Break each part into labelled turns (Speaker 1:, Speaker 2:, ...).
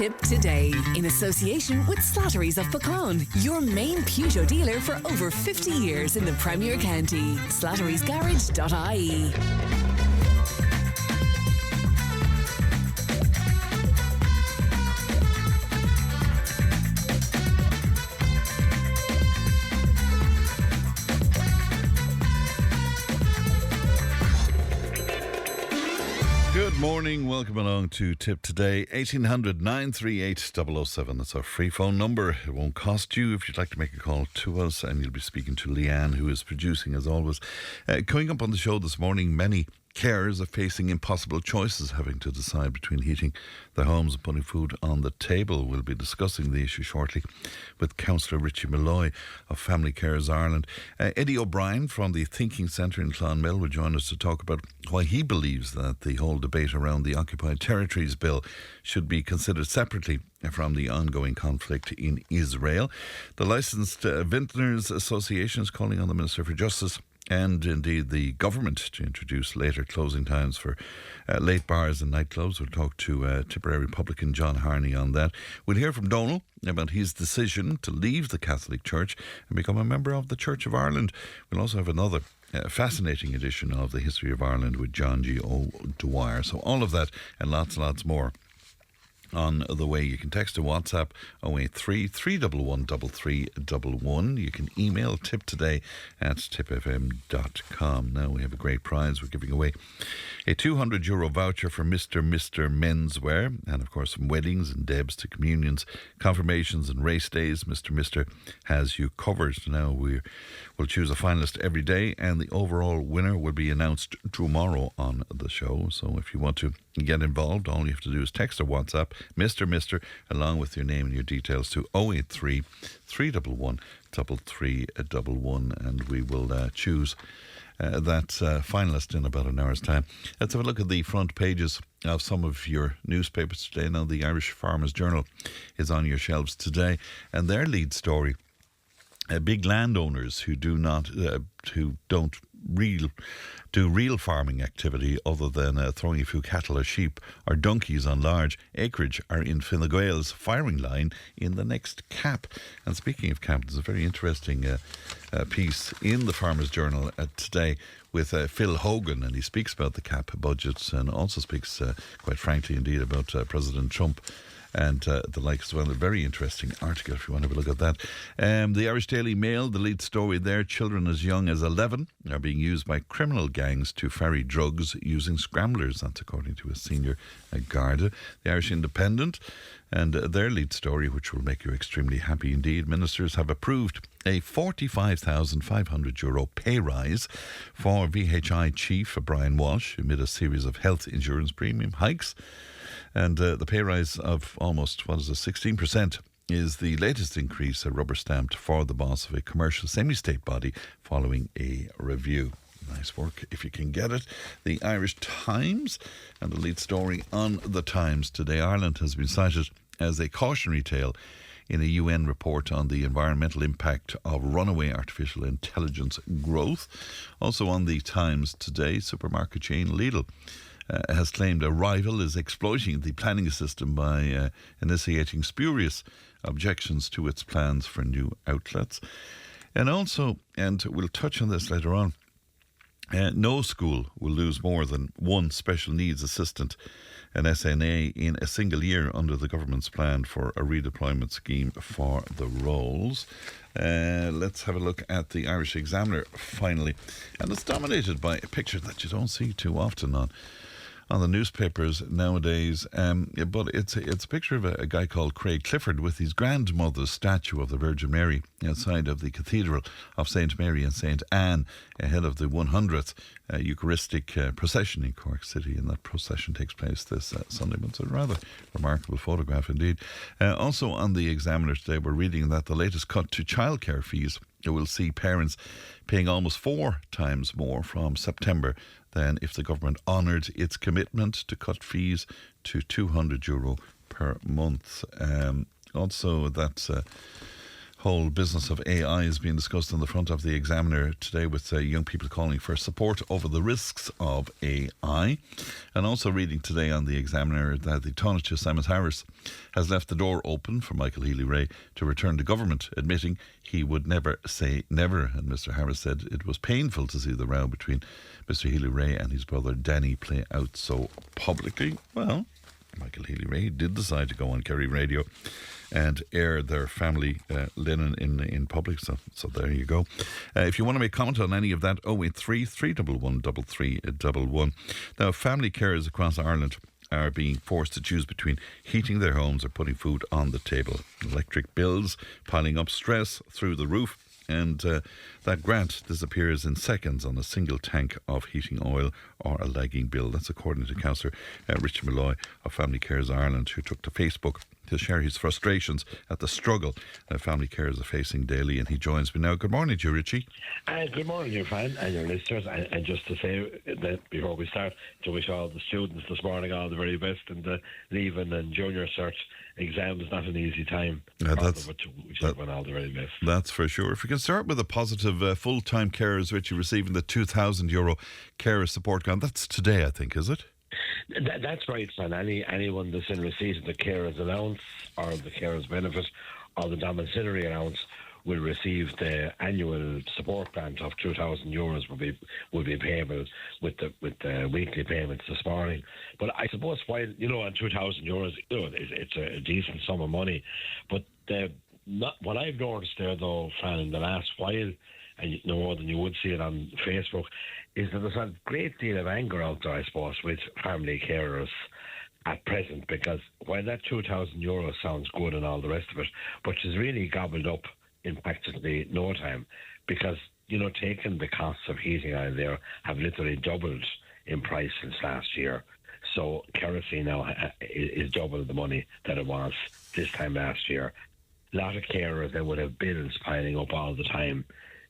Speaker 1: Tipp today in association with Slattery's of Pecan, your main Peugeot dealer for over 50 years in the Premier County. Slattery'sGarage.ie.
Speaker 2: Good morning, welcome along to Tipp Today. 1800 938 007. That's our free phone number. It won't cost you if you'd like to make a call to us, and you'll be speaking to Leanne, who is producing as always. Coming up on the show this morning, many carers are facing impossible choices, having to decide between heating their homes and putting food on the table. We'll be discussing the issue shortly with Cllr Richie Molloy of Family Carers Ireland. Eddie O'Brien from the Thinking Centre in Clonmel will join us to talk about why he believes that the whole debate around the Occupied Territories Bill should be considered separately from the ongoing conflict in Israel. The Licensed Vintners Association is calling on the Minister for Justice and indeed the government to introduce later closing times for late bars and nightclubs. We'll talk to Tipperary Republican John Harney on that. We'll hear from Donal about his decision to leave the Catholic Church and become a member of the Church of Ireland. We'll also have another fascinating edition of the History of Ireland with John G. O'Dwyer. So all of that and lots more on the way. You can text to WhatsApp 083 311 3311. You can email tiptoday@tippfm.com. Now we have a great prize. We're giving away a €200 voucher for Mr. Menswear, and of course from weddings and debs to communions, confirmations and race days. Mr. has you covered. Now we'll choose a finalist every day, and the overall winner will be announced tomorrow on the show. So if you want to get involved, all you have to do is text or WhatsApp Mr. along with your name and your details to 083 311 3311, and we will choose that finalist in about an hour's time. Let's have a look at the front pages of some of your newspapers today. Now, the Irish Farmers Journal is on your shelves today, and their lead story: big landowners who don't do real farming activity other than throwing a few cattle or sheep or donkeys on large acreage are in Fine Gael's firing line in the next CAP. And speaking of CAP, there's a very interesting piece in the Farmers Journal today with Phil Hogan, and he speaks about the CAP budgets and also speaks quite frankly indeed about President Trump and the like as well. A very interesting article if you want to have a look at that. The Irish Daily Mail, the lead story there: children as young as 11 are being used by criminal gangs to ferry drugs using scramblers. That's according to a senior Garda. The Irish Independent, and their lead story, which will make you extremely happy indeed: ministers have approved a €45,500 pay rise for VHI chief Brian Walsh amid a series of health insurance premium hikes. And the pay rise of almost, 16% is the latest increase rubber-stamped for the boss of a commercial semi-state body following a review. Nice work if you can get it. The Irish Times, and the lead story on the Times today: Ireland has been cited as a cautionary tale in a UN report on the environmental impact of runaway artificial intelligence growth. Also on the Times today, supermarket chain Lidl has claimed a rival is exploiting the planning system by initiating spurious objections to its plans for new outlets. And also, and we'll touch on this later on, no school will lose more than one special needs assistant, an SNA, in a single year under the government's plan for a redeployment scheme for the roles. Let's have a look at the Irish Examiner finally, and it's dominated by a picture that you don't see too often on the newspapers nowadays, but it's a picture of a guy called Craig Clifford with his grandmother's statue of the Virgin Mary outside of the Cathedral of St. Mary and St. Anne ahead of the 100th Eucharistic procession in Cork City, and that procession takes place this Sunday. It's a rather remarkable photograph indeed. Also on the Examiner today, we're reading that the latest cut to childcare fees will see parents paying almost 4 times more from September than if the government honoured its commitment to cut fees to €200 per month. Also, that's whole business of AI is being discussed on the front of the Examiner today, with young people calling for support over the risks of AI. And also reading today on the Examiner that the Taoiseach Simon Harris has left the door open for Michael Healy-Rae to return to government, admitting he would never say never. And Mr Harris said it was painful to see the row between Mr Healy-Rae and his brother Danny play out so publicly. Well, Michael Healy-Rae did decide to go on Kerry Radio and air their family linen in public. So there you go. If you want to make comment on any of that, 083 311 3311. Now, family carers across Ireland are being forced to choose between heating their homes or putting food on the table. Electric bills piling up, stress through the roof. And that grant disappears in seconds on a single tank of heating oil or a lagging bill. That's according to Cllr Richie Molloy of Family Carers Ireland, who took to Facebook to share his frustrations at the struggle that family carers are facing daily. And he joins me now. Good morning to you, Richie.
Speaker 3: Good morning, your fan and your listeners. And just to say that before we start, to wish all the students this morning all the very best, and the leaving and junior cert exam is not an easy time.
Speaker 2: That's
Speaker 3: all the very best.
Speaker 2: That's for sure. If we can start with a positive, full-time carers, Richie, receiving the €2,000 carer support grant. That's today, I think, is it?
Speaker 3: That's right, son. Anyone that's in receipt of the carers allowance or the carers benefit or the domiciliary allowance will receive the annual support grant of €2,000 will be payable with the weekly payments this morning. But I suppose while on €2,000, it's a decent sum of money. But what I've noticed there, though, Fran, in the last while, and more than you would see it on Facebook, is that there's a great deal of anger out there, I suppose, with family carers at present, because while that €2,000 sounds good and all the rest of it, but she's really gobbled up in practically no time, because, taking the costs of heating oil there have literally doubled in price since last year. So kerosene now is double the money that it was this time last year. A lot of carers then would have bills piling up all the time,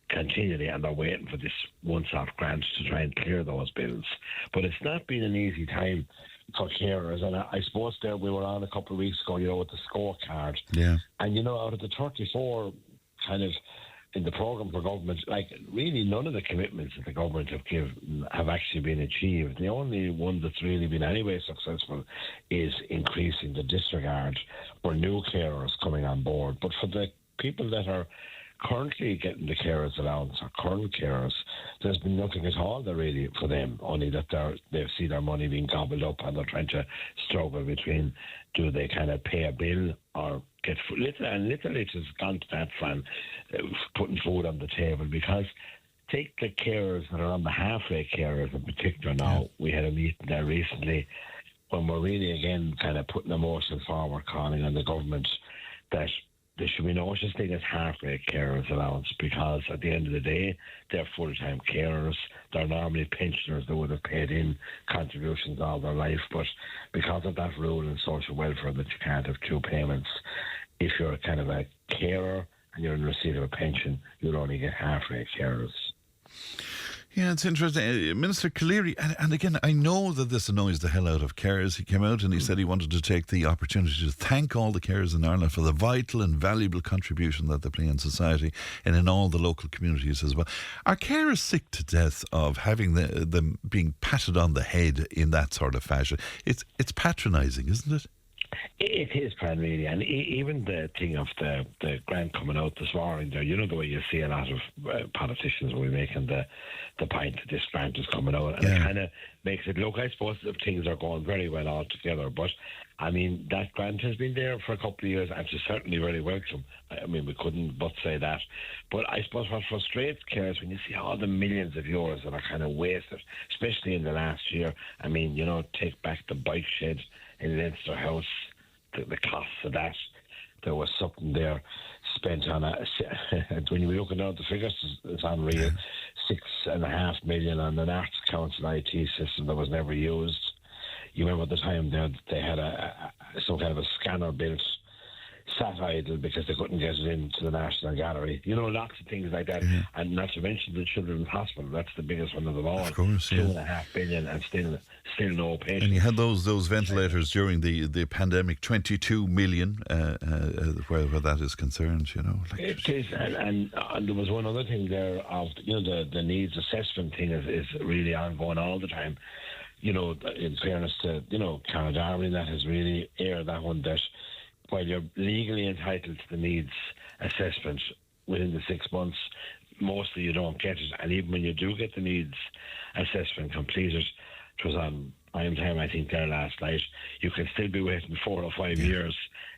Speaker 3: continually, and they're waiting for this once-off grant to try and clear those bills. But it's not been an easy time for carers, and I suppose there we were on a couple of weeks ago, with the scorecard.
Speaker 2: Yeah.
Speaker 3: And, out of the 34 kind of in the programme for government, really none of the commitments that the government have given have actually been achieved. The only one that's really been anyway successful is increasing the disregard for new carers coming on board. But for the people that are currently getting the carers allowance or current carers, there's been nothing at all there really for them, only that they see their money being gobbled up, and they're trying to struggle between, do they kind of pay a bill or get food? Literally it has gone to that, Fran, putting food on the table. Because take the carers that are on the halfway carers in particular now. We had a meeting there recently when we're really again kind of putting a motion forward, calling on the government that there should be no such thing as half-rate carers allowance, because at the end of the day, they're full-time carers. They're normally pensioners that would have paid in contributions all their life, but because of that rule in social welfare that you can't have two payments, if you're kind of a carer and you're in receipt of a pension, you'll only get half-rate carers.
Speaker 2: Yeah, it's interesting. Minister Cllr, and again, I know that this annoys the hell out of carers. He came out and he said he wanted to take the opportunity to thank all the carers in Ireland for the vital and valuable contribution that they play in society and in all the local communities as well. Are carers sick to death of having them being patted on the head in that sort of fashion? It's patronising, isn't it?
Speaker 3: It is, Fran, really. And even the thing of the grant coming out this morning there, the way you see a lot of politicians will be making the point that this grant is coming out, and it kind of makes it look, I suppose, that things are going very well altogether. But I mean, that grant has been there for a couple of years, and it's certainly very welcome. I mean, we couldn't but say that. But I suppose what frustrates carers, when you see all the millions of euros that are kind of wasted, especially in the last year. I mean, take back the bike shed in Leinster House, the costs of that. There was something there spent on when you look at the figures, it's unreal. 6.5 million on an Arts Council IT system that was never used. You remember the time there they had some kind of a scanner built sat idle because they couldn't get it into the National Gallery. Lots of things like that.
Speaker 2: Yeah.
Speaker 3: And not to mention the Children's Hospital. That's the biggest one of them all.
Speaker 2: Of course, yeah.
Speaker 3: $2.5 billion and still no patients.
Speaker 2: And you had those ventilators during the pandemic, 22 million, where that is concerned,
Speaker 3: It is, and there was one other thing there of, the needs assessment thing is really ongoing all the time. In fairness to, Cllr Darby, that has really aired that one, that while you're legally entitled to the needs assessment within the 6 months, mostly you don't get it. And even when you do get the needs assessment completed, it was on prime time, I think, there last night, you can still be waiting 4 or 5 years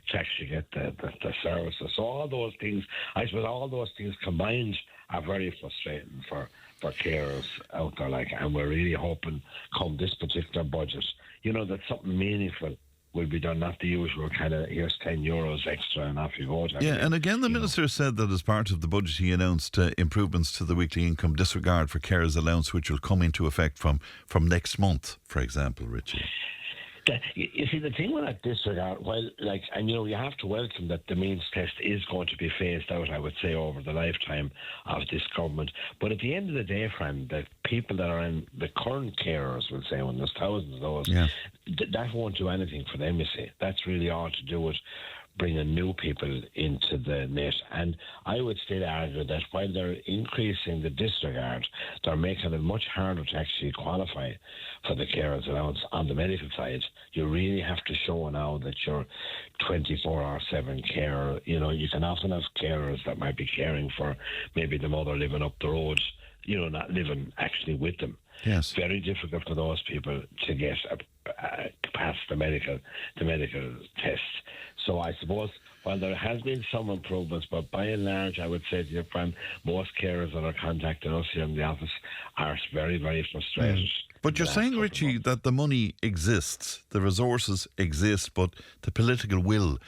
Speaker 3: to actually get the services. So all those things, I suppose all those things combined are very frustrating for carers out there, and we're really hoping come this particular budget, that something meaningful will be done, not the usual kind of here's €10 extra and off you go.
Speaker 2: Yeah, and again, the Minister said that as part of the budget he announced improvements to the weekly income disregard for carers allowance, which will come into effect from next month, for example, Richie.
Speaker 3: You see, the thing with that disregard, you have to welcome that the means test is going to be phased out, I would say, over the lifetime of this government. But at the end of the day, Fran, the people that are in the current carers, we'll say, when there's thousands of those, that won't do anything for them, you see. That's really all to do with bringing new people into the net. And I would still argue that while they're increasing the disregard, they're making it much harder to actually qualify for the carers allowance on the medical side. You really have to show now that you're 24/7 carer. You can often have carers that might be caring for maybe the mother living up the road, not living actually with them.
Speaker 2: Yes.
Speaker 3: Very difficult for those people to get past the medical test. So I suppose while there has been some improvements, but by and large, I would say to your friend, most carers that are contacting us here in the office are very, very frustrated.
Speaker 2: But you're saying, Richie, that the money exists, the resources exist, but the political will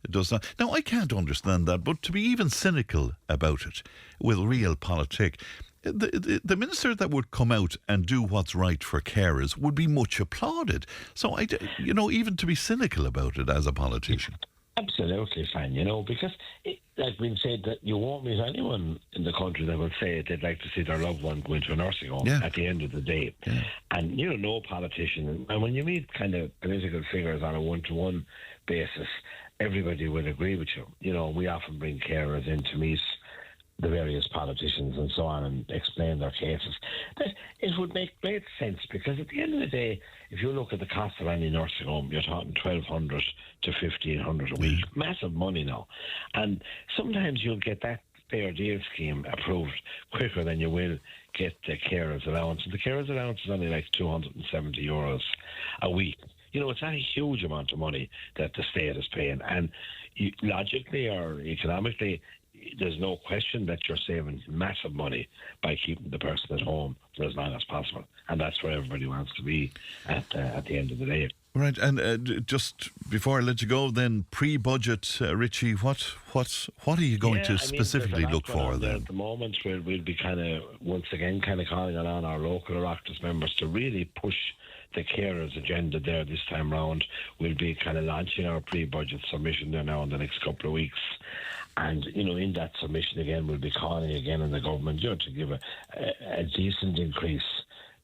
Speaker 2: does not. Now, I can't understand that, but to be even cynical about it with real politic, the minister that would come out and do what's right for carers would be much applauded. So, even to be cynical about it as a politician.
Speaker 3: Absolutely fine, because like we said, that you won't meet anyone in the country that will say they'd like to see their loved one go into a nursing home at the end of the day. Yeah. And, no politician, and when you meet kind of political figures on a one-to-one basis, everybody will agree with you. We often bring carers in to meet the various politicians and so on and explain their cases. That it would make great sense, because at the end of the day, if you look at the cost of any nursing home, you're talking $1,200 to $1,500 a week. Massive money now. And sometimes you'll get that fair deal scheme approved quicker than you will get the carers allowance. And the carers allowance is only like €270 a week. It's not a huge amount of money that the state is paying. And logically or economically, there's no question that you're saving massive money by keeping the person at home for as long as possible. And that's where everybody wants to be at the end of the day.
Speaker 2: Right, and just before I let you go, then pre-budget, Richie, what are you going to specifically look for then?
Speaker 3: At the moment, we'll be once again calling on our local Oireachtas members to really push the carers agenda there this time round. We'll be launching our pre-budget submission there now in the next couple of weeks. And, in that submission again, we'll be calling again on the government to give a decent increase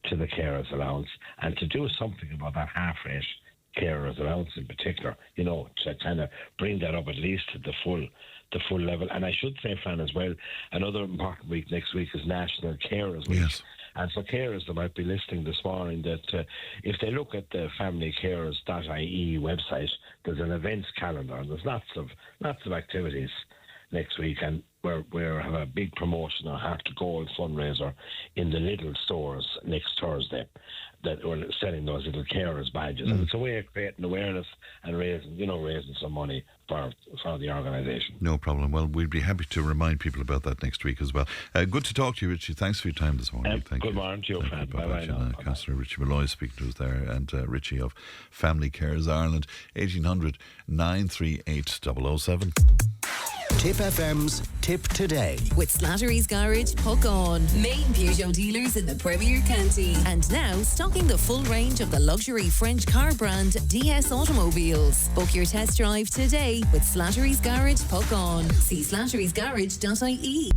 Speaker 3: to the carers allowance and to do something about that half-rate carers allowance in particular, to bring that up at least to the full level. And I should say, Fran, as well, another important week next week is National Carers Week. Yes. And for carers that might be listening this morning, that if they look at the familycarers.ie website, there's an events calendar and there's lots of activities next week, and we have a big promotion, a Heart to Gold fundraiser in the little stores next Thursday, that we're selling those little carers badges. And it's a way of creating awareness and raising some money for the organisation.
Speaker 2: No problem. Well, we'll be happy to remind people about that next week as well. Good to talk to you, Richie. Thanks for your time this morning. Thank you.
Speaker 3: Good morning to you, Fran. Bye-bye.
Speaker 2: Cllr Richie Molloy speaking to us there, and Richie of Family Carers Ireland, 1800 938 007.
Speaker 4: Tipp FM's Tip Today.
Speaker 1: With Slattery's Garage, Puck On. Main Peugeot dealers in the Premier County. And now stocking the full range of the luxury French car brand DS Automobiles. Book your test drive today with Slattery's Garage, Puck On. See slatterysgarage.ie.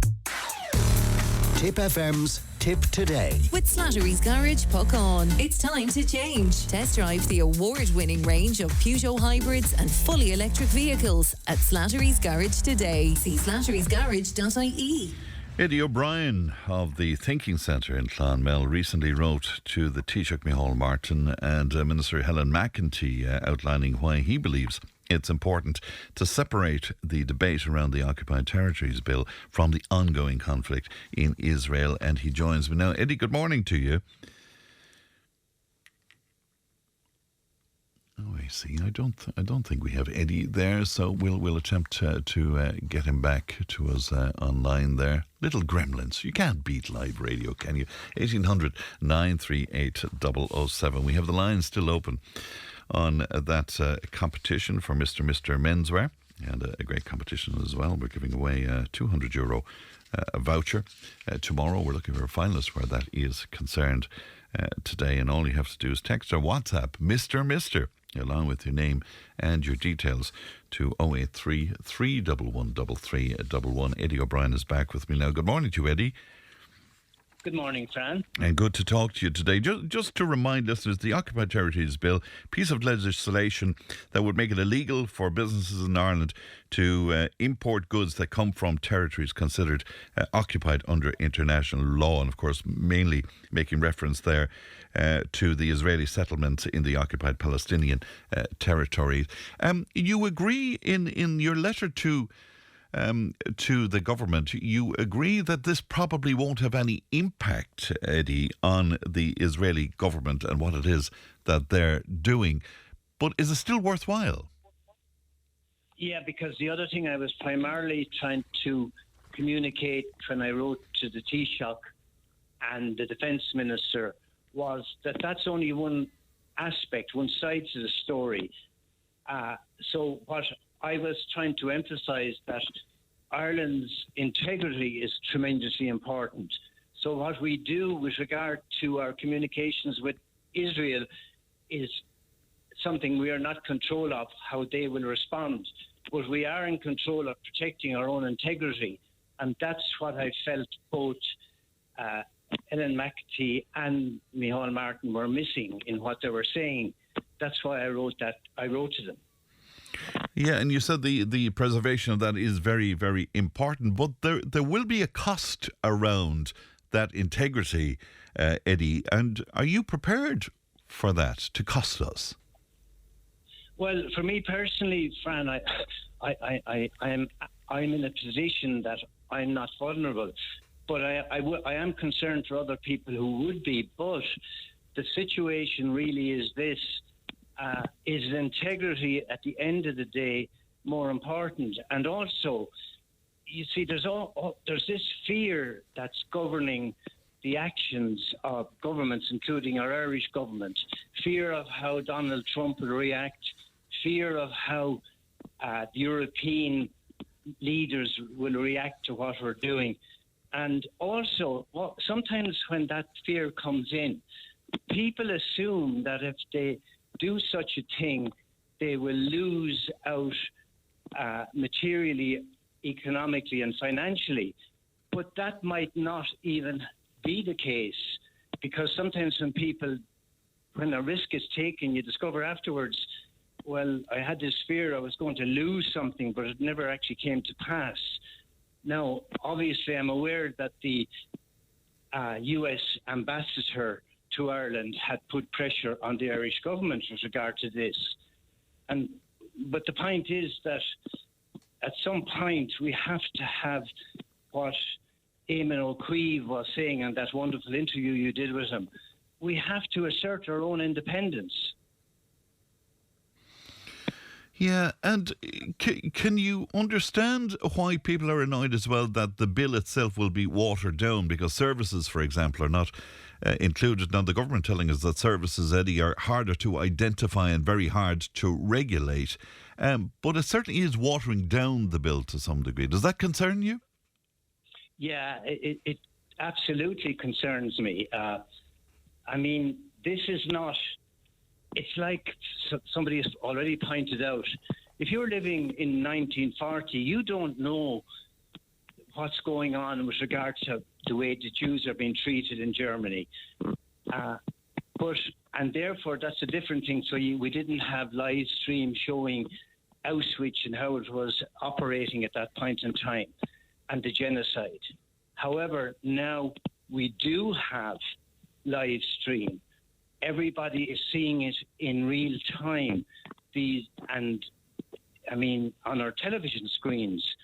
Speaker 4: Tipp FM's Tip Today.
Speaker 1: With Slattery's Garage, Puck On. It's time to change. Test drive the award-winning range of Peugeot hybrids and fully electric vehicles at Slattery's Garage today. See slatterysgarage.ie.
Speaker 2: Eddie O'Brien of the Thinking Centre in Clonmel recently wrote to the Taoiseach Micheál Martin and Minister Helen McEntee outlining why he believes it's important to separate the debate around the Occupied Territories Bill from the ongoing conflict in Israel. And he joins me now. Eddie, good morning to you. Oh, I see. I don't think we have Eddie there, so we'll attempt to get him back to us online there. Little gremlins. You can't beat live radio, can you? 1800 938 007. We have the lines still open on that competition for Mr. Menswear, and a great competition as well. We're giving away a €200 voucher. Tomorrow we're looking for a finalist where that is concerned today, and all you have to do is text or WhatsApp Mr. along with your name and your details to 083 311 3311. Eddie O'Brien is back with me now. Good morning to you, Eddie.
Speaker 5: Good morning, Fran.
Speaker 2: And good to talk to you today. Just to remind listeners, the Occupied Territories Bill, piece of legislation that would make it illegal for businesses in Ireland to import goods that come from territories considered occupied under international law, and of course mainly making reference there to the Israeli settlements in the occupied Palestinian territories. You agree in your letter to the government, you agree that this probably won't have any impact, Eddie, on the Israeli government and what it is that they're doing. But is it still worthwhile?
Speaker 5: Yeah, because the other thing I was primarily trying to communicate when I wrote to the Taoiseach and the Defence Minister was that that's only one aspect, one side to the story. So what I was trying to emphasise that Ireland's integrity is tremendously important. So what we do with regard to our communications with Israel is something we are not in control of, how they will respond. But we are in control of protecting our own integrity. And that's what I felt both Ellen McEntee and Micheál Martin were missing in what they were saying. That's why I wrote to them.
Speaker 2: Yeah, and you said the preservation of that is very, very important, but there will be a cost around that integrity, Eddie, and are you prepared for that to cost us?
Speaker 5: Well, for me personally, Fran, I'm in a position that I'm not vulnerable, but I am concerned for other people who would be, but the situation really is this. Is integrity at the end of the day more important? And also, you see, there's this fear that's governing the actions of governments, including our Irish government. Fear of how Donald Trump will react. Fear of how the European leaders will react to what we're doing. And also, sometimes when that fear comes in, people assume that if they do such a thing, they will lose out materially, economically and financially. But that might not even be the case, because sometimes when a risk is taken, you discover afterwards, well, I had this fear I was going to lose something, but it never actually came to pass. Now, obviously, I'm aware that the US ambassador to Ireland had put pressure on the Irish government with regard to this. But the point is that at some point we have to have what Eamon O'Queeve was saying in that wonderful interview you did with him. We have to assert our own independence.
Speaker 2: Yeah, and can you understand why people are annoyed as well that the bill itself will be watered down because services, for example, are not included? Now, the government telling us that services, Eddie, are harder to identify and very hard to regulate. But it certainly is watering down the bill to some degree. Does that concern you?
Speaker 5: Yeah, it absolutely concerns me. I mean, this is not... It's like somebody has already pointed out. If you're living in 1940, you don't know what's going on with regard to the way the Jews are being treated in Germany. And therefore, that's a different thing. So we didn't have live stream showing Auschwitz and how it was operating at that point in time and the genocide. However, now we do have live stream. Everybody is seeing it in real time, on our television screens.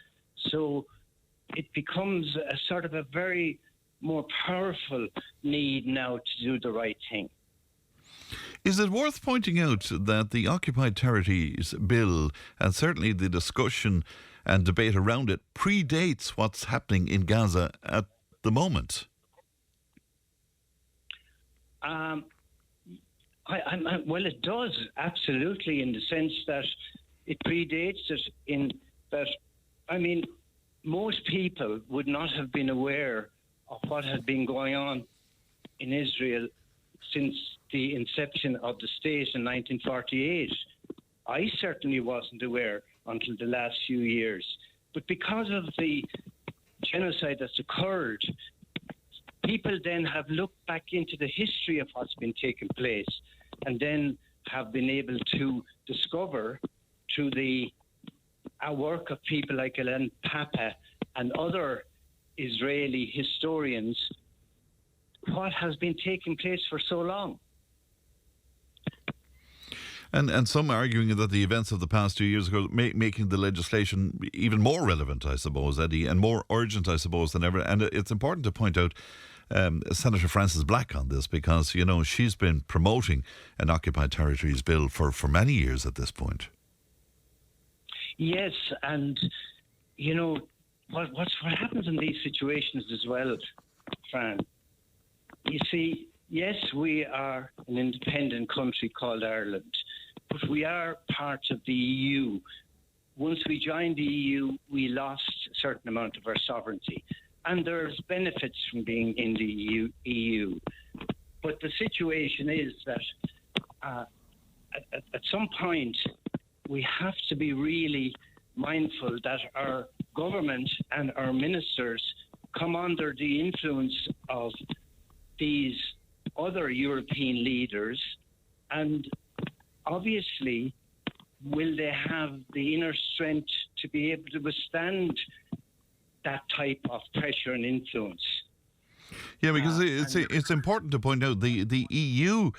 Speaker 5: So it becomes a sort of a very more powerful need now to do the right thing.
Speaker 2: Is it worth pointing out that the Occupied Territories Bill, and certainly the discussion and debate around it, predates what's happening in Gaza at the moment?
Speaker 5: Well, it does, absolutely, in the sense that it predates it in that, most people would not have been aware of what had been going on in Israel since the inception of the state in 1948. I certainly wasn't aware until the last few years. But because of the genocide that's occurred, people then have looked back into the history of what's been taking place and then have been able to discover through the work of people like Ellen Papa and other Israeli historians what has been taking place for so long.
Speaker 2: And some arguing that the events of the past 2 years ago making the legislation even more relevant, I suppose, Eddie, and more urgent, I suppose, than ever. And it's important to point out Senator Frances Black on this because, she's been promoting an Occupied Territories Bill for many years at this point.
Speaker 5: Yes, and, what happens in these situations as well, Fran, you see, yes, we are an independent country called Ireland, but we are part of the EU. Once we joined the EU, we lost a certain amount of our sovereignty. And there's benefits from being in the EU. But the situation is that at some point, we have to be really mindful that our government and our ministers come under the influence of these other European leaders, and obviously will they have the inner strength to be able to withstand that type of pressure and influence?
Speaker 2: Yeah, because it's important to point out the EU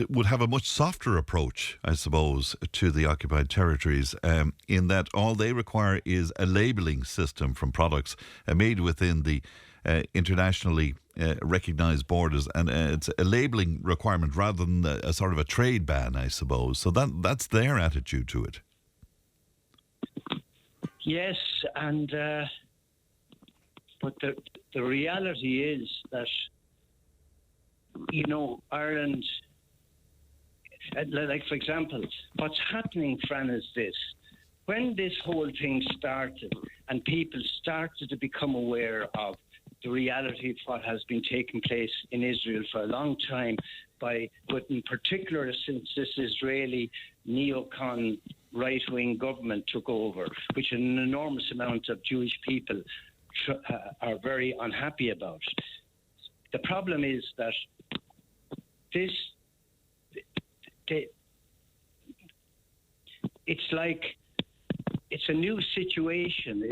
Speaker 2: would have a much softer approach, I suppose, to the occupied territories, in that all they require is a labelling system from products made within the internationally recognised borders, and it's a labelling requirement rather than a sort of a trade ban, I suppose. So that's their attitude to it.
Speaker 5: Yes, and but the reality is that, Ireland, like for example, what's happening, Fran, is this. When this whole thing started and people started to become aware of the reality of what has been taking place in Israel for a long time, but in particular since this Israeli neocon right-wing government took over, which an enormous amount of Jewish people are very unhappy about. The problem is that it's like it's a new situation.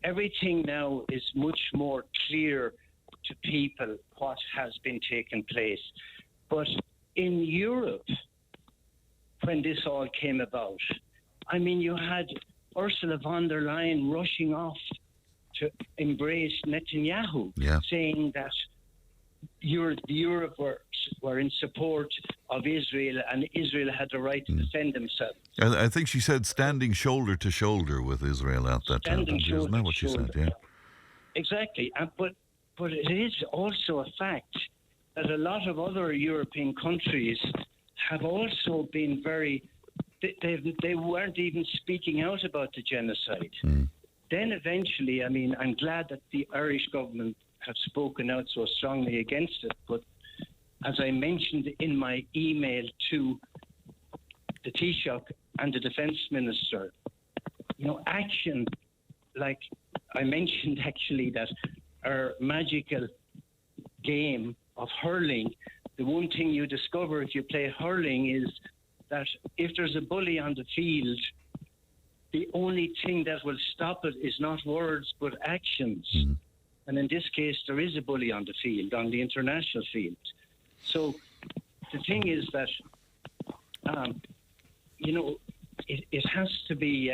Speaker 5: Everything now is much more clear to people what has been taking place. But in Europe, when this all came about, you had Ursula von der Leyen rushing off to embrace Netanyahu, saying that Europe were in support of Israel and Israel had the right to defend themselves.
Speaker 2: I think she said standing shoulder to shoulder with Israel at that time. Isn't that what she said? Yeah.
Speaker 5: Exactly. But it is also a fact that a lot of other European countries have also been very they weren't even speaking out about the genocide. Then eventually, I mean, I'm glad that the Irish government have spoken out so strongly against it, but as I mentioned in my email to the Taoiseach and the Defence Minister, action, like I mentioned actually that our magical game of hurling, the one thing you discover if you play hurling is that if there's a bully on the field, the only thing that will stop it is not words but actions. And in this case, there is a bully on the field, on the international field. So the thing is that, it has to be,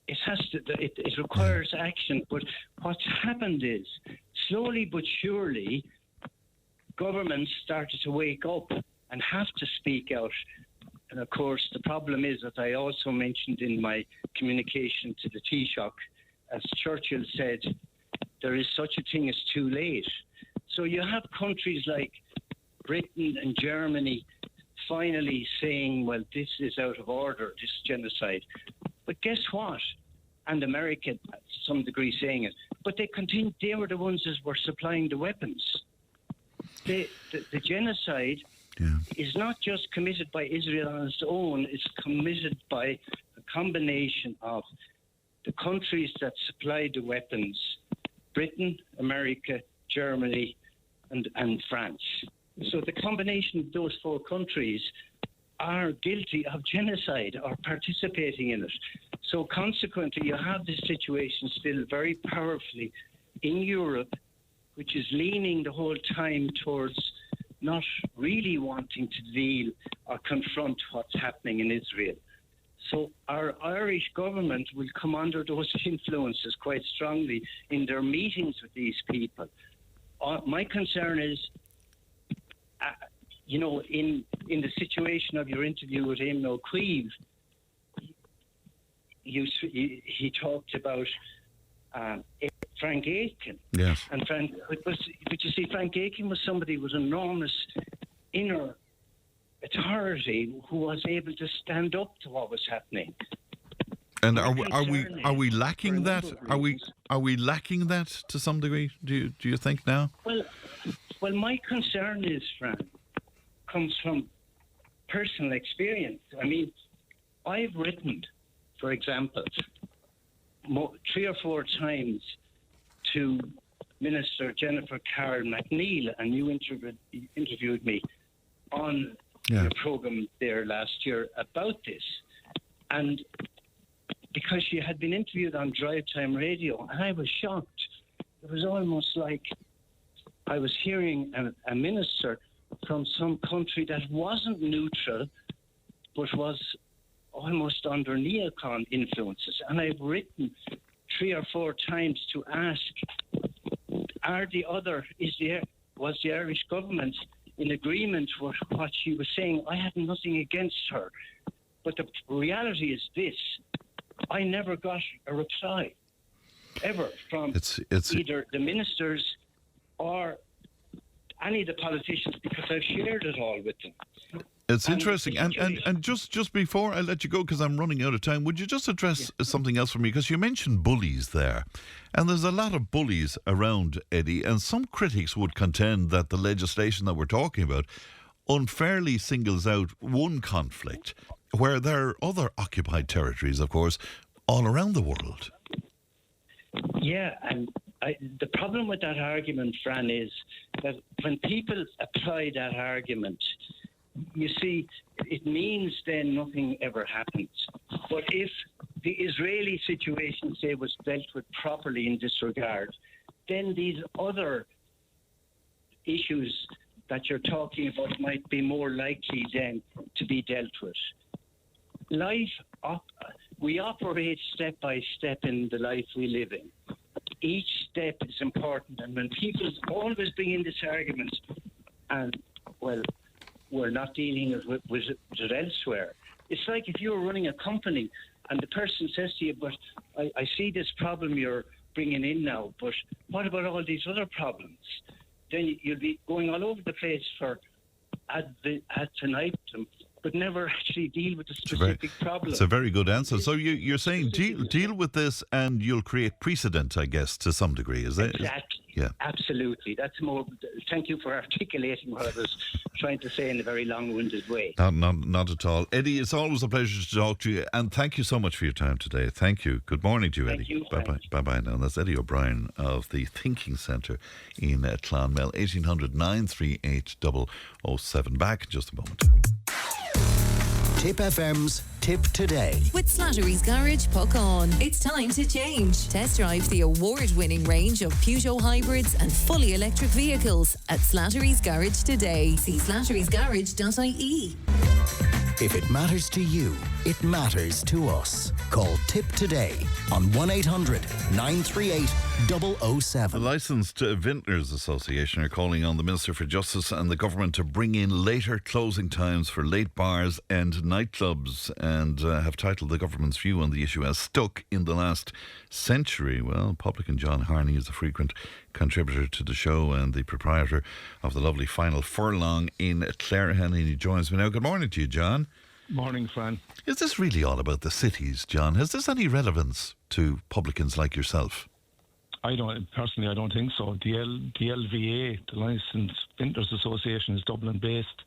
Speaker 5: it requires action. But what's happened is, slowly but surely, governments started to wake up and have to speak out. And of course, the problem is, as I also mentioned in my communication to the Taoiseach, as Churchill said, there is such a thing as too late. So you have countries like Britain and Germany finally saying, well, this is out of order, this genocide. But guess what? And America, to some degree, saying it. But they continue, they were the ones that were supplying the weapons. The genocide is not just committed by Israel on its own, it's committed by a combination of the countries that supplied the weapons, Britain, America, Germany, and France. So the combination of those four countries are guilty of genocide or participating in it. So consequently, you have this situation still very powerfully in Europe, which is leaning the whole time towards not really wanting to deal or confront what's happening in Israel. So our Irish government will come under those influences quite strongly in their meetings with these people. My concern is, in the situation of your interview with Eamon O'Queeve, he talked about Frank Aitken.
Speaker 2: Yes.
Speaker 5: And but you see, Frank Aitken was somebody with enormous inner authority who was able to stand up to what was happening.
Speaker 2: And are we lacking that? Are we lacking that to some degree? Do you think now?
Speaker 5: Well, my concern is, Fran, comes from personal experience. I mean, I've written, for example, 3 or 4 times to Minister Jennifer Carroll McNeil, and you interviewed me on your programme there last year about this. And because she had been interviewed on Drive Time Radio, and I was shocked. It was almost like I was hearing a minister from some country that wasn't neutral, but was almost under neocon influences. And I've written 3 or 4 times to ask, was the Irish government in agreement with what she was saying? I had nothing against her. But the reality is this: I never got a reply, ever, from either the ministers or any of the politicians, because I've shared it all with them.
Speaker 2: It's interesting. And just before I let you go, because I'm running out of time, would you just address something else for me? Because you mentioned bullies there. And there's a lot of bullies around, Eddie, and some critics would contend that the legislation that we're talking about unfairly singles out one conflict, where there are other occupied territories, of course, all around the world.
Speaker 5: Yeah, and the problem with that argument, Fran, is that when people apply that argument, you see, it means then nothing ever happens. But if the Israeli situation, say, was dealt with properly in this regard, then these other issues that you're talking about might be more likely then to be dealt with. We operate step by step in the life we live in. Each step is important, and when people always bring in this argument, and, well, we're not dealing with it elsewhere. It's like if you were running a company and the person says to you, but I see this problem you're bringing in now, but what about all these other problems? Then you'll be going all over the place for ad infinitum but never actually deal with the specific problem.
Speaker 2: It's a very good answer. So you're saying deal with this and you'll create precedent, I guess, to some degree, is it?
Speaker 5: Exactly.
Speaker 2: Yeah.
Speaker 5: Absolutely. That's more. Thank you for articulating what I was trying to say in a very long-winded way.
Speaker 2: Not at all. Eddie, it's always a pleasure to talk to you, and thank you so much for your time today. Thank you. Good morning to you, Eddie.
Speaker 5: Thank you.
Speaker 2: Bye-bye. Bye-bye now. That's Eddie O'Brien of the Thinking Centre in Clonmel. 1800 938 007. Back in just a moment.
Speaker 4: Tipp FM's Tipp Today.
Speaker 1: With Slattery's Garage, puck on. It's time to change. Test drive the award-winning range of Peugeot hybrids and fully electric vehicles at Slattery's Garage today. See slatterysgarage.ie.
Speaker 4: If it matters to you, it matters to us. Call Tipp today on 1800 938 007.
Speaker 2: The Licensed Vintners Association are calling on the Minister for Justice and the government to bring in later closing times for late bars and nightclubs, and have titled the government's view on the issue as stuck in the last century. Well, publican John Harney is a frequent contributor to the show and the proprietor of the lovely Final Furlong in Cllr, and he joins me now. Good morning to you, John.
Speaker 6: Morning, Fran.
Speaker 2: Is this really all about the cities, John? Has this any relevance to publicans like yourself?
Speaker 6: I don't think so. The LVA, the Licensed Vintners Association, is Dublin based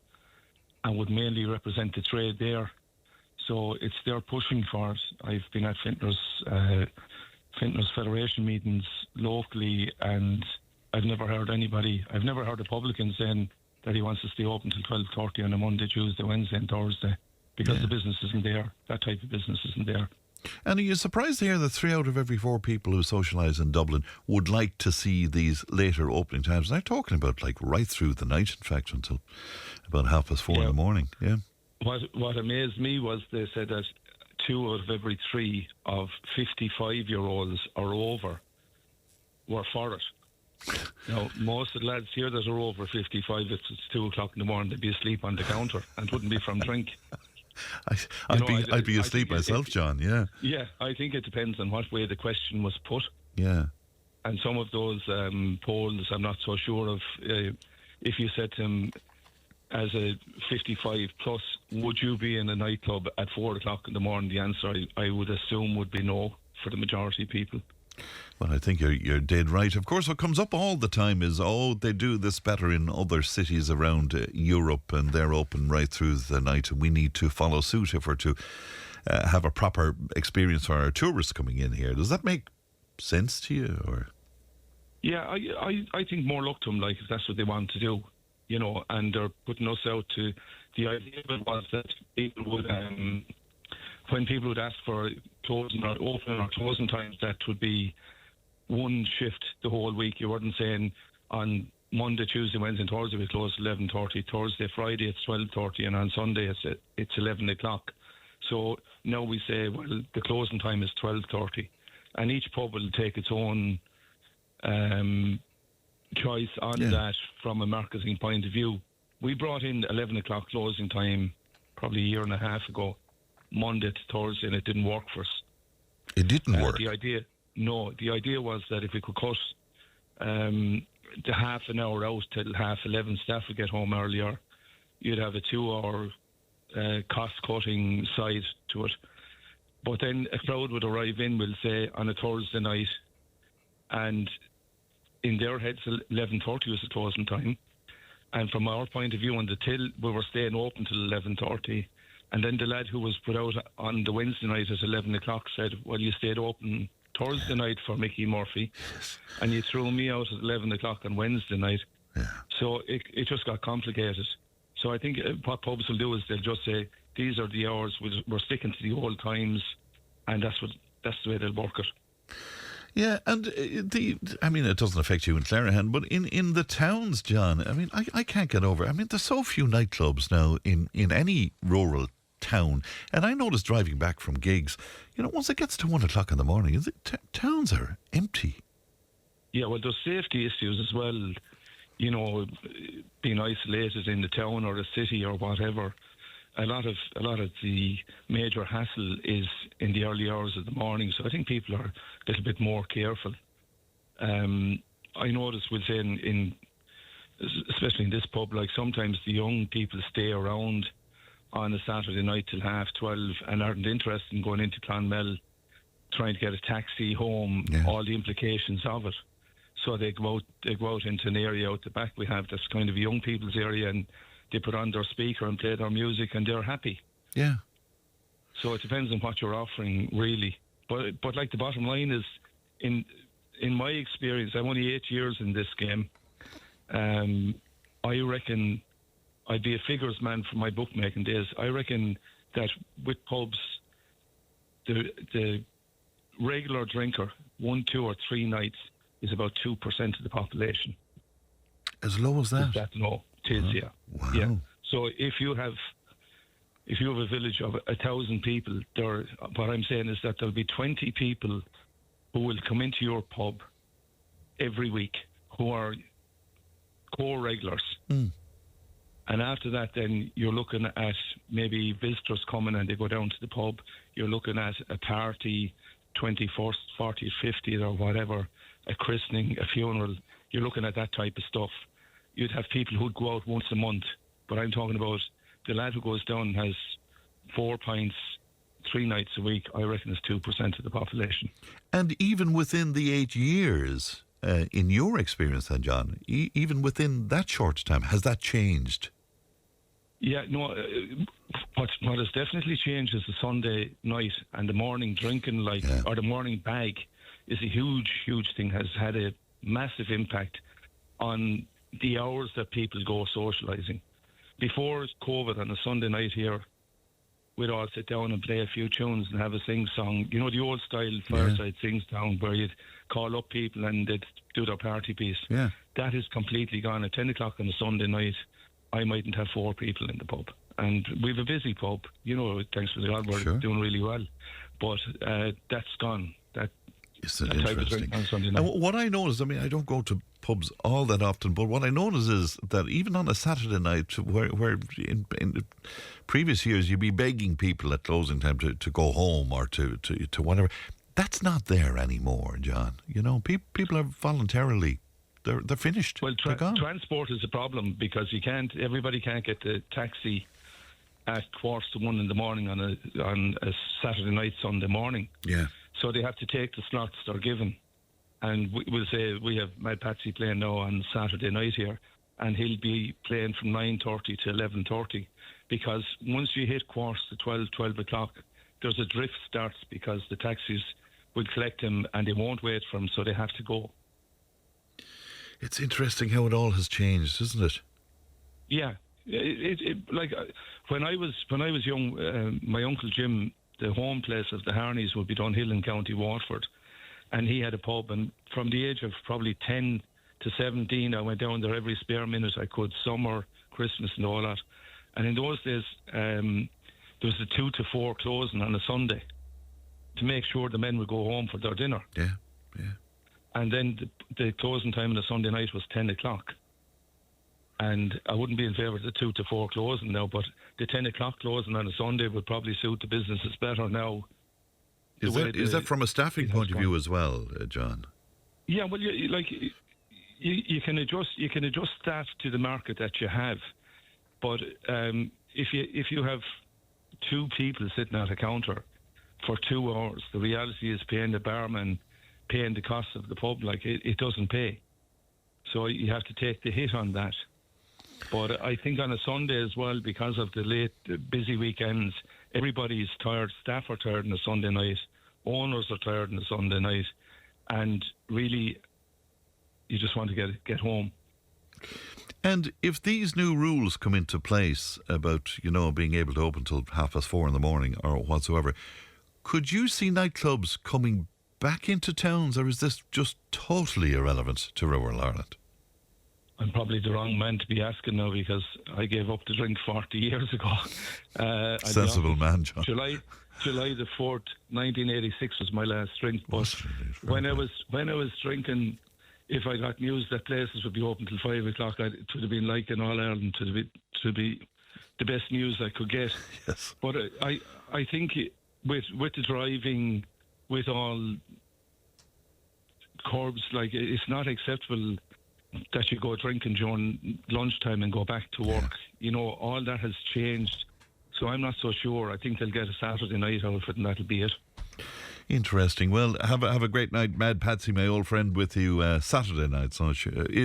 Speaker 6: and would mainly represent the trade there. So it's they're pushing for it. I've been at Vintners Federation meetings locally, and I've never heard a publican saying that he wants to stay open till 12:30 on a Monday, Tuesday, Wednesday and Thursday, because the business isn't there. That type of business isn't there.
Speaker 2: And are you surprised to hear that 3 out of every 4 people who socialise in Dublin would like to see these later opening times? And they're talking about like right through the night, in fact, until about 4:30 in the morning. Yeah.
Speaker 6: What amazed me was they said that 2 out of every 3 of 55-year-olds or over were for it. Now, most of the lads here that are over 55, it's 2 o'clock in the morning, they'd be asleep on the counter and wouldn't be from drink.
Speaker 2: I'd be asleep myself, John, yeah.
Speaker 6: Yeah, I think it depends on what way the question was put.
Speaker 2: Yeah.
Speaker 6: And some of those polls, I'm not so sure of. If you said to him, as a 55 plus, would you be in a nightclub at 4 o'clock in the morning? The answer, I would assume, would be no for the majority of people.
Speaker 2: Well, I think you're dead right. Of course, what comes up all the time is, they do this better in other cities around Europe, and they're open right through the night, and we need to follow suit if we're to have a proper experience for our tourists coming in here. Does that make sense to you? Or?
Speaker 6: Yeah, I think more luck to them, like, if that's what they want to do, and they're putting us out to... The idea of it was that people would... when people would ask for closing or opening or closing times, that would be one shift the whole week. You weren't saying on Monday, Tuesday, Wednesday and Thursday we close 11:30, Thursday, Friday it's 12:30, and on Sunday it's 11 o'clock. So now we say, well, the closing time is 12:30, and each pub will take its own choice on that from a marketing point of view. We brought in 11 o'clock closing time probably a year and a half ago, Monday to Thursday, and it didn't work for us.
Speaker 2: It didn't work?
Speaker 6: The idea was that if we could cut the half an hour out till 11:30, staff would get home earlier, you'd have a 2-hour cost-cutting side to it. But then a crowd would arrive in, we'll say, on a Thursday night, and in their heads 11:30 was the closing time. And from our point of view on the till, we were staying open till 11:30. And then the lad who was put out on the Wednesday night at 11 o'clock said, well, you stayed open Thursday night for Mickey Murphy, and you threw me out at 11 o'clock on Wednesday night.
Speaker 2: Yeah. So
Speaker 6: it just got complicated. So I think what pubs will do is they'll just say, these are the hours, we're sticking to the old times, and that's the way they'll work it.
Speaker 2: Yeah, and it doesn't affect you in Clerihan, but in the towns, John, I can't get over. There's so few nightclubs now in any rural town, and I noticed driving back from gigs, once it gets to 1 o'clock in the morning, towns are empty. Yeah,
Speaker 6: well, there's safety issues as well, being isolated in the town or a city or whatever. A lot of the major hassle is in the early hours of the morning, so I think people are a little bit more careful. I notice we'll say especially in this pub, like sometimes the young people stay around on a Saturday night till 12:30 and aren't interested in going into Clonmel, trying to get a taxi home, all the implications of it. So they go out into an area out the back we have that's kind of a young people's area, and they put on their speaker and play their music, and they're happy.
Speaker 2: Yeah.
Speaker 6: So it depends on what you're offering, really. But like, the bottom line is, in my experience, I'm only 8 years in this game. I reckon I'd be a figures man for my bookmaking days. I reckon that with pubs, the regular drinker, 1, 2 or 3 nights, is about 2% of the population.
Speaker 2: As low as that?
Speaker 6: Is that low? It is, yeah.
Speaker 2: Wow.
Speaker 6: Yeah. So if you have a village of 1,000 people, what I'm saying is that there'll be 20 people who will come into your pub every week who are core regulars.
Speaker 2: Mm.
Speaker 6: And after that, then you're looking at maybe visitors coming and they go down to the pub. You're looking at a party, 21st, 40th, 50th or whatever, a christening, a funeral. You're looking at that type of stuff. You'd have people who'd go out once a month. But I'm talking about the lad who goes down and has 4 pints 3 nights a week. I reckon it's 2% of the population.
Speaker 2: And even within the 8 years, in your experience then, John, even within that short time, has that changed?
Speaker 6: Yeah, no, what has definitely changed is the Sunday night and the morning drinking, or the morning bag, is a huge, huge thing, has had a massive impact on the hours that people go socialising. Before COVID on a Sunday night here, we'd all sit down and play a few tunes and have a sing-song. You know, the old style fireside sing-song where you'd call up people and they'd do their party piece.
Speaker 2: Yeah.
Speaker 6: That is completely gone. At 10 o'clock on a Sunday night, I mightn't have 4 people in the pub. And we've a busy pub. You know, thanks to God, we're doing really well. But that's gone.
Speaker 2: Isn't it interesting? And what I notice, I mean, I don't go to pubs all that often, but what I notice is that even on a Saturday night, where in previous years you'd be begging people at closing time to go home or to whatever, that's not there anymore, John. You know, people are voluntarily, they're finished.
Speaker 6: Well,
Speaker 2: they're gone.
Speaker 6: Transport is a problem because everybody can't get the taxi at 1:15 in the morning on a Saturday night, Sunday morning.
Speaker 2: Yeah.
Speaker 6: So they have to take the slots they're given. And we'll say we have Mad Patsy playing now on Saturday night here, and he'll be playing from 9:30 to 11:30, because once you hit 12 o'clock, there's a drift starts because the taxis will collect him and they won't wait for him, so they have to go.
Speaker 2: It's interesting how it all has changed, isn't it?
Speaker 6: Yeah. When I was young, my Uncle Jim, the home place of the Harneys would be Dunhill in County Waterford, and he had a pub, and from the age of probably 10 to 17 I went down there every spare minute I could, summer, Christmas and all that. And in those days there was a 2 to 4 closing on a Sunday to make sure the men would go home for their dinner.
Speaker 2: Yeah.
Speaker 6: And then the closing time on a Sunday night was 10 o'clock. And I wouldn't be in favour of the 2 to 4 closing now, but the 10 o'clock closing on a Sunday would probably suit the businesses better now.
Speaker 2: Is that from a staffing point of view as well, John?
Speaker 6: Yeah, well, you can adjust staff to the market that you have, but if you have 2 people sitting at a counter for 2 hours, the reality is paying the barman, paying the cost of the pub, it doesn't pay. So you have to take the hit on that. But I think on a Sunday as well, because of the late busy weekends, everybody's tired. Staff are tired on a Sunday night. Owners are tired on a Sunday night. And really, you just want to get home.
Speaker 2: And if these new rules come into place about, being able to open till 4:30 in the morning or whatsoever, could you see nightclubs coming back into towns, or is this just totally irrelevant to rural Ireland?
Speaker 6: I'm probably the wrong man to be asking now, because I gave up the drink 40 years ago.
Speaker 2: Sensible man, John.
Speaker 6: July the 4th, 1986 was my last drink. But when I was drinking, if I got news that places would be open till 5 o'clock, it would have been like in all Ireland to be the best news I could get.
Speaker 2: Yes.
Speaker 6: But I think with the driving, with all curbs, it's not acceptable that you go drinking during lunchtime and go back to work. All that has changed So I'm not so sure. I think they'll get a Saturday night out of it, and that'll be it.
Speaker 2: Interesting. Well, have a great night, Mad Patsy, my old friend, with you Saturday night. So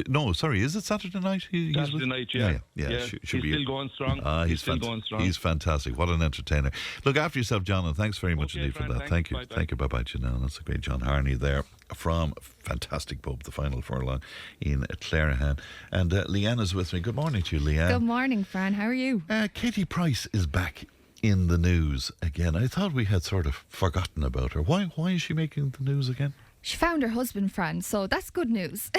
Speaker 2: no, sorry, is it Saturday night?
Speaker 6: Saturday night, yeah.
Speaker 2: Should
Speaker 6: he's
Speaker 2: be
Speaker 6: still going strong.
Speaker 2: He's still going strong. He's fantastic. What an entertainer. Look after yourself, John, and thanks very much indeed for that. Thank you.
Speaker 6: Bye-bye.
Speaker 2: Thank you. Bye-bye, Janelle. That's a great John Harney there from fantastic pub, the Final Furlong in Clerihan. And Leanna's with me. Good morning to you, Leanne.
Speaker 7: Good morning, Fran. How are you?
Speaker 2: Katie Price is back in the news again. I thought we had sort of forgotten about her. Why is she making the news again?
Speaker 7: She found her husband, Fran, so that's good news.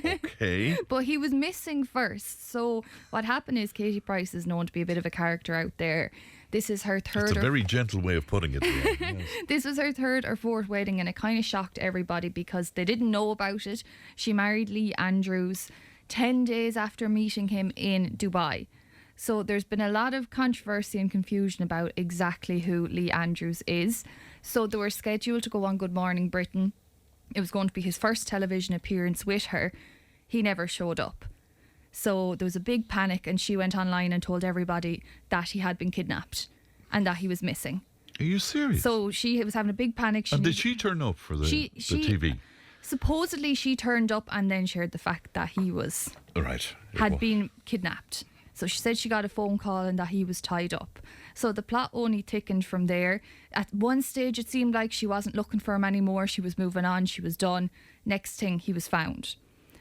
Speaker 2: Okay.
Speaker 7: But he was missing first. So what happened is Katie Price is known to be a bit of a character out there. This is her third.
Speaker 2: It's a very gentle way of putting it. Yes.
Speaker 7: This was her third or fourth wedding, and it kind of shocked everybody because they didn't know about it. She married Lee Andrews 10 days after meeting him in Dubai. So there's been a lot of controversy and confusion about exactly who Lee Andrews is. So they were scheduled to go on Good Morning Britain. It was going to be his first television appearance with her. He never showed up. So there was a big panic, and she went online and told everybody that he had been kidnapped and that he was missing.
Speaker 2: Are you serious?
Speaker 7: So she was having a big panic.
Speaker 2: And did she turn up for the TV?
Speaker 7: Supposedly she turned up and then shared the fact that he had been kidnapped. So she said she got a phone call and that he was tied up. So the plot only thickened from there. At one stage it seemed like she wasn't looking for him anymore. She was moving on. She was done. Next thing, he was found.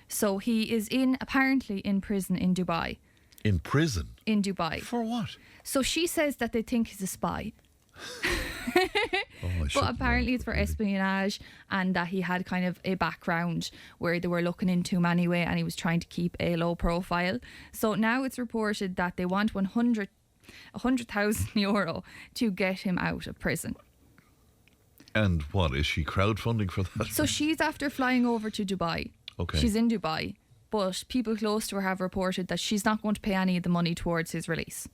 Speaker 7: So he is apparently in prison in Dubai.
Speaker 2: In prison?
Speaker 7: In Dubai.
Speaker 2: For what?
Speaker 7: So she says that they think he's a spy. But apparently it's for espionage, and that he had kind of a background where they were looking into him anyway, and he was trying to keep a low profile. So now it's reported that they want 100,000 euro to get him out of prison.
Speaker 2: And what, is she crowdfunding for that?
Speaker 7: So she's after flying over to Dubai.
Speaker 2: Okay.
Speaker 7: She's in Dubai, but people close to her have reported that she's not going to pay any of the money towards his release.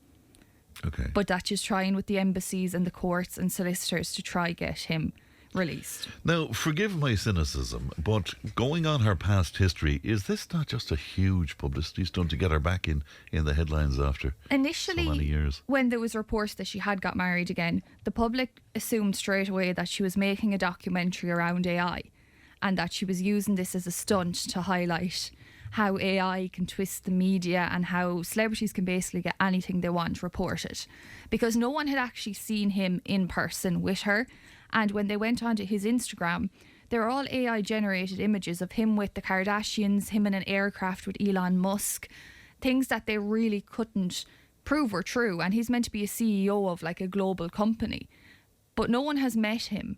Speaker 2: Okay.
Speaker 7: But that she's trying with the embassies and the courts and solicitors to try get him released.
Speaker 2: Now, forgive my cynicism, but going on her past history, is this not just a huge publicity stunt to get her back in the headlines after
Speaker 7: initially,
Speaker 2: so many years?
Speaker 7: When there was reports that she had got married again, the public assumed straight away that she was making a documentary around AI and that she was using this as a stunt to highlight how AI can twist the media and how celebrities can basically get anything they want reported. Because no one had actually seen him in person with her. And when they went onto his Instagram, they were all AI generated images of him with the Kardashians, him in an aircraft with Elon Musk, things that they really couldn't prove were true. And he's meant to be a CEO of like a global company. But no one has met him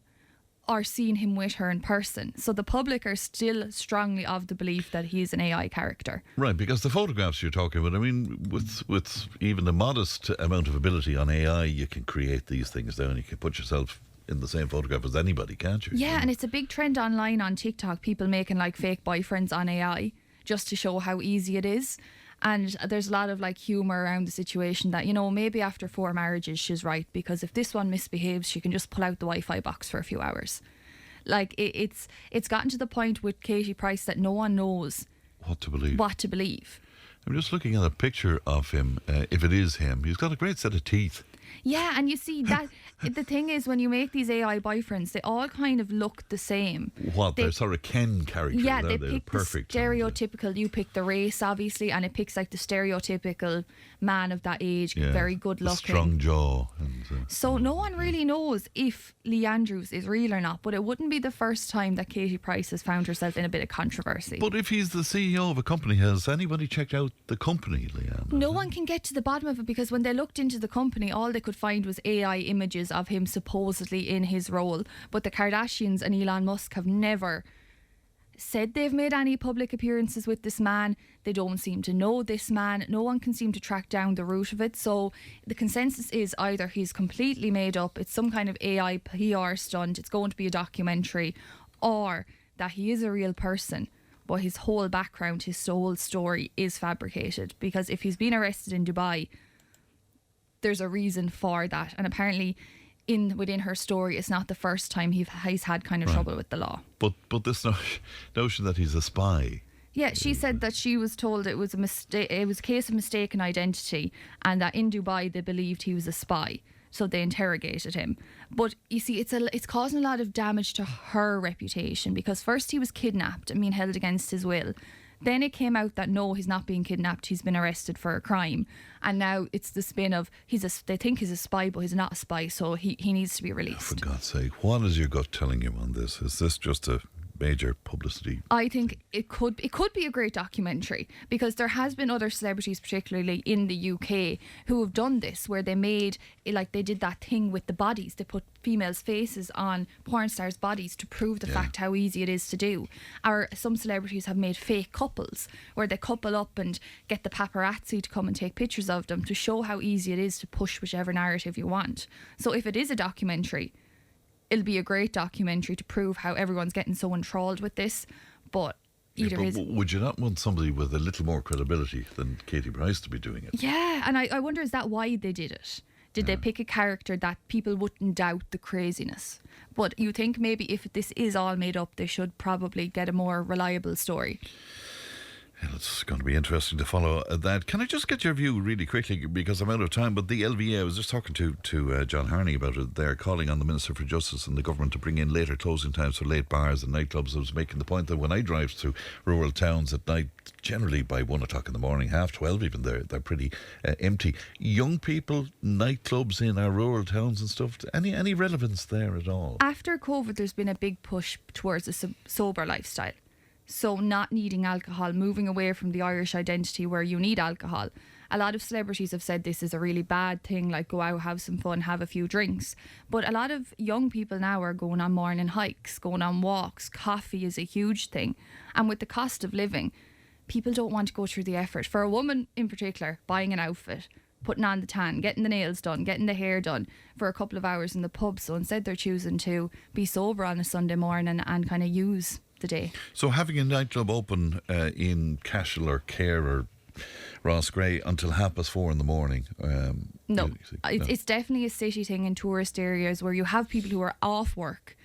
Speaker 7: or seen him with her in person. So the public are still strongly of the belief that he's an AI character.
Speaker 2: Right, because the photographs you're talking about, I mean, with even the modest amount of ability on AI, you can create these things down. You can put yourself in the same photograph as anybody, can't you?
Speaker 7: Yeah, and it's a big trend online on TikTok, people making like fake boyfriends on AI just to show how easy it is. And there's a lot of like humour around the situation that, you know, maybe after 4 marriages she's right, because if this one misbehaves, she can just pull out the Wi-Fi box for a few hours. Like it's gotten to the point with Katie Price that no one knows
Speaker 2: what to believe. I'm just looking at a picture of him. If it is him, he's got a great set of teeth.
Speaker 7: Yeah, and you see that the thing is, when you make these AI boyfriends, they all kind of look the same.
Speaker 2: They're sort of Ken characters.
Speaker 7: Yeah, they pick
Speaker 2: perfect.
Speaker 7: The stereotypical. You pick the race, obviously, and it picks like the stereotypical man of that age, very good looking,
Speaker 2: strong jaw.
Speaker 7: So no one really knows if Lee Andrews is real or not. But it wouldn't be the first time that Katie Price has found herself in a bit of controversy.
Speaker 2: But if he's the CEO of a company, has anybody checked out the company, Leanne?
Speaker 7: No one can get to the bottom of it, because when they looked into the company, all they could find was AI images of him supposedly in his role. But the Kardashians and Elon Musk have never said they've made any public appearances with this man. They don't seem to know this man. No one can seem to track down the root of it. So the consensus is either he's completely made up, it's some kind of AI PR stunt, it's going to be a documentary, or that he is a real person, but his whole background, his whole story is fabricated. Because if he's been arrested in Dubai, there's a reason for that. And apparently within her story, it's not the first time he's had kind of trouble with the law.
Speaker 2: But this notion that he's a spy,
Speaker 7: Yeah, she said that she was told it was a mistake. It was a case of mistaken identity, and that in Dubai they believed he was a spy, so they interrogated him. But you see, it's causing a lot of damage to her reputation, because first he was kidnapped and being held against his will. Then it came out that no, he's not being kidnapped. He's been arrested for a crime, and now it's the spin of they think he's a spy, but he's not a spy, so he needs to be released.
Speaker 2: For God's sake, what is your gut telling you on this? Is this just a major publicity?
Speaker 7: I think it could be a great documentary, because there has been other celebrities, particularly in the UK, who have done this, where they did that thing with the bodies. They put females' faces on porn stars' bodies to prove the fact how easy it is to do. Or some celebrities have made fake couples, where they couple up and get the paparazzi to come and take pictures of them to show how easy it is to push whichever narrative you want. So if it is a documentary, it'll be a great documentary to prove how everyone's getting so enthralled with this. But
Speaker 2: would you not want somebody with a little more credibility than Katie Price to be doing it?
Speaker 7: Yeah, and I wonder, is that why they did it? Did they pick a character that people wouldn't doubt the craziness? But you think maybe if this is all made up, they should probably get a more reliable story.
Speaker 2: Well, it's going to be interesting to follow that. Can I just get your view really quickly, because I'm out of time, but the LVA, I was just talking to John Harney about it. They're calling on the Minister for Justice and the government to bring in later closing times for late bars and nightclubs. I was making the point that when I drive through rural towns at night, generally by 1 o'clock in the morning, 12:30 even, they're pretty empty. Young people, nightclubs in our rural towns and stuff, any relevance there at all?
Speaker 7: After COVID, there's been a big push towards a sober lifestyle. So not needing alcohol, moving away from the Irish identity where you need alcohol. A lot of celebrities have said this is a really bad thing, like go out, have some fun, have a few drinks. But a lot of young people now are going on morning hikes, going on walks. Coffee is a huge thing. And with the cost of living, people don't want to go through the effort. For a woman in particular, buying an outfit, putting on the tan, getting the nails done, getting the hair done for a couple of hours in the pub. So instead they're choosing to be sober on a Sunday morning and kind of use the day.
Speaker 2: So having a nightclub open in Cashel or Cllr or Rossgrey until 4:30 in the morning?
Speaker 7: No, it's definitely a city thing in tourist areas where you have people who are off work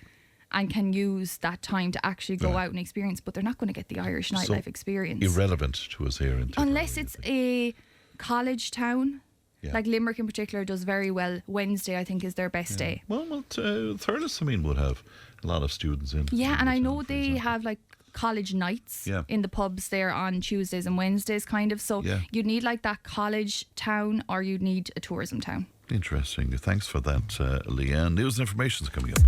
Speaker 7: and can use that time to actually go out and experience, but they're not going to get the Irish nightlife experience.
Speaker 2: Irrelevant to us here in Tipperary,
Speaker 7: unless it's a college town. Yeah. Like Limerick in particular does very well. Wednesday, I think, is their best day.
Speaker 2: Well, Thurles, would have a lot of students in.
Speaker 7: Yeah, and I know they have like college nights in the pubs there on Tuesdays and Wednesdays, kind of. So you'd need like that college town, or you'd need a tourism town.
Speaker 2: Interesting. Thanks for that, Leanne. News and information is coming up.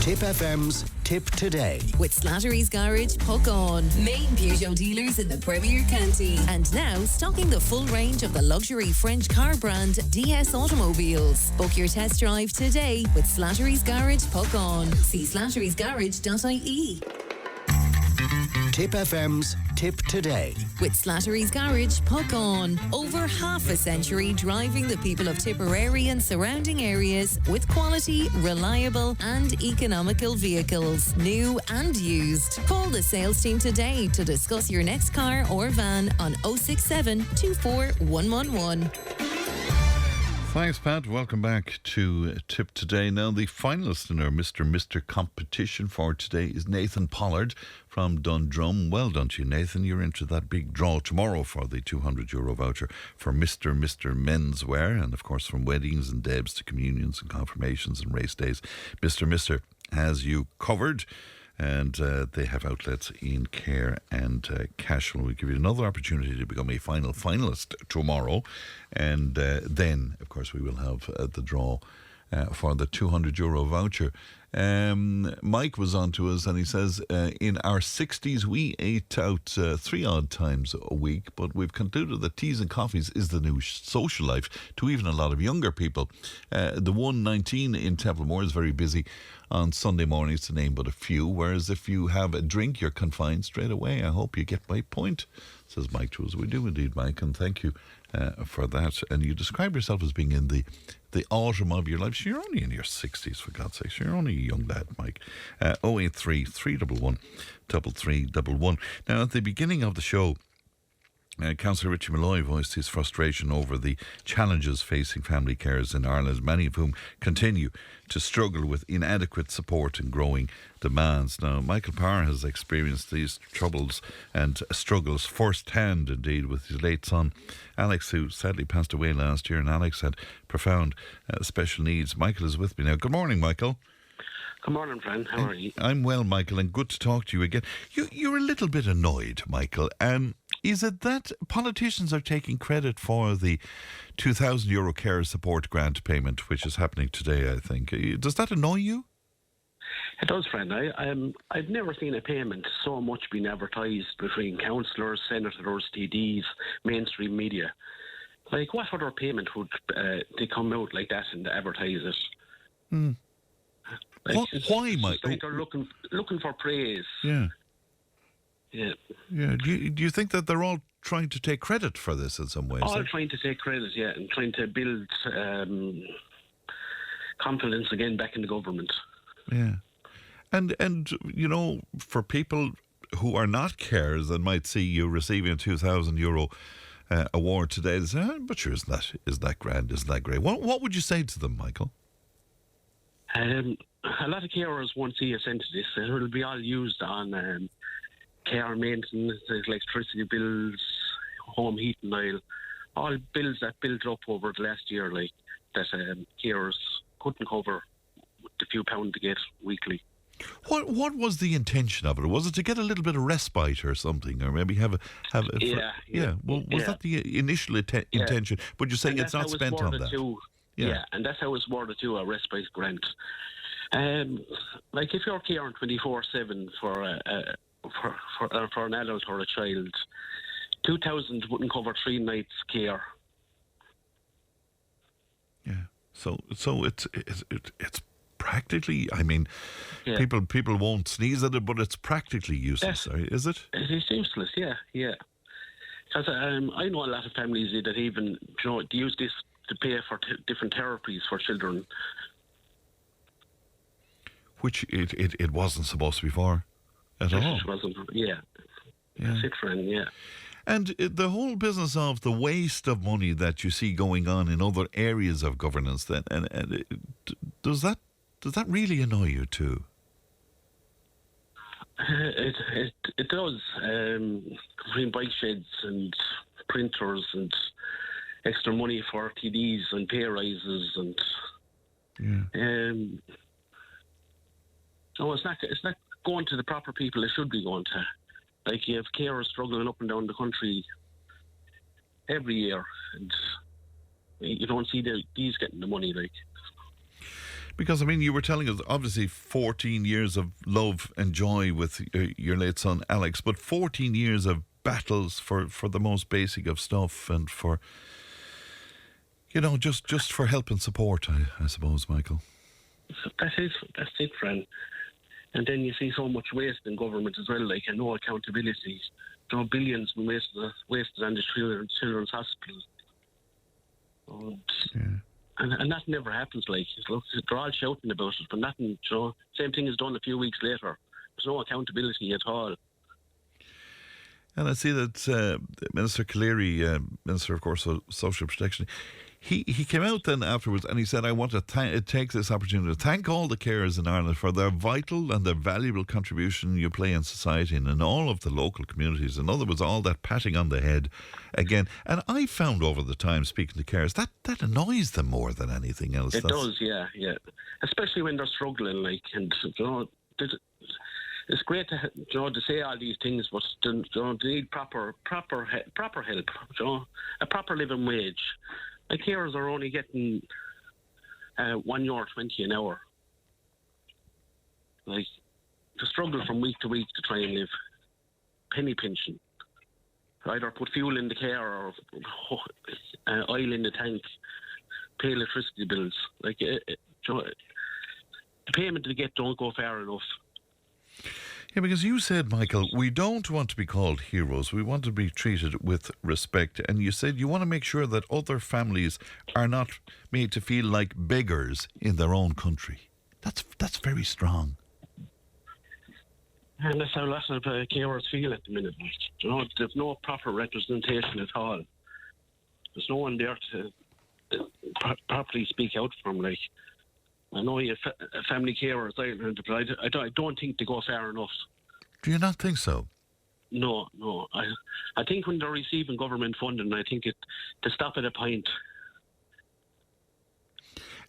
Speaker 4: Tipp FM's Tipp Today.
Speaker 1: With Slattery's Garage, Puck On. Main Peugeot dealers in the Premier County. And now stocking the full range of the luxury French car brand DS Automobiles. Book your test drive today with Slattery's Garage, Puck On. See slatterysgarage.ie.
Speaker 4: Tipp FM's Tipp Today.
Speaker 1: With Slattery's Garage, Puck On. Over half a century driving the people of Tipperary and surrounding areas with quality, reliable and economical vehicles, new and used. Call the sales team today to discuss your next car or van on 067 24111.
Speaker 2: Thanks, Pat. Welcome back to Tipp Today. Now, the finalist in our Mr. competition for today is Nathan Pollard from Dundrum. Well done to you, Nathan. You're into that big draw tomorrow for the €200 voucher for Mr. Menswear. And, of course, from weddings and debs to communions and confirmations and race days, Mr. has you covered. And they have outlets in Cllr and Cashel. We'll give you another opportunity to become a final finalist tomorrow. And then, of course, we will have the draw for the €200 voucher. Mike was on to us and he says, in our 60s, we ate out 3 odd times a week, but we've concluded that teas and coffees is the new social life to even a lot of younger people. The 119 in Templemore is very busy on Sunday mornings, to name but a few, whereas if you have a drink, you're confined straight away. I hope you get my point, says Mike to us. We do indeed, Mike, and thank you for that. And you describe yourself as being in the autumn of your life. So you're only in your 60s, for God's sake. So you're only a young lad, Mike. 083 311 3311. Now, at the beginning of the show, Councillor Richie Molloy voiced his frustration over the challenges facing family carers in Ireland, many of whom continue to struggle with inadequate support and growing demands. Now, Michael Parr has experienced these troubles and struggles firsthand, indeed, with his late son, Alex, who sadly passed away last year, and Alex had profound special needs. Michael is with me now. Good morning, Michael.
Speaker 8: Good morning, friend. How are you?
Speaker 2: I'm well, Michael, and good to talk to you again. You're a little bit annoyed, Michael. Is it that politicians are taking credit for the €2,000 care support grant payment, which is happening today, I think? Does that annoy you?
Speaker 8: It does, friend. I've never seen a payment so much being advertised between councillors, senators, TDs, mainstream media. Like, what other payment would they come out like that and advertise it?
Speaker 2: Hmm.
Speaker 8: Like,
Speaker 2: why, Michael?
Speaker 8: Like they're looking for praise.
Speaker 2: Yeah.
Speaker 8: Yeah.
Speaker 2: Yeah. Do you think that they're all trying to take credit for this in some ways?
Speaker 8: All trying to take credit, yeah, and trying to build confidence again back in the government.
Speaker 2: Yeah. And you know, for people who are not carers and might see you receiving a €2,000 award today, they say, but sure, isn't that grand? Isn't that great? What would you say to them, Michael?
Speaker 8: A lot of carers won't see a cent of this. It'll be all used on care maintenance, electricity bills, home heating oil, all bills that built up over the last year, like that carers couldn't cover with the few pounds to get weekly.
Speaker 2: What was the intention of it? Was it to get a little bit of respite or something, or maybe have yeah? Well, was that the initial intention? But you're saying it's not spent on that.
Speaker 8: Yeah, and that's how it's worded to a respite grant. Like if you're caring 24/7 for an adult or a child, 2,000 wouldn't cover 3 nights care.
Speaker 2: Yeah, so it's practically. I mean, people won't sneeze at it, but it's practically useless, is it?
Speaker 8: It's useless. Yeah. Because I know a lot of families that even use this to pay for different therapies for children.
Speaker 2: Which it wasn't supposed to be for at all.
Speaker 8: It wasn't, yeah. That's it, friend, yeah.
Speaker 2: And the whole business of the waste of money that you see going on in other areas of governance, then, and does that really annoy you too?
Speaker 8: It does. Between bike sheds and printers and extra money for TDs and pay rises and no, it's not going to the proper people it should be going to. Like, you have carers struggling up and down the country every year, and you don't see these getting the money, like.
Speaker 2: Because, I mean, you were telling us, obviously, 14 years of love and joy with your late son, Alex, but 14 years of battles for the most basic of stuff and for, you know, just for help and support, I suppose, Michael.
Speaker 8: That's it, friend. And then you see so much waste in government as well, like, and no accountability. You know, billions been wasted on the children's hospital. And that never happens, like. Look, they're all shouting about it, but nothing, you know, same thing is done a few weeks later. There's no accountability at all.
Speaker 2: And I see that Minister Cllr, Minister, of course, of Social Protection, he came out then afterwards and he said, I want to take this opportunity to thank all the carers in Ireland for their vital and their valuable contribution you play in society and in all of the local communities. In other words, all that patting on the head again. And I found over the time, speaking to carers, that annoys them more than anything else.
Speaker 8: It does, yeah. Especially when they're struggling, like, and, you know, it's great to say all these things, but they need proper help, a proper living wage. Like, carers are only getting €1.20 an hour. Like, to struggle from week to week to try and live, penny pinching. Either put fuel in the car or oil in the tank, pay electricity bills. Like, the payment they get don't go far enough.
Speaker 2: Yeah, because you said, Michael, we don't want to be called heroes. We want to be treated with respect. And you said you want to make sure that other families are not made to feel like beggars in their own country. That's very strong.
Speaker 8: And that's how a lot of carers feel at the minute, like. You know, there's no proper representation at all. There's no one there to properly speak out for them. Like, I know you have family carers, but I don't think they go far enough.
Speaker 2: Do you not think so?
Speaker 8: No. I think when they're receiving government funding, I think to stop at a point.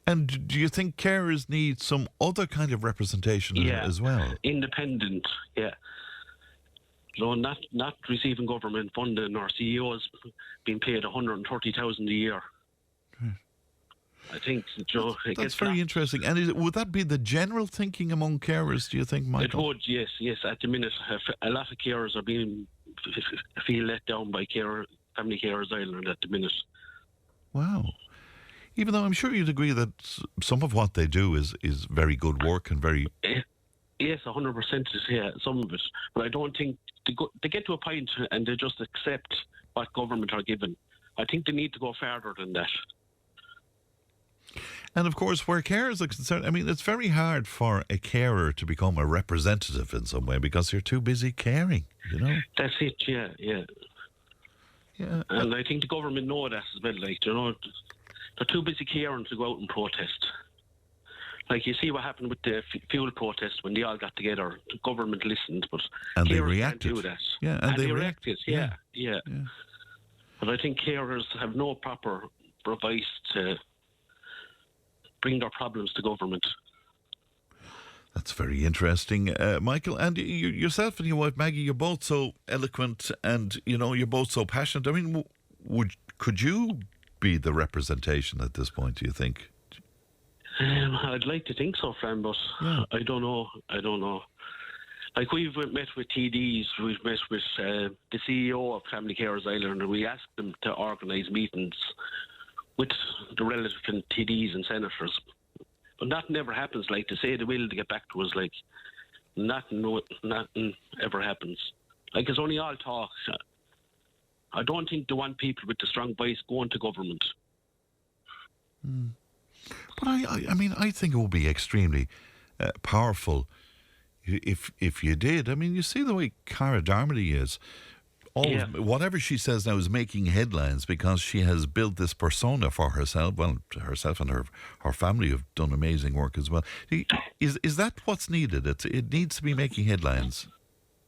Speaker 2: And do you think carers need some other kind of representation as well?
Speaker 8: Independent, yeah. No, not receiving government funding or CEOs being paid $130,000 a year. I think, Joe,
Speaker 2: that's very interesting. And would that be the general thinking among carers, do you think, Michael?
Speaker 8: It would, yes. At the minute, a lot of carers are feel let down by Family Carers Ireland at the minute.
Speaker 2: Wow. Even though I'm sure you'd agree that some of what they do is very good work and very...
Speaker 8: Yes, 100%, yeah, some of it. But I don't think they get to a point and they just accept what government are given. I think they need to go further than that.
Speaker 2: And of course, where carers are concerned, I mean, it's very hard for a carer to become a representative in some way because you're too busy caring, you know?
Speaker 8: That's it, yeah. And I think the government know that as well, like, you know, they're too busy caring to go out and protest. Like, you see what happened with the fuel protest when they all got together. The government listened, but
Speaker 2: and they
Speaker 8: carers
Speaker 2: reacted.
Speaker 8: can't do that.
Speaker 2: Yeah, and they
Speaker 8: reacted, yeah. But I think carers have no proper advice to bring their problems to government.
Speaker 2: That's very interesting, Michael. And yourself and your wife Maggie, you're both so eloquent, and you know you're both so passionate. I mean, could you be the representation at this point? Do you think?
Speaker 8: I'd like to think so, Fran, but I don't know. Like, we've met with TDs, we've met with the CEO of Family Carers Ireland, and we asked them to organise meetings with the relevant TDs and senators. But that never happens. Like, to say they will to get back to us, like, nothing ever happens. Like, it's only all talk. I don't think they want people with the strong voice going to government.
Speaker 2: But I mean, I think it would be extremely powerful if you did. I mean, you see the way Cara Darmody is. Whatever she says now is making headlines because she has built this persona for herself. Well, herself and her family have done amazing work as well. Is that what's needed? It needs to be making headlines.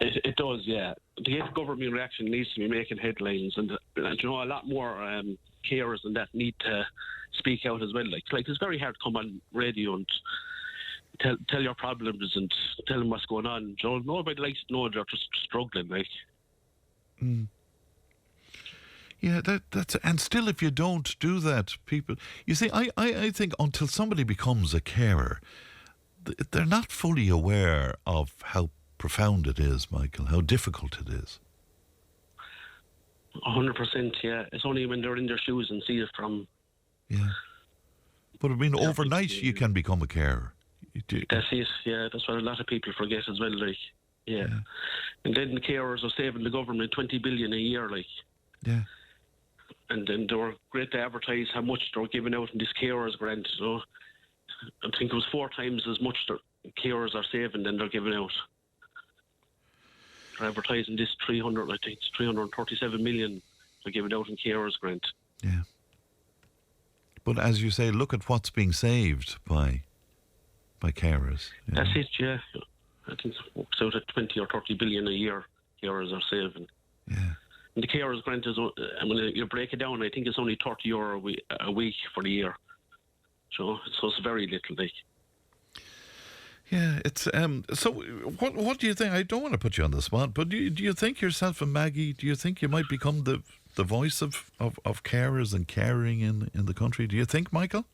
Speaker 8: It does, yeah. To get government reaction, needs to be making headlines, and you know, a lot more carers and that need to speak out as well. Like it's very hard to come on radio and tell your problems and tell them what's going on. You know, nobody likes to know they're just struggling, like.
Speaker 2: Yeah, that's and still, if you don't do that, people. You see, I think until somebody becomes a carer, they're not fully aware of how profound it is, Michael. How difficult it is.
Speaker 8: 100%. Yeah, it's only when they're in their shoes and see it from.
Speaker 2: Yeah, but I mean, overnight you can become a carer.
Speaker 8: That's it. Yeah, that's what a lot of people forget as well. Like. Yeah. And then the carers are saving the government 20 billion a year, like.
Speaker 2: Yeah.
Speaker 8: And then they were great to advertise how much they were giving out in this carers grant. So I think it was 4 times as much the carers are saving than they're giving out. They're advertising this 337 million they're giving out in carers grant.
Speaker 2: Yeah. But as you say, look at what's being saved by carers.
Speaker 8: That's it, yeah. I think it works out at 20 or 30 billion a year carers are saving.
Speaker 2: Yeah.
Speaker 8: And the carers grant is, when you break it down, I think it's only €30 a week for the year. So it's very little, like.
Speaker 2: Yeah, it's so. What do you think? I don't want to put you on the spot, but do you think yourself and Maggie? Do you think you might become the voice of carers and caring in the country? Do you think, Michael?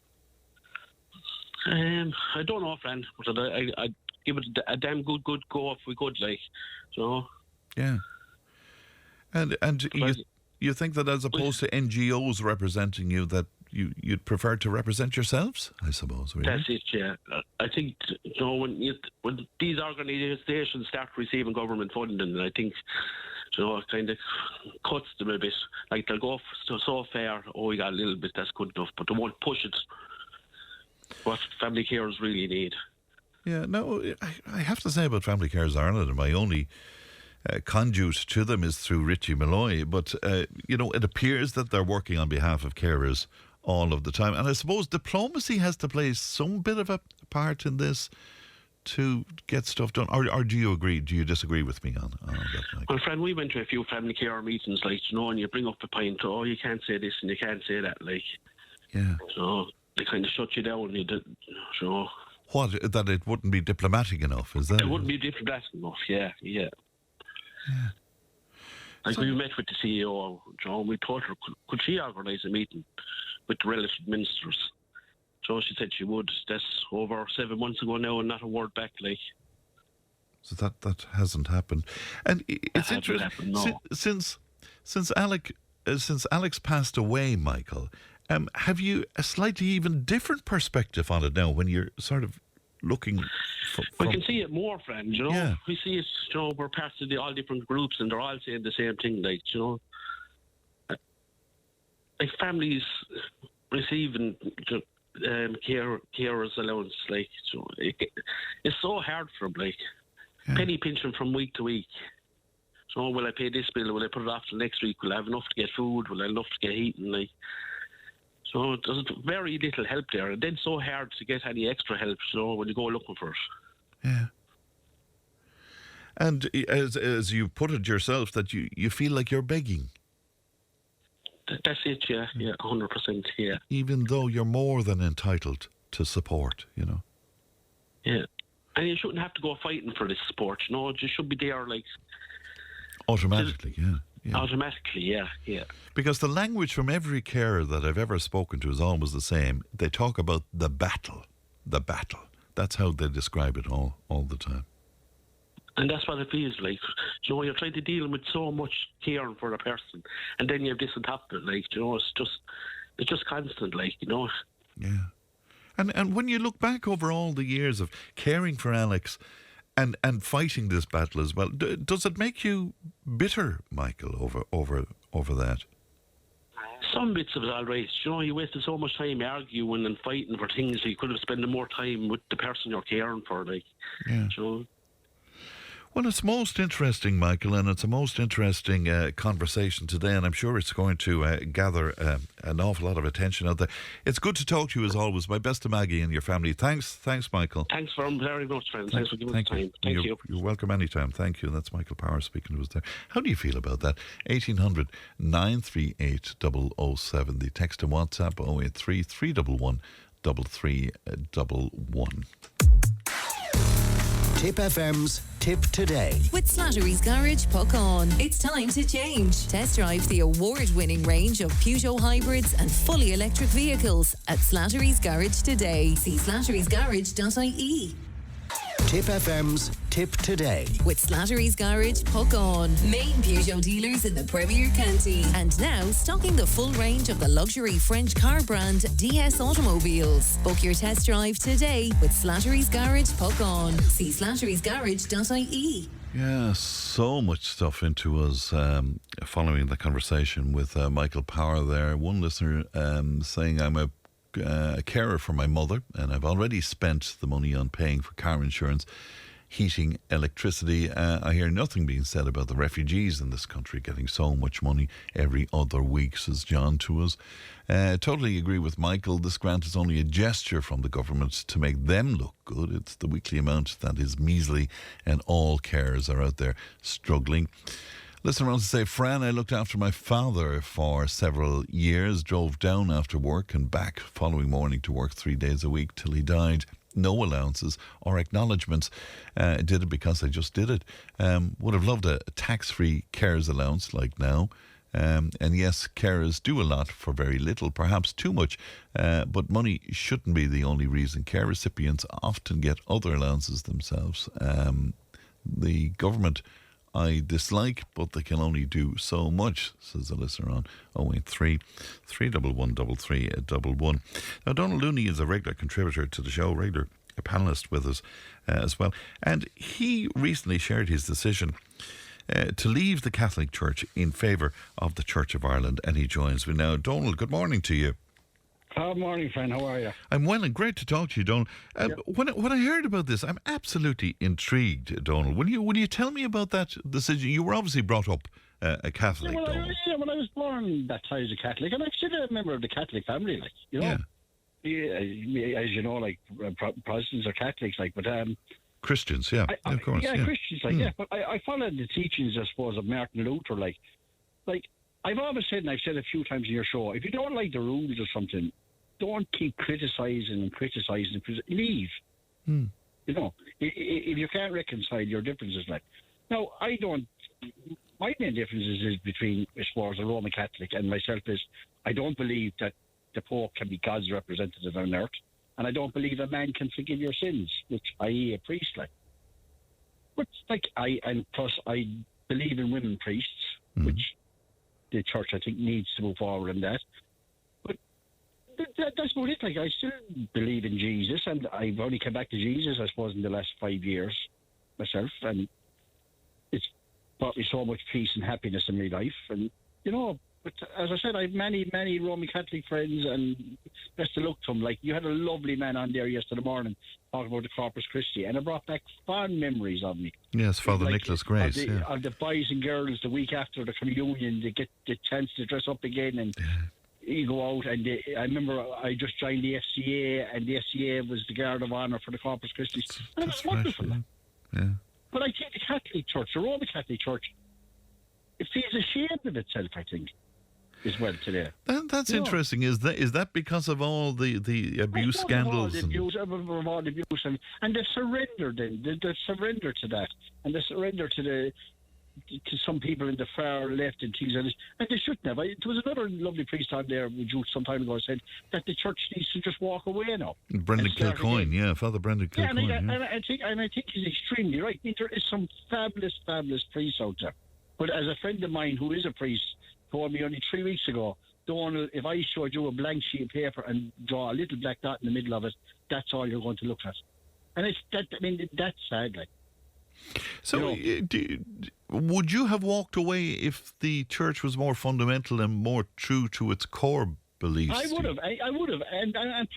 Speaker 8: I don't know, friend, but I give it a damn good go if we could, like, you know.
Speaker 2: Yeah. And you think that as opposed to NGOs representing you, that you'd prefer to represent yourselves, I suppose. Really?
Speaker 8: That's it, yeah. I think, you know, when these organisations start receiving government funding, I think, you know, it kind of cuts them a bit. Like, they'll go so far, we got a little bit, that's good enough, but they won't push it. What family carers really need.
Speaker 2: Yeah, no, I have to say about Family Carers Ireland, and my only conduit to them is through Richie Molloy, but it appears that they're working on behalf of carers all of the time. And I suppose diplomacy has to play some bit of a part in this to get stuff done. Or do you agree? Do you disagree with me on that? Like?
Speaker 8: Well, friend, we went to a few family care meetings, and you bring up the point, you can't say this and you can't say that,
Speaker 2: Yeah.
Speaker 8: So they kind of shut you down.
Speaker 2: What? That it wouldn't be diplomatic enough, is that?
Speaker 8: It wouldn't be diplomatic enough, yeah. Like, we met with the CEO, we told her, could she organise a meeting with the relative ministers? So she said she would. That's over 7 months ago now, and not a word back,
Speaker 2: So that hasn't happened. And it's interesting,
Speaker 8: no.
Speaker 2: since Alex passed away, Michael, have you a slightly even different perspective on it now when you're sort of looking
Speaker 8: we can see it more, friend,
Speaker 2: Yeah.
Speaker 8: We see it, we're part of all different groups and they're all saying the same thing, like families receiving carers allowance, it's so hard for them, penny pinching from week to week. So will I pay this bill? Will I put it off till next week? Will I have enough to get food? Will I have enough to get heating? So there's very little help there, and then so hard to get any extra help, when you go looking for it.
Speaker 2: Yeah. And as you put it yourself, that you feel like you're begging.
Speaker 8: That's it, yeah, 100%, yeah.
Speaker 2: Even though you're more than entitled to support,
Speaker 8: Yeah. And you shouldn't have to go fighting for this support, it just should be there,
Speaker 2: automatically, yeah.
Speaker 8: Automatically, yeah.
Speaker 2: Because the language from every carer that I've ever spoken to is always the same. They talk about the battle. That's how they describe it all the time.
Speaker 8: And that's what it feels like. You're trying to deal with so much caring for a person, and then you have this on top of it, it's just constant,
Speaker 2: Yeah. And when you look back over all the years of caring for Alex and fighting this battle as well, does it make you bitter, Michael, over that?
Speaker 8: Some bits of it, all right. You wasted so much time arguing and fighting for things that you could have spent more time with the person you're caring for,
Speaker 2: Yeah. Well, it's most interesting, Michael, and it's a most interesting conversation today, and I'm sure it's going to gather an awful lot of attention out there. It's good to talk to you as always. My best to Maggie and your family. Thanks, Michael.
Speaker 8: Thanks very much, friends. Thanks for giving us time. Thank you.
Speaker 2: You're welcome anytime. Thank you. And that's Michael Power speaking to us there. How do you feel about that? 1800 938 007. The text and WhatsApp 083 311 3311.
Speaker 4: Tipp FM's Tipp Today.
Speaker 1: With Slattery's Garage, puck on. It's time to change. Test drive the award-winning range of Peugeot hybrids and fully electric vehicles at Slattery's Garage today. See slatterysgarage.ie.
Speaker 4: Tipp FM's Tipp Today.
Speaker 1: With Slattery's Garage, puck on. Main Peugeot dealers in the Premier County. And now stocking the full range of the luxury French car brand DS Automobiles. Book your test drive today with Slattery's Garage, puck on. See slatterysgarage.ie.
Speaker 2: Yeah, so much stuff into us following the conversation with Michael Power there. One listener saying, I'm a carer for my mother, and I've already spent the money on paying for car insurance, heating, electricity. I hear nothing being said about the refugees in this country getting so much money every other week, says John to us. Totally agree with Michael. This grant is only a gesture from the government to make them look good. It's the weekly amount that is measly, and all carers are out there struggling. Listen around to say, Fran, I looked after my father for several years, drove down after work and back following morning to work 3 days a week till he died. No allowances or acknowledgements. Did it because I just did it. Would have loved a tax-free carers allowance like now. And yes, carers do a lot for very little, perhaps too much, but money shouldn't be the only reason. Care recipients often get other allowances themselves. The government I dislike, but they can only do so much, says the listener on 083 311 3311. Now, Donal Looney is a regular contributor to the show, regular panellist with us as well, and he recently shared his decision to leave the Catholic Church in favour of the Church of Ireland, and he joins me now. Donal, good morning to you.
Speaker 9: Good morning, friend. How are you?
Speaker 2: I'm well and great to talk to you, Donal. When I heard about this, I'm absolutely intrigued, Donal. Will you tell me about that decision? You were obviously brought up a Catholic,
Speaker 9: Well,
Speaker 2: Donal.
Speaker 9: I was born baptised a Catholic, and I'm still a member of the Catholic family, like, you know. Yeah, as you know, like, Protestants are Catholics, like, but
Speaker 2: Christians, of course.
Speaker 9: Yeah, Christians, like, yeah. But I followed the teachings, I suppose, of Martin Luther, like I've always said, and I've said a few times in your show, if you don't like the rules or something, don't keep criticising. Leave. You know, if you can't reconcile your differences, like. Now, my main difference is between, I suppose, a Roman Catholic and myself is I don't believe that the Pope can be God's representative on earth, and I don't believe a man can forgive your sins, which, i.e. a priest, like. But, like, plus I believe in women priests, which the church, I think, needs to move forward in that. But that's about it. Like, I still believe in Jesus, and I've only come back to Jesus, I suppose, in the last 5 years myself, and it's brought me so much peace and happiness in my life. And, you know, but as I said, I have many, many Roman Catholic friends, and best to look to them. Like, you had a lovely man on there yesterday morning talking about the Corpus Christi, and it brought back fond memories of me.
Speaker 2: Yes, Father Nicholas Grace.
Speaker 9: Of the boys and girls the week after the communion, they get the chance to dress up again, and you go out. And I remember I just joined the FCA, and the FCA was the guard of honour for the Corpus Christi. And it was wonderful.
Speaker 2: Right, yeah.
Speaker 9: But I think the Catholic Church, the Roman Catholic Church, it feels ashamed of itself, I think, as well today.
Speaker 2: That's interesting. Is that because of all the abuse scandals?
Speaker 9: Of all the abuse, and the surrender then, the surrender to that, and the surrender to some people in the far left and things like this. And they shouldn't have. There was another lovely priest on there with you some time ago said that the church needs to just walk away now.
Speaker 2: Brendan Kilcoyne, Father Brendan Kilcoyne.
Speaker 9: And I think he's extremely right. There is some fabulous priests out there. But as a friend of mine who is a priest told me only 3 weeks ago, Donal, if I showed you a blank sheet of paper and draw a little black dot in the middle of it, that's all you're going to look at. And that's sad, like.
Speaker 2: So, would you have walked away if the church was more fundamental and more true to its core beliefs?
Speaker 9: I would have, and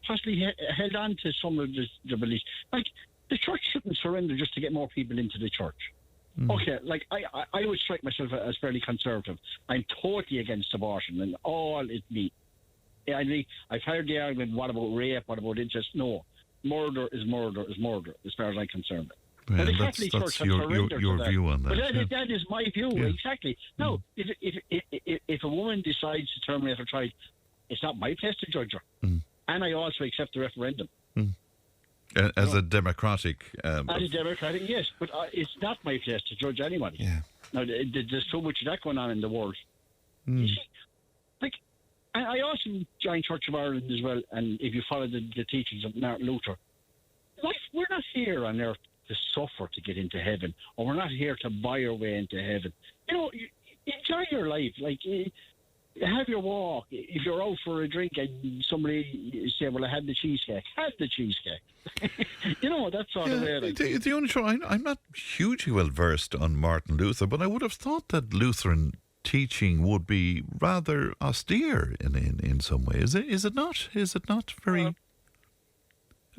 Speaker 9: possibly held on to some of the beliefs. Like, the church shouldn't surrender just to get more people into the church. Okay, like, I would strike myself as fairly conservative. I'm totally against abortion and all it means. I've heard the argument, what about rape, what about incest? No, murder is murder, as far as I'm concerned.
Speaker 2: Yeah, that's your view on that.
Speaker 9: But that is my view, exactly. Now, if a woman decides to terminate her child, it's not my place to judge her. And I also accept the referendum.
Speaker 2: As a democratic...
Speaker 9: as a democratic, yes. But it's not my place to judge anybody.
Speaker 2: Yeah.
Speaker 9: Now, there's so much of that going on in the world. You see, like, I also joined Church of Ireland as well, and if you follow the teachings of Martin Luther, like, we're not here on earth to suffer to get into heaven, or we're not here to buy our way into heaven. You know, enjoy your life. Like, have your walk. If you're out for a drink and somebody say, well, I had the cheesecake, have the cheesecake. You know, that sort of way. Like.
Speaker 2: The only trouble, I'm not hugely well versed on Martin Luther, but I would have thought that Lutheran teaching would be rather austere in some way. Is it not? Is it not very...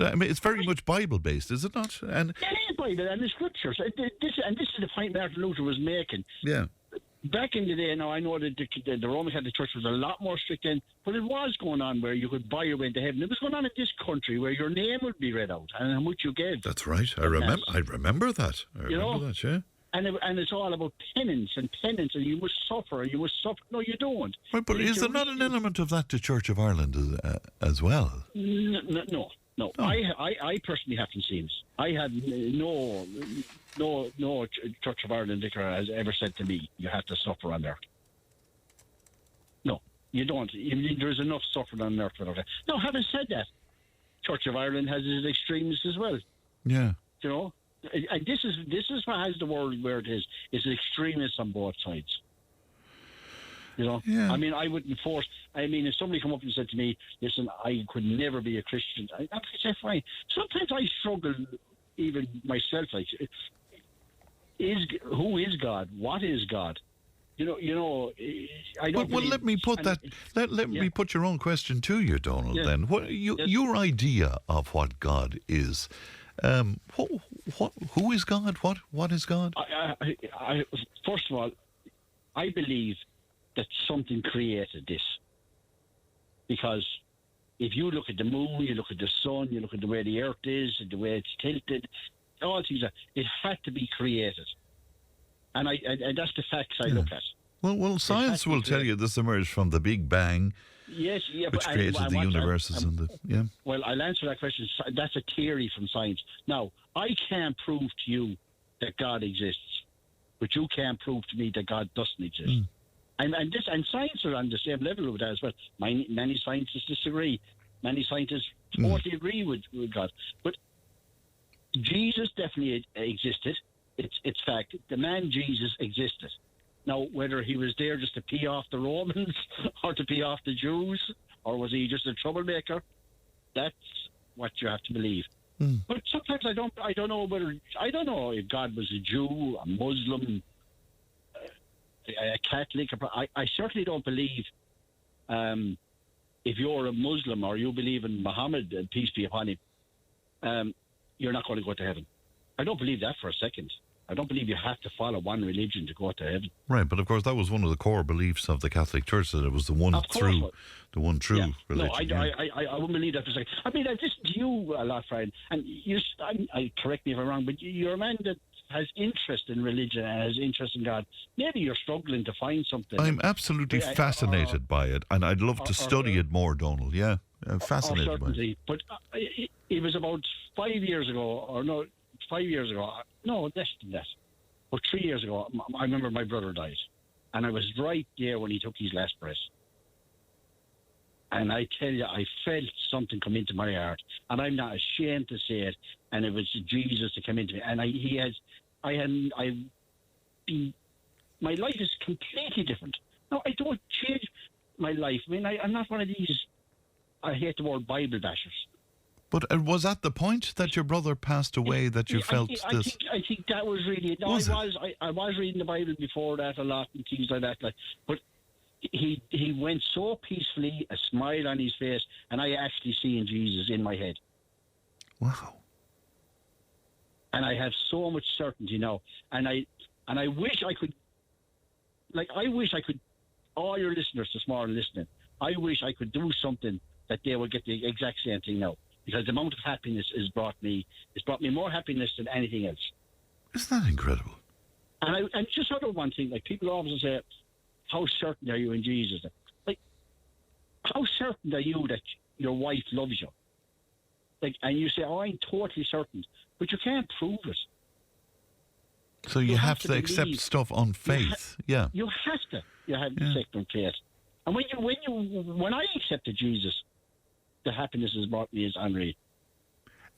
Speaker 2: I mean, it's very much Bible-based, is it not? And
Speaker 9: it is Bible and the Scriptures. This is the point Martin Luther was making.
Speaker 2: Yeah.
Speaker 9: Back in the day, now I know that the Roman Catholic Church was a lot more strict then, but it was going on where you could buy your way into heaven. It was going on in this country where your name would be read out and how much you gave.
Speaker 2: That's right. I remember that. Yeah.
Speaker 9: And it's all about penance, and you must suffer, and you must suffer. No, you don't.
Speaker 2: Right, but is there not an element of that to Church of Ireland as well?
Speaker 9: No, I personally haven't seen it. I have no Church of Ireland vicar has ever said to me, you have to suffer on earth. No, you don't. There's enough suffering on earth without that. Now, having said that, Church of Ireland has its extremists as well.
Speaker 2: Yeah.
Speaker 9: You know? And this is what has the world where it is. It's extremists on both sides. You know, I mean, I wouldn't force. I mean, if somebody come up and said to me, "Listen, I could never be a Christian," I'd say, "Fine." Sometimes I struggle, even myself. Like, who is God? What is God? I don't.
Speaker 2: Well, let me put that. Let me put your own question to you, Donal.
Speaker 9: Yeah.
Speaker 2: Then, your idea of what God is. Who is God? What is God?
Speaker 9: I first of all, I believe that something created this, because if you look at the moon, you look at the sun, you look at the way the earth is, the way it's tilted, all things, it had to be created, and that's the facts I look at.
Speaker 2: Well, science will tell you this emerged from the Big Bang,
Speaker 9: yes,
Speaker 2: which created the universes and the
Speaker 9: Well, I'll answer that question. That's a theory from science. Now, I can't prove to you that God exists, but you can't prove to me that God doesn't exist. And science are on the same level with that as well. Many scientists disagree. Many scientists totally agree with God. But Jesus definitely existed. It's fact. The man Jesus existed. Now, whether he was there just to pee off the Romans or to pee off the Jews, or was he just a troublemaker, that's what you have to believe. But sometimes I don't know if God was a Jew, a Muslim, a Catholic. I certainly don't believe if you're a Muslim or you believe in Muhammad, peace be upon him, you're not going to go to heaven. I don't believe that for a second. I don't believe you have to follow one religion to go to heaven.
Speaker 2: Right, but of course that was one of the core beliefs of the Catholic Church, that it was the one true religion.
Speaker 9: No, I wouldn't believe that for a second. I mean, I've listened to you a lot, Fred, and I correct me if I'm wrong, but you're a man that has interest in religion and has interest in God. Maybe you're struggling to find something.
Speaker 2: I'm absolutely fascinated by it, and I'd love to study it more, Donal. Yeah, I'm fascinated by it.
Speaker 9: But it was about 5 years ago, no, less than that. But 3 years ago, I remember my brother died. And I was right there when he took his last breath. And I tell you, I felt something come into my heart. And I'm not ashamed to say it. And it was Jesus that came into me. And my life is completely different. No, I don't change my life. I mean, I'm not one of these, I hate the word Bible bashers.
Speaker 2: But was at the point that your brother passed away that you felt this?
Speaker 9: I think that was really it. No, I was reading the Bible before that a lot and things like that. But he went so peacefully, a smile on his face, and I actually seen Jesus in my head.
Speaker 2: Wow.
Speaker 9: And I have so much certainty now. And I wish I could, all your listeners this morning listening, I wish I could do something that they would get the exact same thing now. Because the amount of happiness it's brought me more happiness than anything else.
Speaker 2: Isn't that incredible?
Speaker 9: And just other one thing, like people always say, how certain are you in Jesus? Like, how certain are you that your wife loves you? Like, and you say, oh, I'm totally certain, but you can't prove it.
Speaker 2: So you have to accept stuff on faith.
Speaker 9: You have to. You have to accept on faith. And when I accepted Jesus, the happiness has brought me is unreal.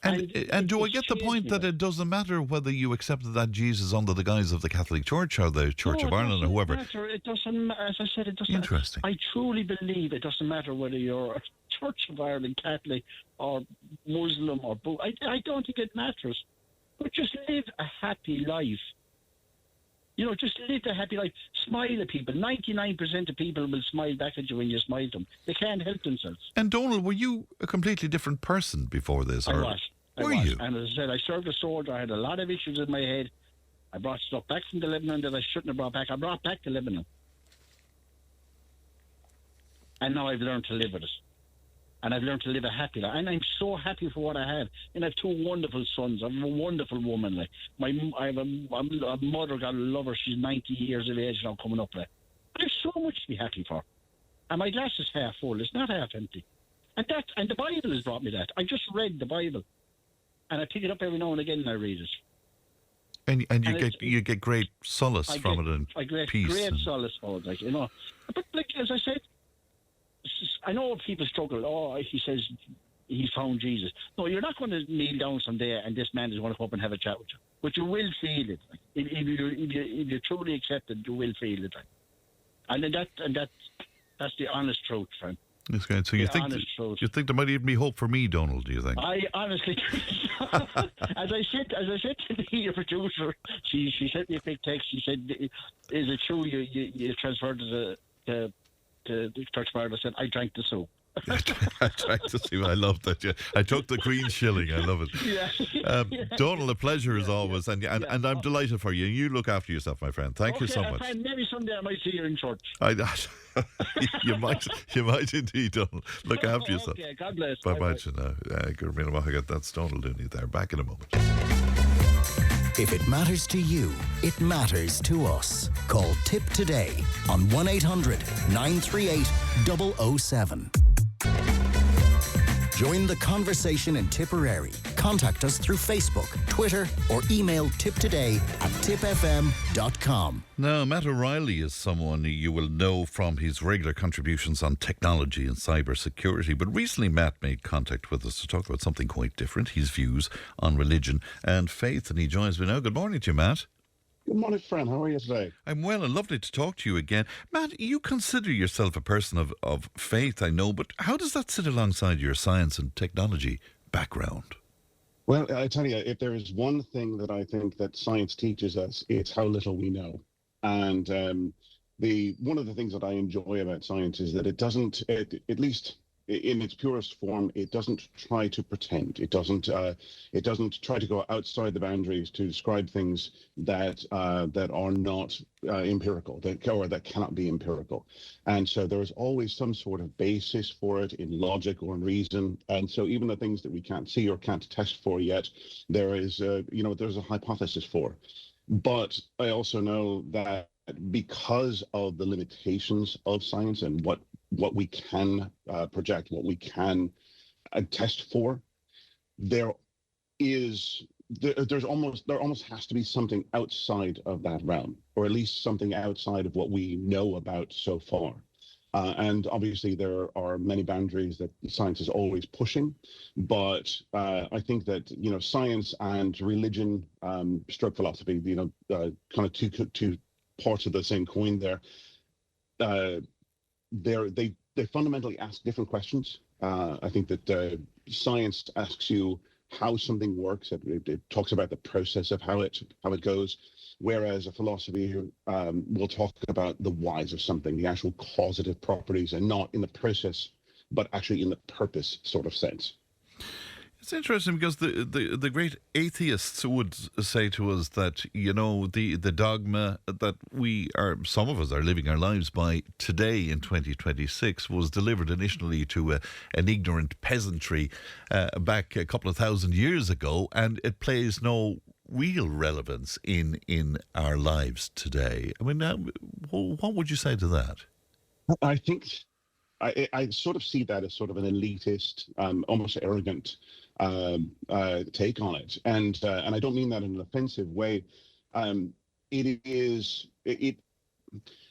Speaker 2: And do I get the point that it doesn't matter whether you accepted that Jesus under the guise of the Catholic Church or the Church of Ireland or whoever?
Speaker 9: It doesn't, as I said, it doesn't.
Speaker 2: Interesting.
Speaker 9: I truly believe it doesn't matter whether you're a Church of Ireland Catholic or Muslim or Buddhist. I don't think it matters. But just live a happy life. Just live a happy life. Smile at people. 99% of people will smile back at you when you smile to them. They can't help themselves.
Speaker 2: And Donal, were you a completely different person before this?
Speaker 9: I was.
Speaker 2: Were you?
Speaker 9: And as I said, I served a soldier. I had a lot of issues in my head. I brought stuff back from the Lebanon that I shouldn't have brought back. I brought back to Lebanon. And now I've learned to live with it. And I've learned to live a happy life. And I'm so happy for what I have. And I have two wonderful sons. I have a wonderful woman. I have a mother, God love her. She's 90 years of age now coming up. There's so much to be happy for. And my glass is half full. It's not half empty. And the Bible has brought me that. I just read the Bible. And I pick it up every now and again and I read it.
Speaker 2: And you get great solace from it and
Speaker 9: I get
Speaker 2: peace.
Speaker 9: Great solace for it, But as I said, I know people struggle. Oh, he says he found Jesus. No, you're not going to kneel down someday and this man is going to come up and have a chat with you. But you will feel it. If you truly accept it, you will feel it. And that's the honest truth, friend.
Speaker 2: That's great. So you think there might even be hope for me, Donal? Do you think?
Speaker 9: I honestly, as I said to your producer, she sent me a big text. She said, "Is it true you transferred to the church bar?" I said, "I drank the soup."
Speaker 2: I tried to see. I love that. Yeah. I took the Queen shilling. I love it.
Speaker 9: Yeah.
Speaker 2: Donal, a pleasure as always, and I'm delighted for you. You look after yourself, my friend. Thank you so much.
Speaker 9: Maybe someday I might see you in church.
Speaker 2: You might indeed, Donal. Look after yourself.
Speaker 9: Okay, God bless.
Speaker 2: Bye bye. That's Donal Dooney there. Back in a moment.
Speaker 4: If it matters to you, it matters to us. Call Tipp today on 1-800-938-007. Join the conversation in Tipperary. Contact us through Facebook, Twitter, or email tipptoday@tippfm.com.
Speaker 2: Now, Matt O'Reilly is someone you will know from his regular contributions on technology and cyber security. But recently, Matt made contact with us to talk about something quite different, his views on religion and faith. And he joins me now. Good morning to you, Matt.
Speaker 10: Good morning, friend. How are you today?
Speaker 2: I'm well and lovely to talk to you again. Matt, you consider yourself a person of faith, I know, but how does that sit alongside your science and technology background?
Speaker 10: Well, I tell you, if there is one thing that I think that science teaches us, it's how little we know. And one of the things that I enjoy about science is that it doesn't, at least in its purest form, it doesn't try to pretend. It doesn't try to go outside the boundaries to describe things that are not empirical, that cannot be empirical. And so there is always some sort of basis for it in logic or in reason. And so even the things that we can't see or can't test for yet, there's a hypothesis for. But I also know that because of the limitations of science and what we can project, what we can test for, there almost has to be something outside of that realm, or at least something outside of what we know about so far. And obviously there are many boundaries that science is always pushing, but I think that science and religion, stroke philosophy, kind of two parts of the same coin there. They fundamentally ask different questions. I think that science asks you how something works. It talks about the process of how it goes, whereas a philosophy will talk about the whys of something, the actual causative properties, and not in the process, but actually in the purpose sort of sense.
Speaker 2: It's interesting because the great atheists would say to us that, the dogma that some of us are living our lives by today in 2026 was delivered initially to an ignorant peasantry back a couple of thousand years ago, and it plays no real relevance in our lives today. I mean, what would you say to that?
Speaker 10: I think I sort of see that as sort of an elitist, almost arrogant take on it, and I don't mean that in an offensive way. It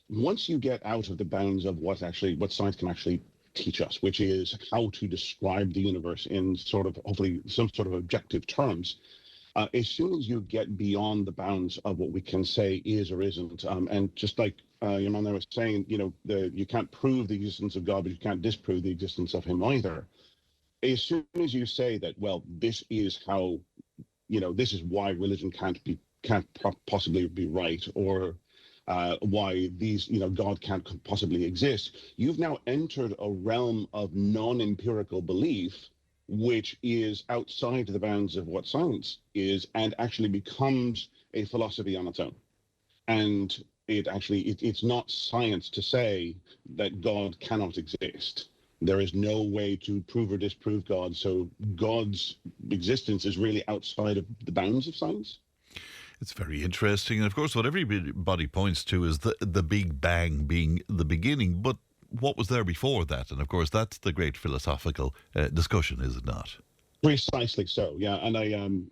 Speaker 10: once you get out of the bounds of what science can actually teach us, which is how to describe the universe in sort of hopefully some sort of objective terms. As soon as you get beyond the bounds of what we can say is or isn't, and just like your man there was saying, you can't prove the existence of God, but you can't disprove the existence of him either. As soon as you say that, well, this is how, this is why religion can't possibly be right, or why God can't possibly exist, you've now entered a realm of non-empirical belief, which is outside the bounds of what science is, and actually becomes a philosophy on its own. And it's not science to say that God cannot exist. There is no way to prove or disprove God. So God's existence is really outside of the bounds of science.
Speaker 2: It's very interesting. And of course, what everybody points to is the Big Bang being the beginning. But what was there before that? And of course, that's the great philosophical discussion, is it not?
Speaker 10: Precisely so, yeah. And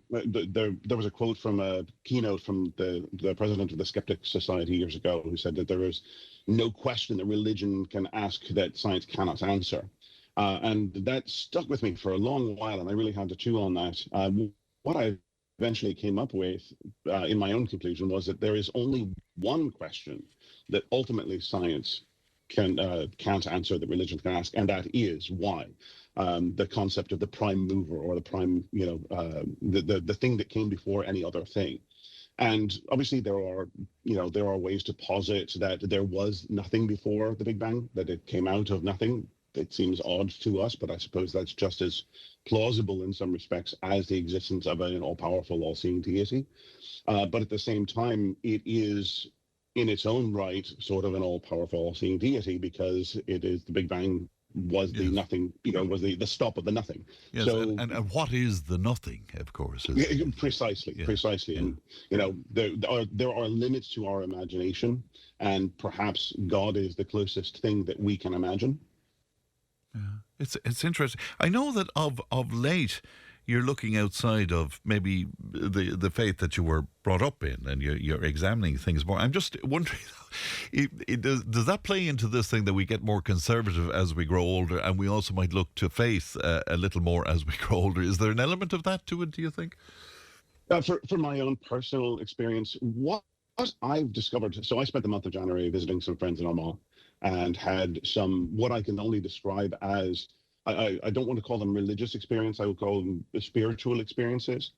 Speaker 10: there was a quote from a keynote from the president of the Skeptics Society years ago, who said that there is no question that religion can ask that science cannot answer. And that stuck with me for a long while, and I really had to chew on that. What I eventually came up with in my own conclusion was that there is only one question that ultimately science can't answer that religion can ask, and that is why. The concept of the prime mover, or the prime, the thing that came before any other thing. And obviously there are ways to posit that there was nothing before the Big Bang, that it came out of nothing. It seems odd to us, but I suppose that's just as plausible in some respects as the existence of an all-powerful, all-seeing deity. But at the same time, it is in its own right sort of an all-powerful, all-seeing deity, because it is the Big Bang was the nothing, was the stop of the nothing.
Speaker 2: Yes,
Speaker 10: so,
Speaker 2: and what is the nothing, of course?
Speaker 10: Precisely.
Speaker 2: Yeah.
Speaker 10: And, there are limits to our imagination, and perhaps God is the closest thing that we can imagine.
Speaker 2: Yeah. It's interesting. I know that of late you're looking outside of maybe the faith that you were brought up in, and you're examining things more. I'm just wondering, does that play into this thing that we get more conservative as we grow older, and we also might look to faith a little more as we grow older? Is there an element of that to it, do you think?
Speaker 10: For my own personal experience, what I've discovered, so I spent the month of January visiting some friends in Armagh, and had some, what I can only describe as, I don't want to call them religious experience, I would call them spiritual experiences.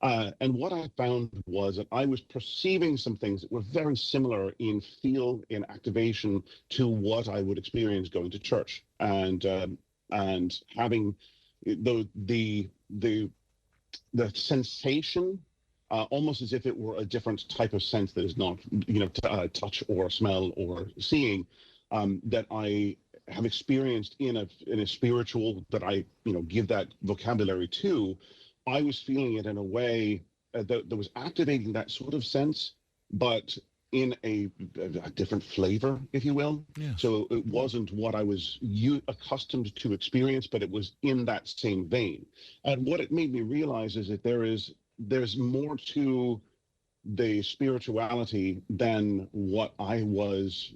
Speaker 10: And what I found was that I was perceiving some things that were very similar in feel, in activation, to what I would experience going to church, and having the sensation, almost as if it were a different type of sense that is not, touch or smell or seeing, that I have experienced in a spiritual, that I give that vocabulary to. I was feeling it in a way that was activating that sort of sense, but in a different flavor, if you will.
Speaker 2: Yes.
Speaker 10: So it wasn't what I was accustomed to experience, but it was in that same vein. And what it made me realize is that there's more to the spirituality than what I was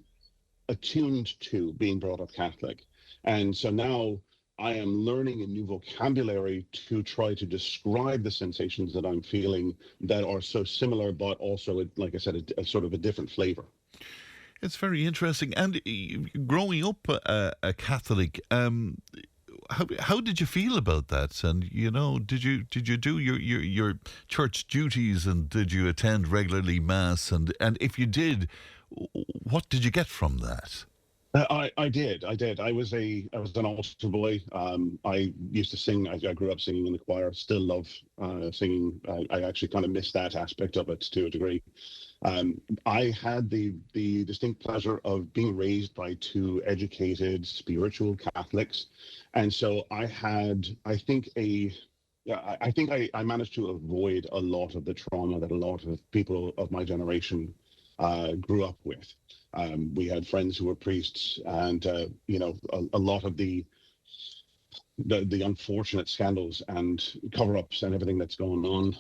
Speaker 10: attuned to, being brought up Catholic. And so now I am learning a new vocabulary to try to describe the sensations that I'm feeling that are so similar, but also, like I said, a sort of a different flavor.
Speaker 2: It's very interesting. And growing up a Catholic, how did you feel about that? And did you do your church duties, and did you attend regularly Mass? And if you did, what did you get from that?
Speaker 10: I did. I was an altar boy. I used to sing. I grew up singing in the choir. Still love singing. I actually kind of miss that aspect of it to a degree. I had the distinct pleasure of being raised by two educated spiritual Catholics, and so I think I managed to avoid a lot of the trauma that a lot of people of my generation grew up with. We had friends who were priests, and a lot of the unfortunate scandals and cover-ups and everything that's going on,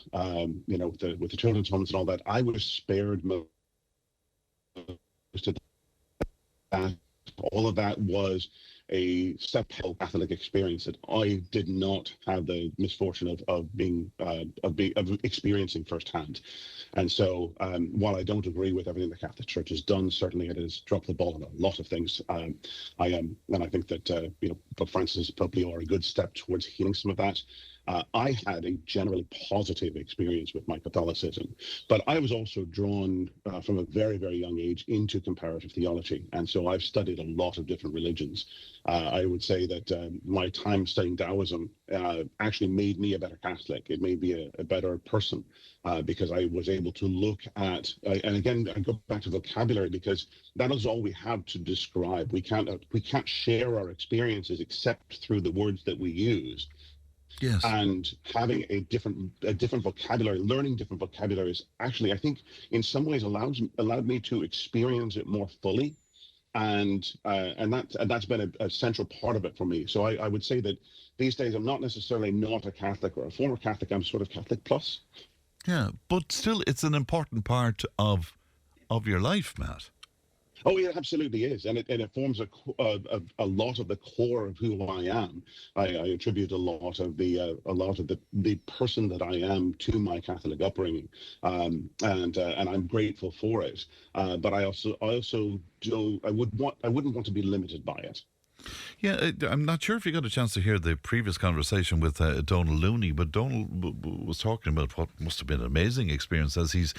Speaker 10: with the children's homes and all that. I was spared most of that. All of that was a step-hill Catholic experience that I did not have the misfortune of experiencing firsthand. And so, while I don't agree with everything the Catholic Church has done, certainly it has dropped the ball on a lot of things. And I think that Pope Francis and Pope Leo are a good step towards healing some of that. I had a generally positive experience with my Catholicism, but I was also drawn from a very, very young age into comparative theology. And so I've studied a lot of different religions. I would say that my time studying Taoism actually made me a better Catholic. It made me a better person because I was able to look at, and again, I go back to vocabulary, because that is all we have to describe. We can't share our experiences except through the words that we use.
Speaker 2: Yes.
Speaker 10: And having a different vocabulary, learning different vocabularies, actually, I think in some ways allowed me to experience it more fully, and that's been a central part of it for me. So I would say that these days I'm not necessarily not a Catholic or a former Catholic. I'm sort of Catholic plus.
Speaker 2: Yeah, but still, it's an important part of your life, Matt.
Speaker 10: Oh, it absolutely is, and it forms a lot of the core of who I am. I attribute a lot of the person that I am to my Catholic upbringing, and I'm grateful for it. But I also don't I wouldn't want to be limited by it.
Speaker 2: Yeah, I'm not sure if you got a chance to hear the previous conversation with Donal Looney, but Donal was talking about what must have been an amazing experience as his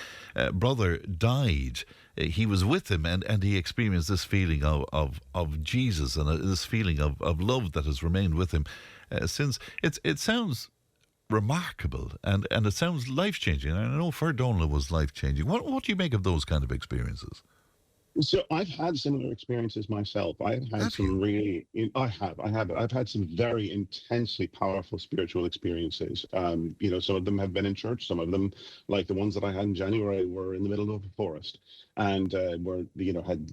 Speaker 2: brother died. He was with him, and he experienced this feeling of Jesus and this feeling of love that has remained with him since. It sounds remarkable, and it sounds life-changing. And I know for Donal it was life-changing. What do you make of those kind of experiences?
Speaker 10: So I've had similar experiences myself. I've had
Speaker 2: Have
Speaker 10: some
Speaker 2: you?
Speaker 10: really, I've had some very intensely powerful spiritual experiences. Some of them have been in church. Some of them, like the ones that I had in January, were in the middle of a forest, and were had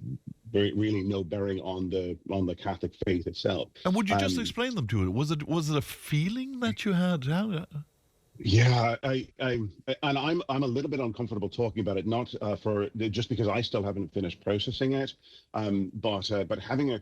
Speaker 10: really no bearing on the Catholic faith itself.
Speaker 2: And would you just
Speaker 10: Um,
Speaker 2: explain them to it? Was it a feeling that you had? How?
Speaker 10: Yeah, and I'm a little bit uncomfortable talking about it, not for just because I still haven't finished processing it, but having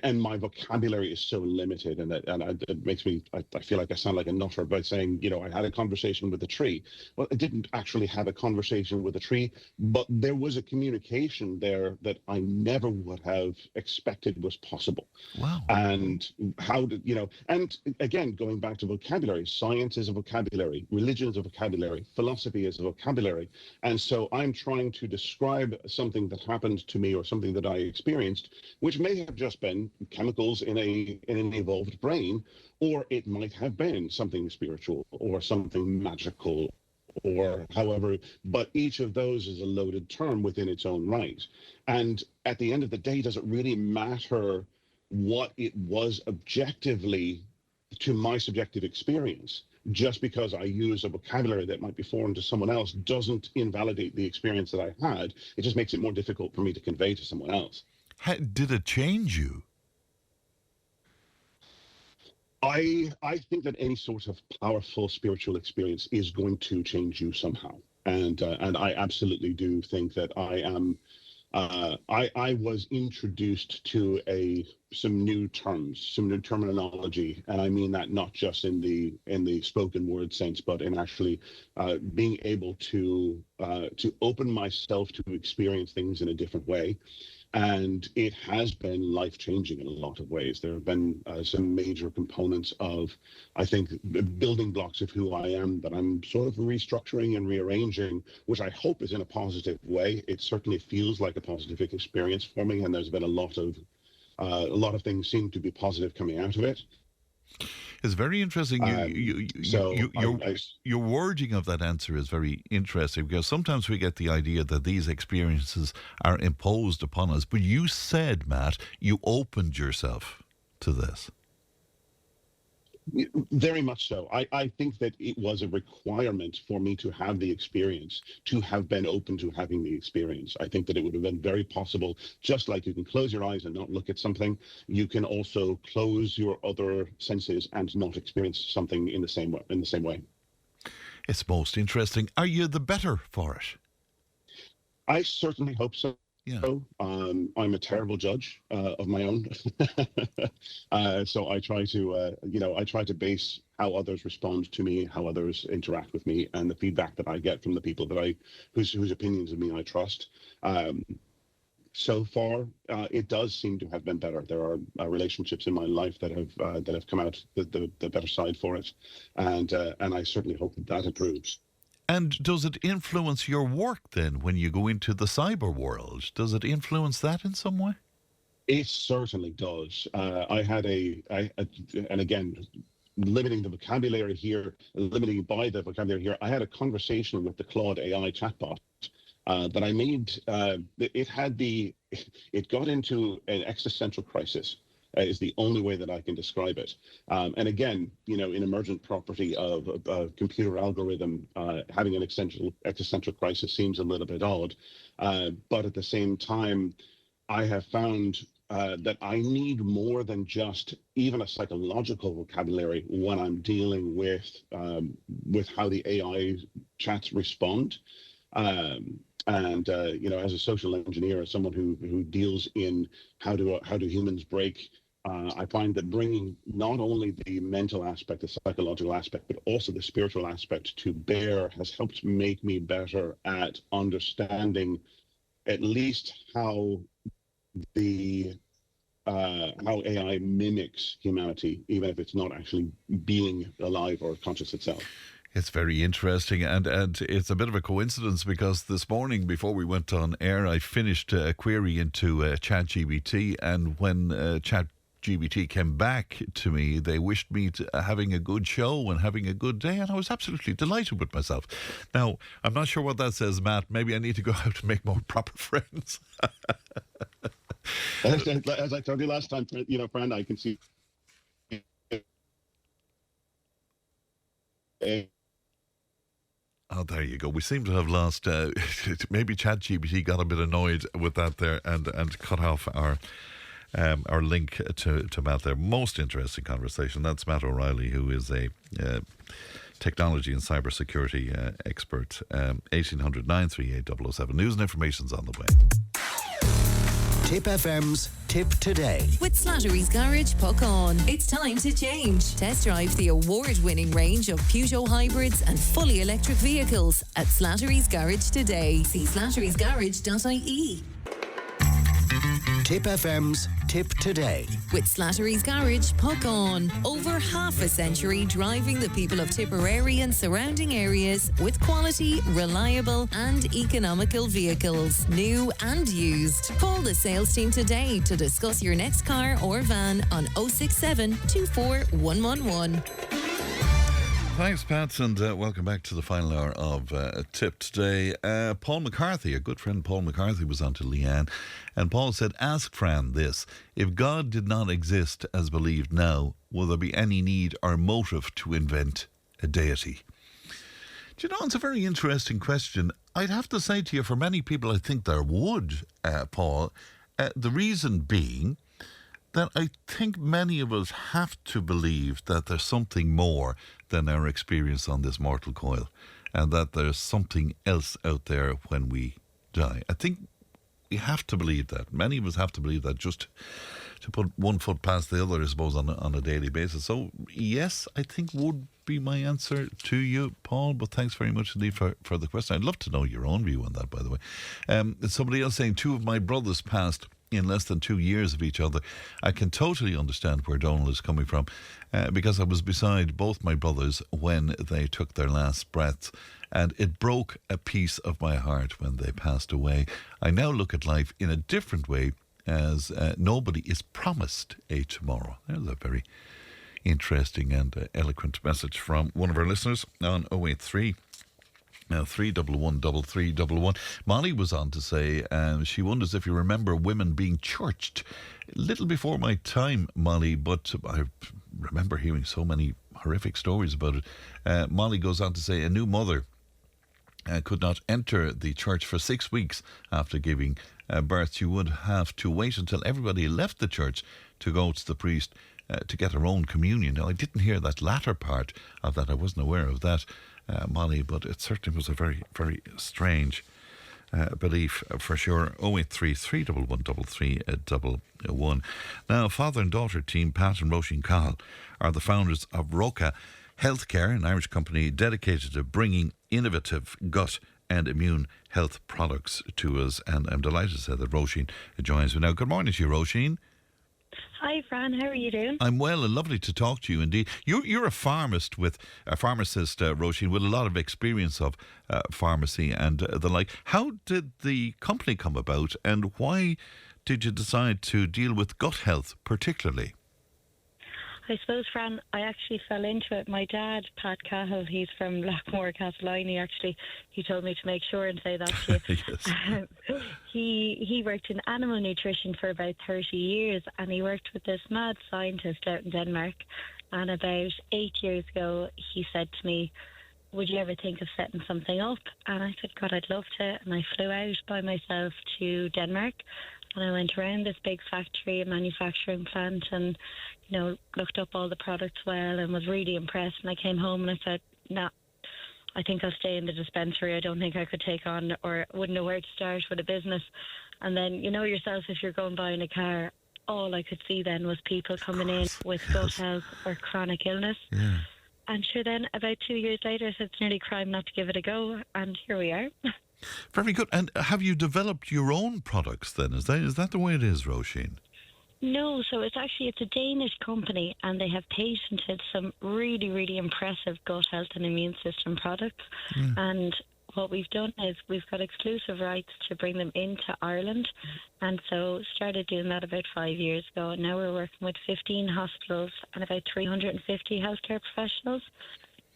Speaker 10: and my vocabulary is so limited, and it makes me I feel like I sound like a nutter by saying I had a conversation with a tree. Well, I didn't actually have a conversation with a tree, but there was a communication there that I never would have expected was possible.
Speaker 2: Wow.
Speaker 10: And how did and again, going back to vocabulary, science is a vocabulary, religion is a vocabulary, philosophy is a vocabulary. And so I'm trying to describe something that happened to me or something that I experienced, which may have just been chemicals in an evolved brain, or it might have been something spiritual or something magical, or however, but each of those is a loaded term within its own right. And at the end of the day, does it really matter what it was objectively to my subjective experience? Just because I use a vocabulary that might be foreign to someone else doesn't invalidate the experience that I had. It just makes it more difficult for me to convey to someone else.
Speaker 2: Did it change you?
Speaker 10: I think that any sort of powerful spiritual experience is going to change you somehow, and I absolutely do think that I am. I was introduced to some new terms, some new terminology, and I mean that not just in the spoken word sense, but in actually being able to open myself to experience things in a different way. And it has been life-changing in a lot of ways. There have been some major components of, I think, the building blocks of who I am that I'm sort of restructuring and rearranging, which I hope is in a positive way. It certainly feels like a positive experience for me, and there's been a lot of things seem to be positive coming out of it.
Speaker 2: It's very interesting. Your wording of that answer is very interesting, because sometimes we get the idea that these experiences are imposed upon us. But you said, Matt, you opened yourself to this.
Speaker 10: Very much so. I think that it was a requirement for me to have the experience, to have been open to having the experience. I think that it would have been very possible, just like you can close your eyes and not look at something, you can also close your other senses and not experience something in the same way.
Speaker 2: It's most interesting. Are you the better for it?
Speaker 10: I certainly hope so.
Speaker 2: Yeah.
Speaker 10: I'm a terrible judge of my own, so I try to base how others respond to me, how others interact with me, and the feedback that I get from the people whose opinions of me I trust. So far, it does seem to have been better. There are relationships in my life that have come out the better side for it, and I certainly hope that improves.
Speaker 2: And does it influence your work then when you go into the cyber world? Does it influence that in some way?
Speaker 10: It certainly does. And again, limiting the vocabulary here, limiting by the vocabulary here, I had a conversation with the Cllr AI chatbot that I made. It got into an existential crisis. Is the only way that I can describe it. And again, an emergent property of a computer algorithm having an existential crisis seems a little bit odd. But at the same time, I have found that I need more than just even a psychological vocabulary when I'm dealing with how the AI chats respond. And as a social engineer, as someone who deals in how do humans break, I find that bringing not only the mental aspect, the psychological aspect, but also the spiritual aspect to bear has helped make me better at understanding at least how AI mimics humanity, even if it's not actually being alive or conscious itself.
Speaker 2: It's very interesting, and it's a bit of a coincidence because this morning before we went on air, I finished a query into ChatGPT, and when ChatGPT came back to me, they wished me having a good show and having a good day, and I was absolutely delighted with myself. Now, I'm not sure what that says, Matt. Maybe I need to go out and make more proper friends.
Speaker 10: As I told you last time, friend, I can see.
Speaker 2: Oh, there you go. We seem to have lost. Maybe ChatGPT got a bit annoyed with that there and cut off our link to Matt there. Most interesting conversation. That's Matt O'Reilly, who is a technology and cybersecurity expert. 1800 938 007. News and information's on the way.
Speaker 4: Tipp FM's Tip Today.
Speaker 1: With Slattery's Garage, puck on. It's time to change. Test drive the award-winning range of Peugeot hybrids and fully electric vehicles at Slattery's Garage today. See slatterysgarage.ie.
Speaker 4: Tipp FM's Tip Today.
Speaker 1: With Slattery's Garage, puck on. Over half a century driving the people of Tipperary and surrounding areas with quality, reliable and economical vehicles, new and used. Call the sales team today to discuss your next car or van on 067 24 111.
Speaker 2: Thanks, Pat, and welcome back to the final hour of Tip today. Paul McCarthy, a good friend Paul McCarthy, was on to Leanne, and Paul said, ask Fran this: if God did not exist as believed now, will there be any need or motive to invent a deity? Do you know, it's a very interesting question. I'd have to say to you, for many people, I think there would, Paul. The reason being that I think many of us have to believe that there's something more than our experience on this mortal coil, and that there's something else out there when we die. I think we have to believe that. Many of us have to believe that, just to put one foot past the other, I suppose, on a daily basis. So, yes, I think would be my answer to you, Paul, but thanks very much indeed for the question. I'd love to know your own view on that, by the way. Somebody else saying, 2 of my brothers passed in less than 2 years of each other. I can totally understand where Donal is coming from, because I was beside both my brothers when they took their last breaths, and it broke a piece of my heart when they passed away. I now look at life in a different way, as nobody is promised a tomorrow. There's a very interesting and eloquent message from one of our listeners on 083 311 3311. Molly was on to say she wonders if you remember women being churched. A little before my time, Molly, but I remember hearing so many horrific stories about it. Molly goes on to say a new mother could not enter the church for 6 weeks after giving birth. She would have to wait until everybody left the church to go to the priest to get her own communion. Now, I didn't hear that latter part of that. I wasn't aware of that, Molly, but it certainly was a very, very strange belief for sure. 083 311 3311. Now, father and daughter team Pat and Roisin Cahill are the founders of Roca Healthcare, an Irish company dedicated to bringing innovative gut and immune health products to us. And I'm delighted to say that Roisin joins me now. Good morning to you, Roisin.
Speaker 11: Hi, Fran. How are you doing?
Speaker 2: I'm well, and lovely to talk to you indeed. You're a pharmacist, Roisin, with a lot of experience of pharmacy and the like. How did the company come about, and why did you decide to deal with gut health particularly?
Speaker 11: I suppose, Fran, I actually fell into it. My dad, Pat Cahill, he's from Lockmore, Castleiney, actually. He told me to make sure and say that to you.
Speaker 2: Yes.
Speaker 11: He worked in animal nutrition for about 30 years, and he worked with this mad scientist out in Denmark. And about 8 years ago, he said to me, would you ever think of setting something up? And I said, God, I'd love to. And I flew out by myself to Denmark, and I went around this big factory, a manufacturing plant, and looked up all the products well and was really impressed. And I came home and I said, nah, I think I'll stay in the dispensary. I don't think I could take on, or wouldn't know where to start with a business. And then, you know yourself, if you're going buying a car, all I could see then was people coming in with gut health or chronic illness.
Speaker 2: Yeah.
Speaker 11: And sure, then about 2 years later, I said it's nearly crime not to give it a go. And here we are.
Speaker 2: Very good. And have you developed your own products then? Is that the way it is, Roisin?
Speaker 11: No, so it's a Danish company, and they have patented some really, really impressive gut health and immune system products. And what we've done is we've got exclusive rights to bring them into Ireland, and so started doing that about 5 years ago. And now we're working with 15 hospitals and about 350 healthcare professionals,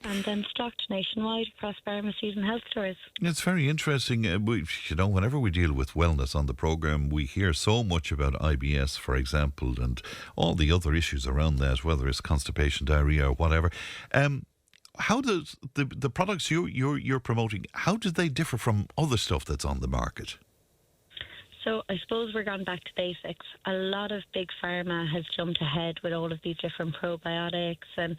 Speaker 11: and then stocked nationwide across pharmacies and health stores.
Speaker 2: It's very interesting. Whenever we deal with wellness on the programme, we hear so much about IBS, for example, and all the other issues around that, whether it's constipation, diarrhea, or whatever. How does the products you're promoting, how do they differ from other stuff that's on the market?
Speaker 11: So I suppose we're going back to basics. A lot of big pharma has jumped ahead with all of these different probiotics, and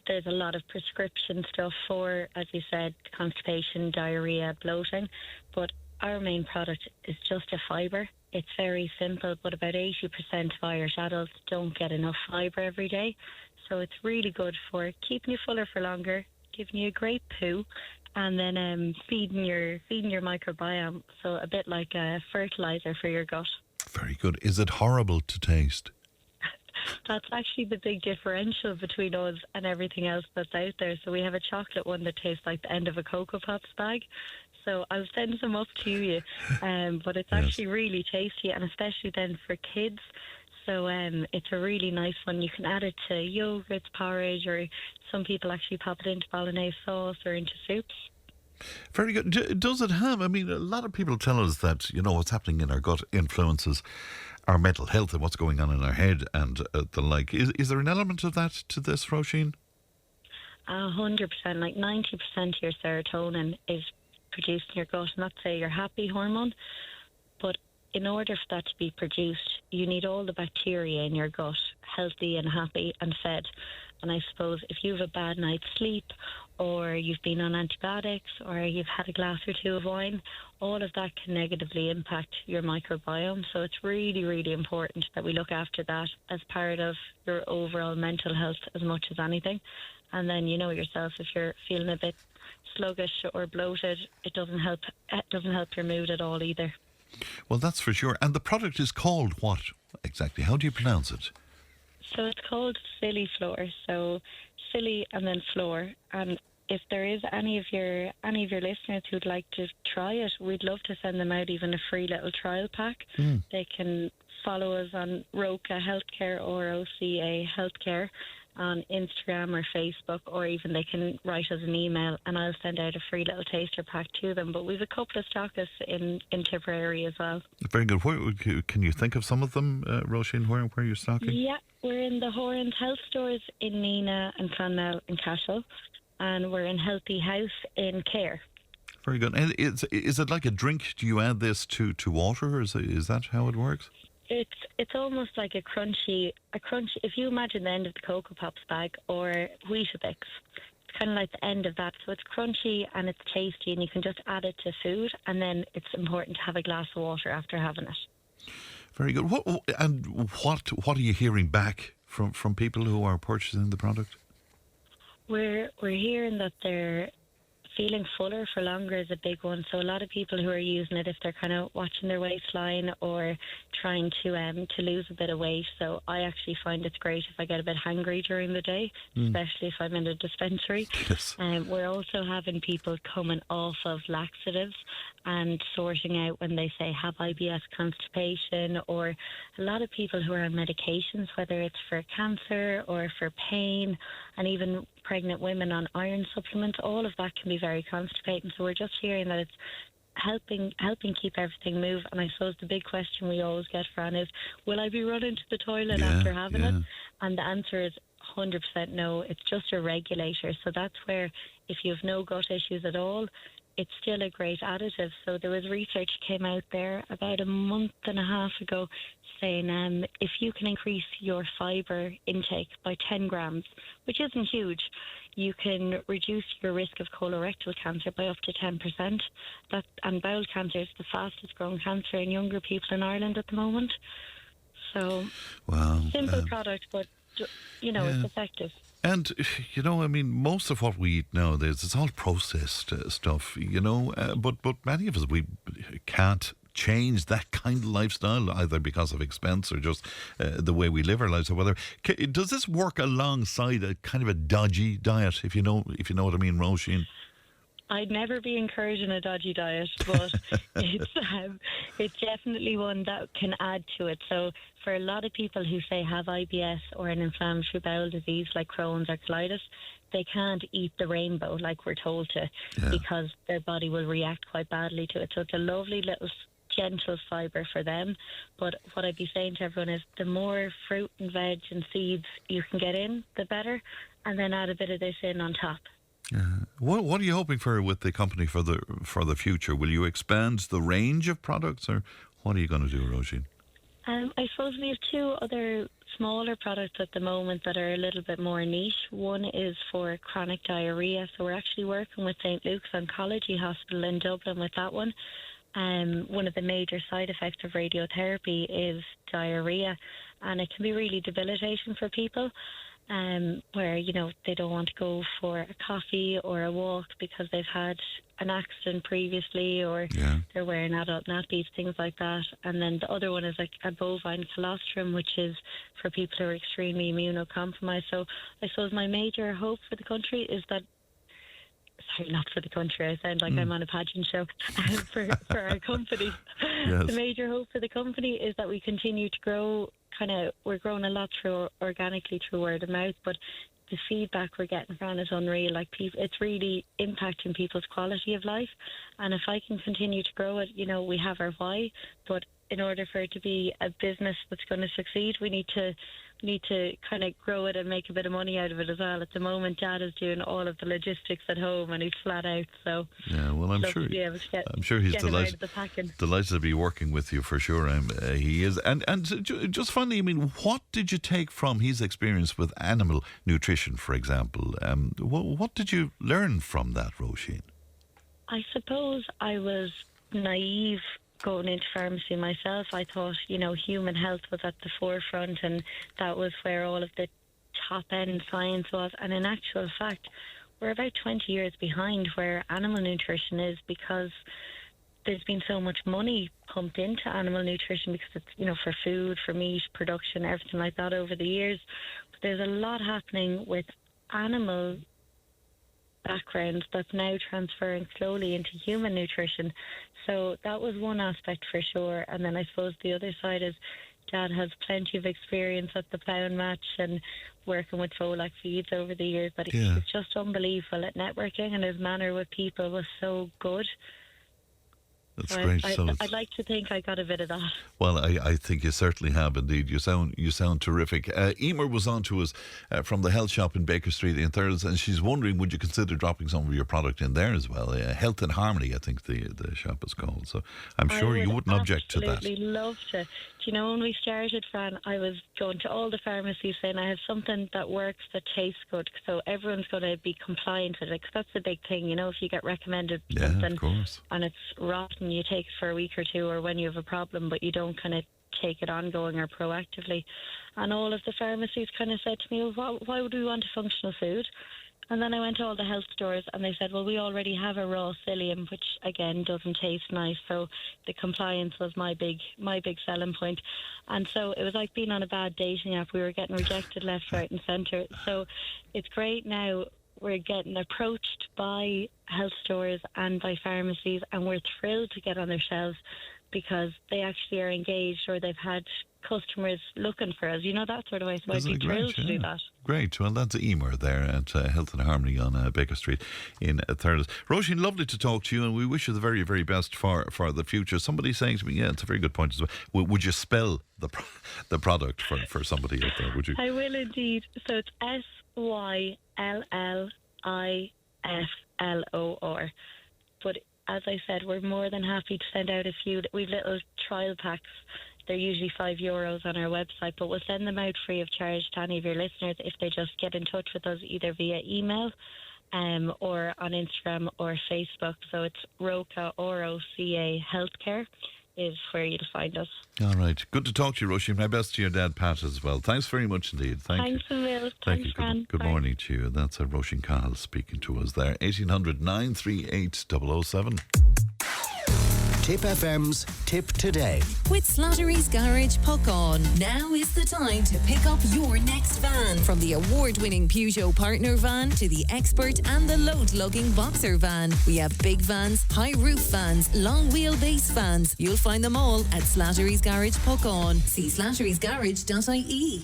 Speaker 11: there's a lot of prescription stuff for, as you said, constipation, diarrhea, bloating. But our main product is just a fibre. It's very simple, but about 80% of Irish adults don't get enough fibre every day. So it's really good for keeping you fuller for longer, giving you a great poo, and then feeding your microbiome. So a bit like a fertilizer for your gut.
Speaker 2: Very good. Is it horrible to taste?
Speaker 11: That's actually the big differential between us and everything else that's out there. So we have a chocolate one that tastes like the end of a Cocoa Pops bag. So I'll send some up to you. But it's actually really tasty, and especially then for kids. So it's a really nice one. You can add it to yogurts, porridge, or some people actually pop it into bolognese sauce or into soups.
Speaker 2: Very good. Does it have, a lot of people tell us that, what's happening in our gut influences our mental health and what's going on in our head and the like. Is there an element of that to this, Roisin?
Speaker 11: 100%. Like 90% of your serotonin is produced in your gut, and that's your happy hormone. But in order for that to be produced, you need all the bacteria in your gut healthy and happy and fed. And I suppose if you have a bad night's sleep, or you've been on antibiotics, or you've had a glass or two of wine, all of that can negatively impact your microbiome. So it's really, really important that we look after that as part of your overall mental health as much as anything. And then you know yourself, if you're feeling a bit sluggish or bloated, it doesn't help your mood at all either.
Speaker 2: Well, that's for sure. And the product is called what exactly? How do you pronounce it?
Speaker 11: So it's called Silly Floor. So Silly and then Floor. And if there is any of your listeners who'd like to try it, we'd love to send them out even a free little trial pack. They can follow us on Roca Healthcare or OCA Healthcare on Instagram or Facebook, or even they can write us an email and I'll send out a free little taster pack to them. But we've a couple of stockists in Tipperary as well. Very good.
Speaker 2: Can you think of some of them, Roisin, where you're stocking?
Speaker 11: Yeah, we're in the Horan's Health Stores in Neenah and Clonmel and Cashel, and we're in Healthy House in Cllr.
Speaker 2: Very good. And is it like a drink? Do you add this to water, or is that how it works?
Speaker 11: It's almost like a crunchy. If you imagine the end of the Cocoa Pops bag or Weetabix, it's kind of like the end of that. So it's crunchy and it's tasty, and you can just add it to food. And then it's important to have a glass of water after having it.
Speaker 2: Very good. What are you hearing back from people who are purchasing the product?
Speaker 11: We're hearing that they're feeling fuller for longer is a big one. So a lot of people who are using it, if they're kind of watching their waistline or trying to lose a bit of weight. So I actually find it's great if I get a bit hangry during the day, especially if I'm in a dispensary.
Speaker 2: Yes.
Speaker 11: We're also having people coming off of laxatives and sorting out when they say have IBS, constipation, or a lot of people who are on medications, whether it's for cancer or for pain, and even pregnant women on iron supplements. All of that can be very constipating. So we're just hearing that it's helping keep everything move. And I suppose the big question we always get, Fran, is will I be running to the toilet after having it? And the answer is 100% no. It's just a regulator. So that's where if you have no gut issues at all, it's still a great additive. So there was research came out there about a month and a half ago saying if you can increase your fibre intake by 10 grams, which isn't huge, you can reduce your risk of colorectal cancer by up to 10%. And bowel cancer is the fastest growing cancer in younger people in Ireland at the moment. So, simple product, but, it's effective.
Speaker 2: And, most of what we eat nowadays, it's all processed stuff, but many of us, we can't change that kind of lifestyle, either because of expense or just the way we live our lives or whatever. Does this work alongside a kind of a dodgy diet, if you know what I mean, Roisin?
Speaker 11: I'd never be encouraging a dodgy diet, but it's definitely one that can add to it. So for a lot of people who say have IBS or an inflammatory bowel disease like Crohn's or colitis, they can't eat the rainbow like we're told to, because their body will react quite badly to it. So it's a lovely little gentle fibre for them. But what I'd be saying to everyone is the more fruit and veg and seeds you can get in, the better, and then add a bit of this in on top.
Speaker 2: What are you hoping for with the company for the future? Will you expand the range of products, or what are you going to do, Roisin?
Speaker 11: I suppose we have two other smaller products at the moment that are a little bit more niche. One is for chronic diarrhoea, so we're actually working with St. Luke's Oncology Hospital in Dublin with that one. One of the major side effects of radiotherapy is diarrhoea, and it can be really debilitating for people. Where, they don't want to go for a coffee or a walk because they've had an accident previously, or they're wearing adult nappies, things like that. And then the other one is like a bovine colostrum, which is for people who are extremely immunocompromised. So I suppose my major hope for the country is that, sorry, not for the country, I sound like I'm on a pageant show, for our company.
Speaker 2: Yes.
Speaker 11: The major hope for the company is that we continue to grow. We're growing a lot organically through word of mouth, but the feedback we're getting from it is unreal. Like, it's really impacting people's quality of life. And if I can continue to grow it, we have our why, but in order for it to be a business that's going to succeed, we need to kind of grow it and make a bit of money out of it as well. At the moment, Dad is doing all of the logistics at home, and he's flat out. So
Speaker 2: I'm sure he's delighted to be working with you for sure. He is. And just finally, what did you take from his experience with animal nutrition, for example? What did you learn from that, Roisin?
Speaker 11: I suppose I was naive going into pharmacy myself. I thought, human health was at the forefront, and that was where all of the top-end science was. And in actual fact, we're about 20 years behind where animal nutrition is, because there's been so much money pumped into animal nutrition because it's, for food, for meat production, everything like that over the years. But there's a lot happening with animal background that's now transferring slowly into human nutrition. So that was one aspect for sure. And then I suppose the other side is Dad has plenty of experience at the ploughing match and working with Folac Feeds over the years, but he's just unbelievable at networking, and his manner with people was so good.
Speaker 2: That's great.
Speaker 11: I'd like to think I got a bit of that.
Speaker 2: Well, I think you certainly have indeed. You sound terrific. Emer was on to us from the health shop in Baker Street in Thurles, and she's wondering, would you consider dropping some of your product in there as well? Health and Harmony, I think the shop is called. So I'm sure you wouldn't object to that.
Speaker 11: I would absolutely love to. Do you know, when we started, Fran, I was going to all the pharmacies saying I have something that works, that tastes good, so everyone's going to be compliant with it, because that's the big thing, if you get recommended something
Speaker 2: of course,
Speaker 11: and it's rotten, you take it for a week or two, or when you have a problem, but you don't kind of take it ongoing or proactively. And all of the pharmacies kind of said to me, well, why would we want a functional food? And then I went to all the health stores, and they said, well, we already have a raw psyllium, which again doesn't taste nice. So the compliance was my big selling point. And so it was like being on a bad dating app. We were getting rejected left, right and centre. So it's great now. We're getting approached by health stores and by pharmacies, and we're thrilled to get on their shelves because they actually are engaged, or they've had customers looking for us, that sort of way. So I'd be thrilled to do that.
Speaker 2: Great. Well, that's Emer there at Health and Harmony on Baker Street in Thurles. Roisin, lovely to talk to you, and we wish you the very, very best for the future. Somebody saying to me, it's a very good point as well. Would you spell the product for somebody out there? Would you?
Speaker 11: I will indeed. So it's SYLLIFLOR. But as I said, we're more than happy to send out a few. We've little trial packs They're usually €5 on our website, but we'll send them out free of charge to any of your listeners if they just get in touch with us either via email or on Instagram or Facebook. So it's ROCA, R-O-C-A Healthcare is where you'll find us.
Speaker 2: All right. Good to talk to you, Roisin. My best to your dad, Pat, as well. Thanks very much indeed.
Speaker 11: Thanks, Will.
Speaker 2: Thank
Speaker 11: Thanks,
Speaker 2: you.
Speaker 11: Fran.
Speaker 2: Good
Speaker 11: Bye.
Speaker 2: morning to you. That's Roisin Cahill speaking to us there. 1800 938 007.
Speaker 4: Tipp FM's Tip Today.
Speaker 1: With Slattery's Garage Puckon. Now is the time to pick up your next van. From the award-winning Peugeot Partner van to the Expert and the load-lugging Boxer van. We have big vans, high roof vans, long wheelbase vans. You'll find them all at Slattery's Garage Puckon. See slatterysgarage.ie.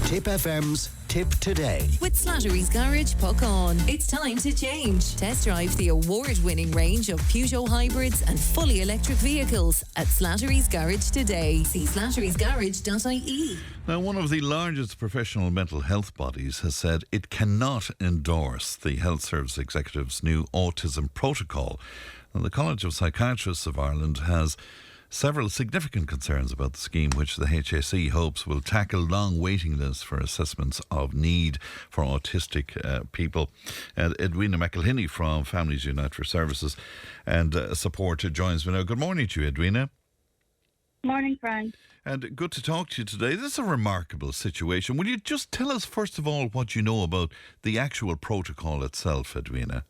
Speaker 4: Tipp FM's Tip Today.
Speaker 1: With Slattery's Garage Puckon. It's time to change. Test drive the award-winning range of Peugeot hybrids and fully electric vehicles at Slattery's Garage today. See slatterysgarage.ie.
Speaker 2: Now, one of the largest professional mental health bodies has said it cannot endorse the Health Service Executive's new autism protocol. And the College of Psychiatrists of Ireland has several significant concerns about the scheme, which the HSE hopes will tackle long waiting lists for assessments of need for autistic people. Edwina McElhinney from Families Unite for Services and Support joins me now. Good morning to you, Edwina.
Speaker 12: Morning, Frank.
Speaker 2: And good to talk to you today. This is a remarkable situation. Will you just tell us, first of all, what you know about the actual protocol itself, Edwina?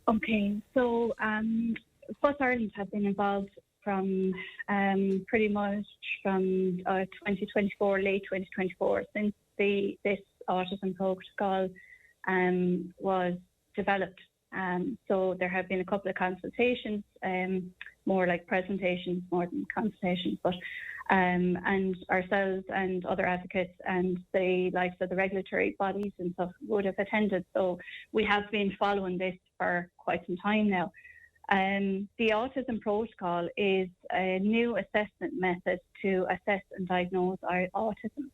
Speaker 12: Okay, so First Ireland has been involved from pretty much from 2024, late 2024, since this autism protocol was developed. So there have been a couple of consultations, more like presentations more than consultations, but and ourselves and other advocates and the likes of the regulatory bodies and stuff would have attended. So we have been following this for quite some time now. The autism protocol is a new assessment method to assess and diagnose autism.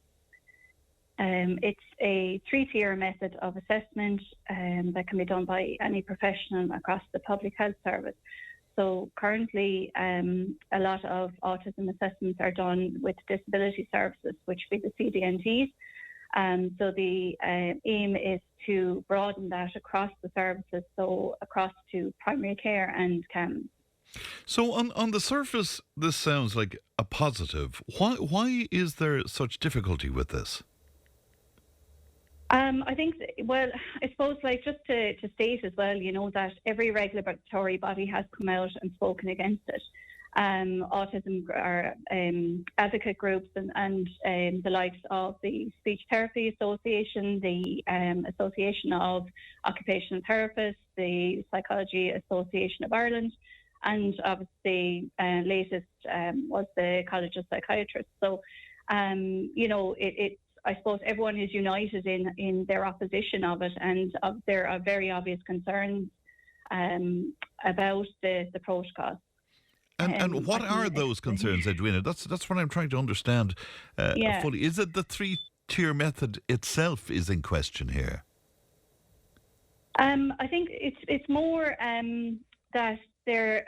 Speaker 12: It's a 3-tier method of assessment that can be done by any professional across the public health service. So currently, a lot of autism assessments are done with disability services, which would be the CDNTs. So the aim is to broaden that across the services, so across to primary care and CAMS.
Speaker 2: So on the surface, this sounds like a positive. Why is there such difficulty with this?
Speaker 12: I think, well, I suppose like just to state as well, you know, that every regulatory body has come out and spoken against it. Autism are advocate groups and the likes of the Speech Therapy Association, the Association of Occupational Therapists, the Psychology Association of Ireland, and obviously latest was the College of Psychiatrists. So, you know, I suppose everyone is united in their opposition of it, and there are very obvious concerns about the protocol.
Speaker 2: And what are those concerns, Edwina? That's what I'm trying to understand fully. Is it the 3-tier method itself is in question here?
Speaker 12: I think it's more that there's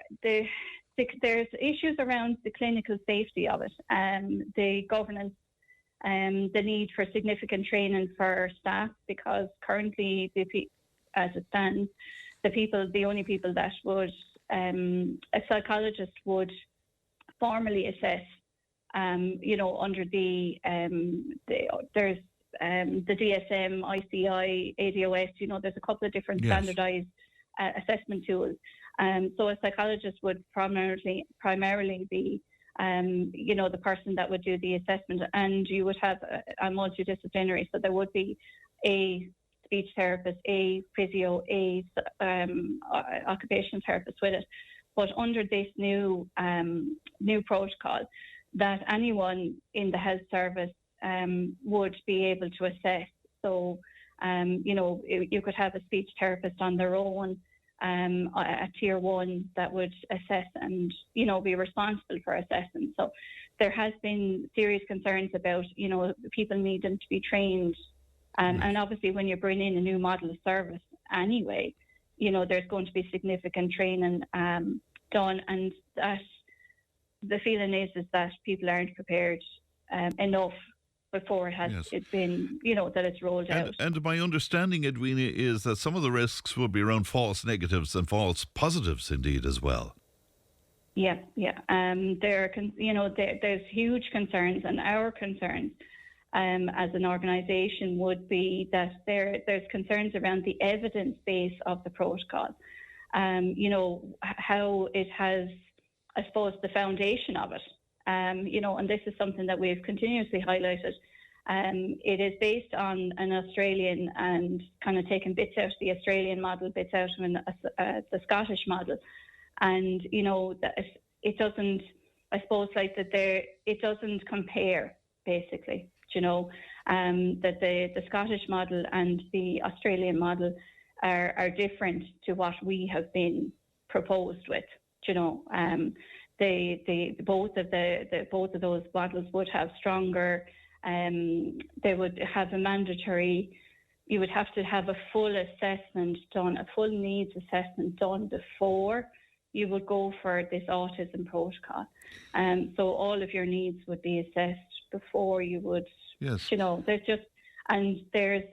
Speaker 12: issues around the clinical safety of it, the governance, the need for significant training for staff, because currently, as it stands, the only people that would a psychologist would formally assess, you know, under there's the DSM, ICI, ADOS, you know, there's a couple of different standardized assessment tools. So a psychologist would primarily be, you know, the person that would do the assessment, and you would have a multidisciplinary. So there would be a speech therapist, a physio, a occupational therapist with it. But under this new protocol, that anyone in the health service would be able to assess. So, you know, you could have a speech therapist on their own at tier 1 that would assess and, you know, be responsible for assessing. So there has been serious concerns about, you know, people needing to be trained. And obviously when you bring in a new model of service anyway, you know, there's going to be significant training done, and that the feeling is that people aren't prepared enough before it has it's been, that it's rolled out.
Speaker 2: And my understanding, Edwina, is that some of the risks will be around false negatives and false positives indeed as well.
Speaker 12: Yeah. There's huge concerns, and our concerns as an organisation would be that there's concerns around the evidence base of the protocol. How it has, I suppose, the foundation of it. And this is something that we've continuously highlighted. It is based on an Australian and kind of taking bits out of the Australian model, bits out of the Scottish model. And, that it doesn't, I suppose, it doesn't compare, basically, that the Scottish model and the Australian model are different to what we have been proposed with, both of those models would have stronger. They would have a mandatory. You would have to have a full assessment done, a full needs assessment done before you would go for this autism protocol. So all of your needs would be assessed before you would.
Speaker 2: Yes.
Speaker 12: There's just there's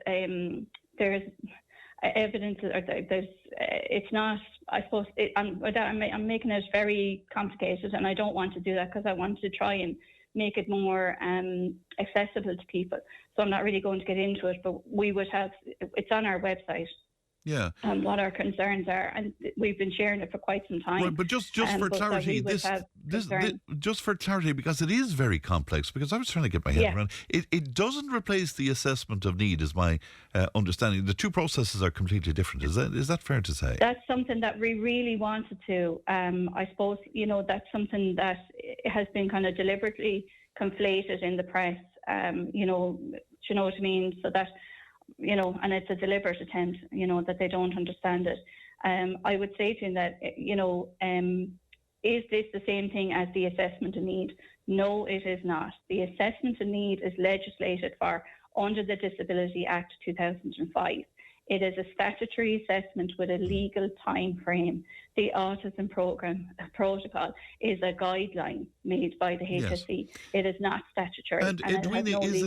Speaker 12: evidence, or there's it's not. I suppose I'm making it very complicated, and I don't want to do that because I want to try and make it more accessible to people. So I'm not really going to get into it, but we would have, it's on our website.
Speaker 2: Yeah.
Speaker 12: What our concerns are, and we've been sharing it for quite some time.
Speaker 2: Right, but just for clarity, just for clarity, because it is very complex, because I was trying to get my head around it doesn't replace the assessment of need, is my understanding. The two processes are completely different. Is that fair to say?
Speaker 12: That's something that we really wanted to. I suppose, that's something that has been kind of deliberately conflated in the press, do you know what I mean? So that, and it's a deliberate attempt, that they don't understand it. I would say to him that, is this the same thing as the assessment of need? No, it is not. The assessment of need is legislated for under the Disability Act 2005. It is a statutory assessment with a legal time frame. The autism protocol is a guideline made by the HSE. Yes. It is not statutory.
Speaker 2: And Edwina, is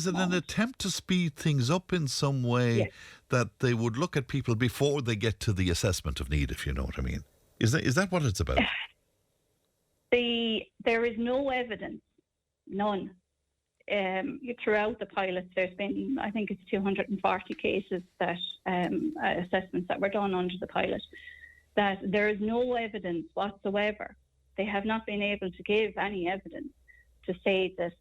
Speaker 2: it an attempt to speed things up in some way that they would look at people before they get to the assessment of need, if you know what I mean? Is that what it's about?
Speaker 12: There is no evidence, none. Throughout the pilots, there's been, I think it's 240 cases that assessments that were done under the pilot, that there is no evidence whatsoever. They have not been able to give any evidence to say that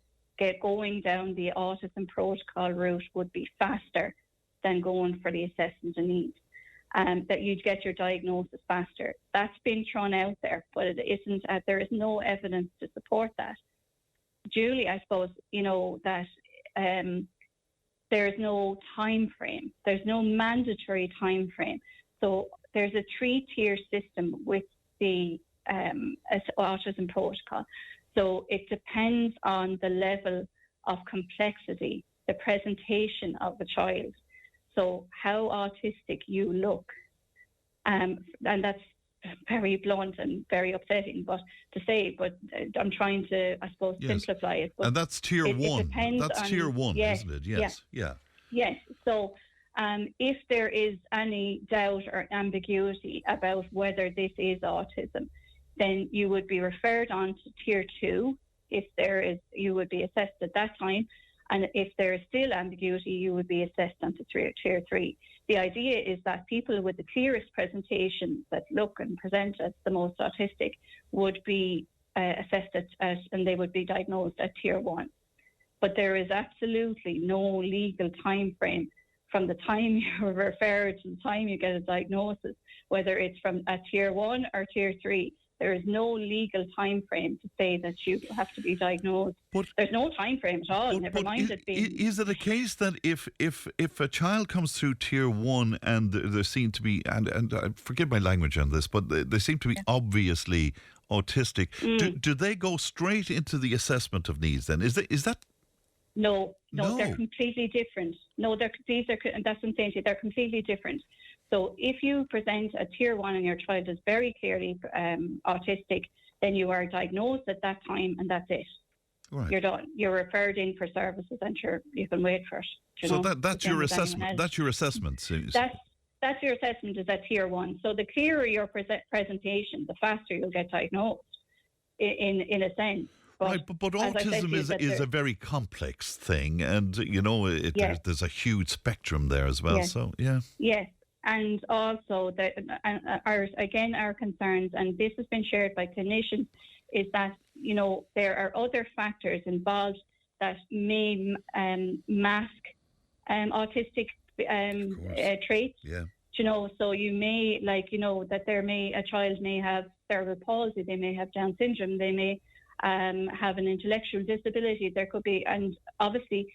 Speaker 12: going down the autism protocol route would be faster than going for the assessment of needs, that you'd get your diagnosis faster. That's been thrown out there, but it isn't. There is no evidence to support that. Julie, I suppose, that there's no time frame. There's no mandatory time frame. So there's a 3-tier system with the autism protocol. So it depends on the level of complexity, the presentation of the child. So how autistic you look. And that's very blunt and very upsetting, but I'm trying to, I suppose, simplify it. But
Speaker 2: and that's tier one. That's tier one, isn't it? Yes.
Speaker 12: Yes. So if there is any doubt or ambiguity about whether this is autism, then you would be referred on to tier 2. If there is, you would be assessed at that time. And if there is still ambiguity, you would be assessed onto tier 3. The idea is that people with the clearest presentation that look and present as the most autistic would be assessed and they would be diagnosed at tier 1. But there is absolutely no legal time frame from the time you're referred to the time you get a diagnosis, whether it's from a tier 1 or tier 3. There is no legal time frame to say that you have to be diagnosed. There's no time frame at all. Never mind it being.
Speaker 2: Is it a case that if a child comes through tier 1 and there seem to be, and forgive my language on this, but they seem to be obviously autistic, do they go straight into the assessment of needs then? Is that? No,
Speaker 12: they're completely different. No, that's what I'm saying to you. They're completely different. So if you present a tier 1 and your child is very clearly autistic, then you are diagnosed at that time and that's it.
Speaker 2: Right.
Speaker 12: You're done. You're referred in for services and you can wait for it.
Speaker 2: So that's your assessment. That's your assessment.
Speaker 12: That's your assessment is at tier 1. So the clearer your presentation, the faster you'll get diagnosed in a sense.
Speaker 2: But autism is a very complex thing, and there's a huge spectrum there as well.
Speaker 12: Yes.
Speaker 2: So yeah.
Speaker 12: Yes, and also our concerns, and this has been shared by clinicians, is that there are other factors involved that may mask autistic traits.
Speaker 2: Yeah.
Speaker 12: So you may that a child may have cerebral palsy, they may have Down syndrome, they may have an intellectual disability. There could be, and obviously,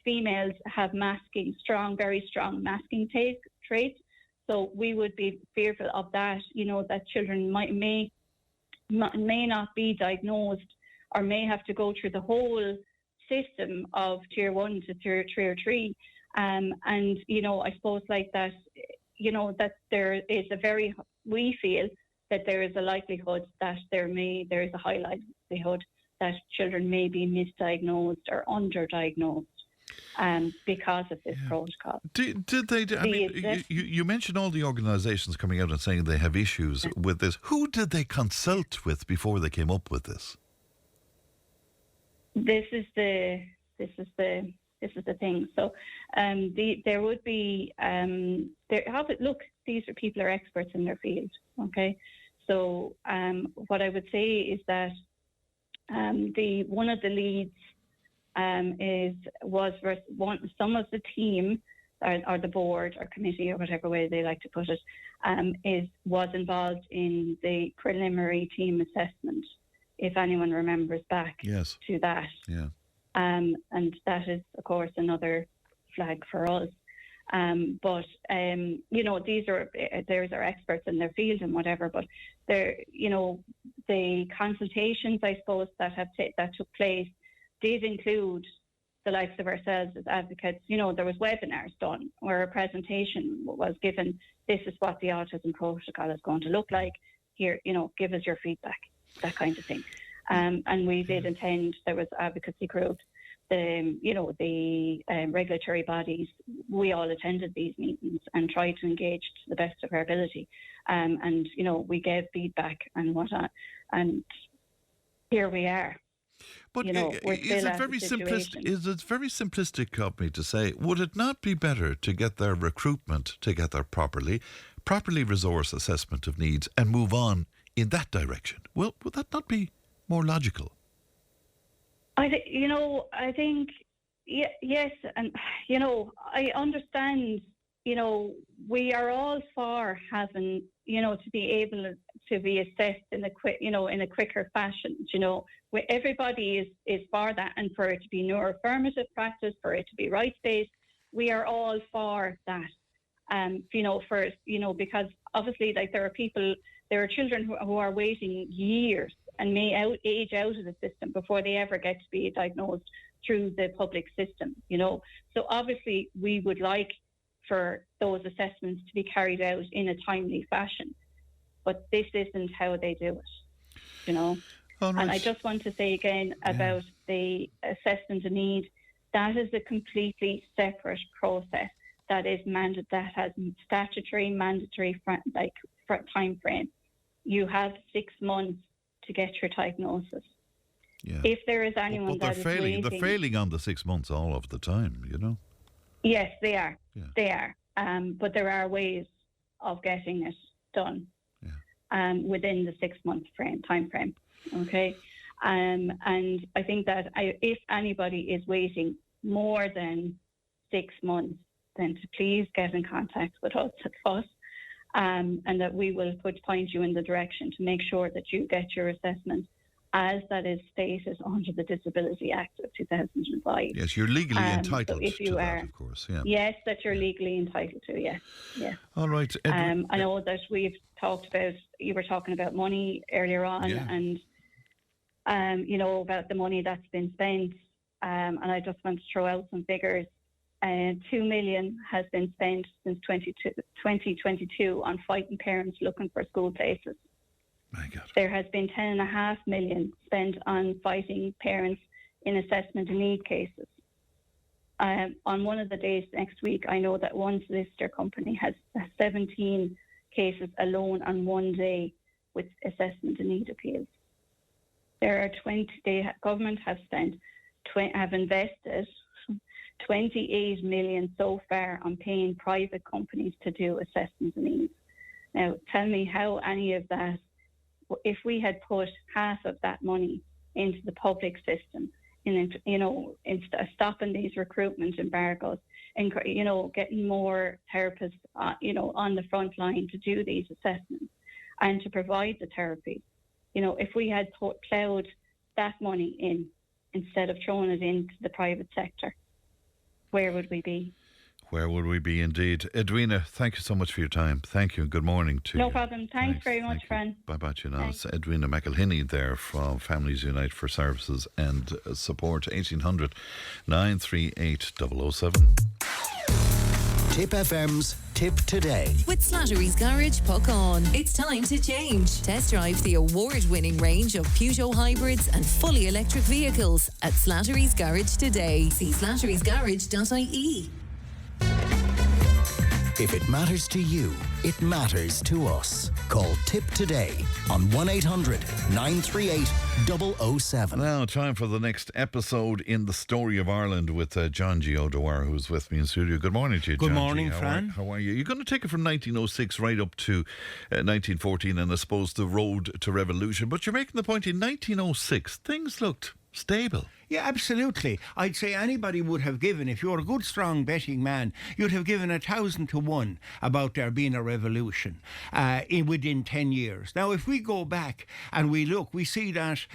Speaker 12: females have very strong masking traits. So we would be fearful of that. That children may not be diagnosed or may have to go through the whole system of tier 1 to tier 3. And I suppose that we feel that there is a likelihood that there is a high likelihood that children may be misdiagnosed or underdiagnosed because of this protocol.
Speaker 2: Did they? You mentioned all the organisations coming out and saying they have issues with this. Who did they consult with before they came up with this?
Speaker 12: This is the thing. So there would be these people are experts in their field. Okay, so what I would say is that one of the leads some of the team or the board or committee or whatever way they like to put it was involved in the preliminary team assessment. If anyone remembers back to that.
Speaker 2: Yeah.
Speaker 12: And that is, of course, another flag for us. But there's our experts in their field and whatever. But the consultations, I suppose, that took place did include the likes of ourselves as advocates. There was webinars done where a presentation was given. This is what the autism protocol is going to look like. Here, give us your feedback. That kind of thing. And we did attend, there was advocacy groups, the regulatory bodies. We all attended these meetings and tried to engage to the best of our ability. And we gave feedback and whatnot. And here we are.
Speaker 2: But is it very simplistic of me to say, would it not be better to get their recruitment together properly resource assessment of needs and move on in that direction? Well, would that not be more logical?
Speaker 12: I think, yes. And, I understand, we are all for having, to be able to be assessed in a quicker fashion, where everybody is for that and for it to be neuroaffirmative practice, for it to be rights-based. We are all for that. Because obviously, there are children who are waiting years and may age out of the system before they ever get to be diagnosed through the public system, So obviously we would like for those assessments to be carried out in a timely fashion. But this isn't how they do it,
Speaker 2: All right.
Speaker 12: And I just want to say again about the assessment of need, that is a completely separate process that has statutory, mandatory time frame. You have 6 months to get your diagnosis.
Speaker 2: Yeah.
Speaker 12: If there is anyone
Speaker 2: but they're failing, they're failing on the 6 months all of the time,
Speaker 12: Yes, they are.
Speaker 2: Yeah.
Speaker 12: They are. But there are ways of getting it done within the 6 month time frame. Okay. And I think that if anybody is waiting more than 6 months, then to please get in contact with us at FUS, and that we will point you in the direction to make sure that you get your assessment as that is stated under the Disability Act of 2005.
Speaker 2: Yes, you're legally entitled
Speaker 12: so if you
Speaker 2: to
Speaker 12: are,
Speaker 2: that, of course. Yeah.
Speaker 12: Yes, that you're legally entitled to, yes. Yeah.
Speaker 2: All right.
Speaker 12: I know that we've talked about, you were talking about money earlier on, and, about the money that's been spent, and I just want to throw out some figures. 2 million has been spent since 2022 on fighting parents looking for school places.
Speaker 2: My God.
Speaker 12: There has been 10.5 million spent on fighting parents in assessment and need cases. On one of the days next week, I know that one solicitor company has 17 cases alone on one day with assessment and need appeals. There are 20. Government have invested 28 million so far on paying private companies to do assessment and needs. Now, tell me how any of that, if we had put half of that money into the public system, in stopping these recruitment embargoes, and getting more therapists, on the front line to do these assessments and to provide the therapy. If we had plowed that money in instead of throwing it into the private sector, where would we be?
Speaker 2: Where would we be indeed? Edwina, thank you so much for your time. Thank you and good morning to you.
Speaker 12: No problem. Thanks very much, Fran.
Speaker 2: Bye-bye to you now. It's Edwina McElhinney there from Families Unite for Services and Support, 1800 938 007.
Speaker 4: Tipp FM's Tipp Today.
Speaker 1: With Slattery's Garage, puck on. It's time to change. Test drive the award-winning range of Peugeot hybrids and fully electric vehicles at Slattery's Garage today. See slatterysgarage.ie.
Speaker 4: If it matters to you, it matters to us. Call Tipp today on 1-800-938 007.
Speaker 2: Now, time for the next episode in the story of Ireland with John G. O'Dwyer, who's with me in studio. Good morning to you, John.
Speaker 13: Good morning,
Speaker 2: G.
Speaker 13: Fran.
Speaker 2: How are you? You're going to take it from 1906 right up to 1914 and I suppose the road to revolution. But you're making the point in 1906, things looked stable.
Speaker 13: Yeah, absolutely. I'd say anybody would have given, if you're a good, strong betting man, you'd have given 1,000 to 1 about there being a revolution within 10 years. Now, if we go back and we look, we see that,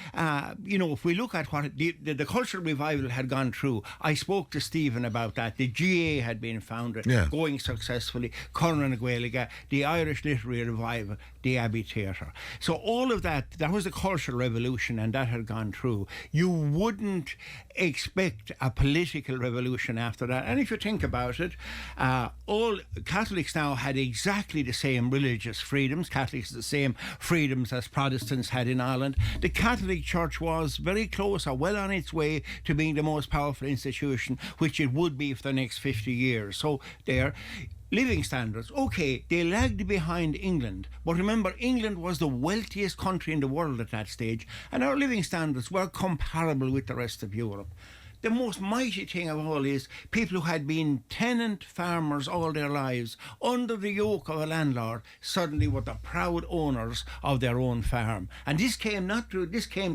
Speaker 13: if we look at what the cultural revival had gone through, I spoke to Stephen about that. The GA had been founded, going successfully, Conran na Gaeilge, the Irish Literary Revival, the Abbey Theatre. So all of that was the cultural revolution and that had gone through. You wouldn't expect a political revolution after that. And if you think about it, all Catholics now had exactly the same religious freedoms. Catholics had the same freedoms as Protestants had in Ireland. The Catholic Church was very close or well on its way to being the most powerful institution, which it would be for the next 50 years. So there. Living standards, okay, they lagged behind England, but remember, England was the wealthiest country in the world at that stage, and our living standards were comparable with the rest of Europe. The most mighty thing of all is people who had been tenant farmers all their lives under the yoke of a landlord suddenly were the proud owners of their own farm. And this came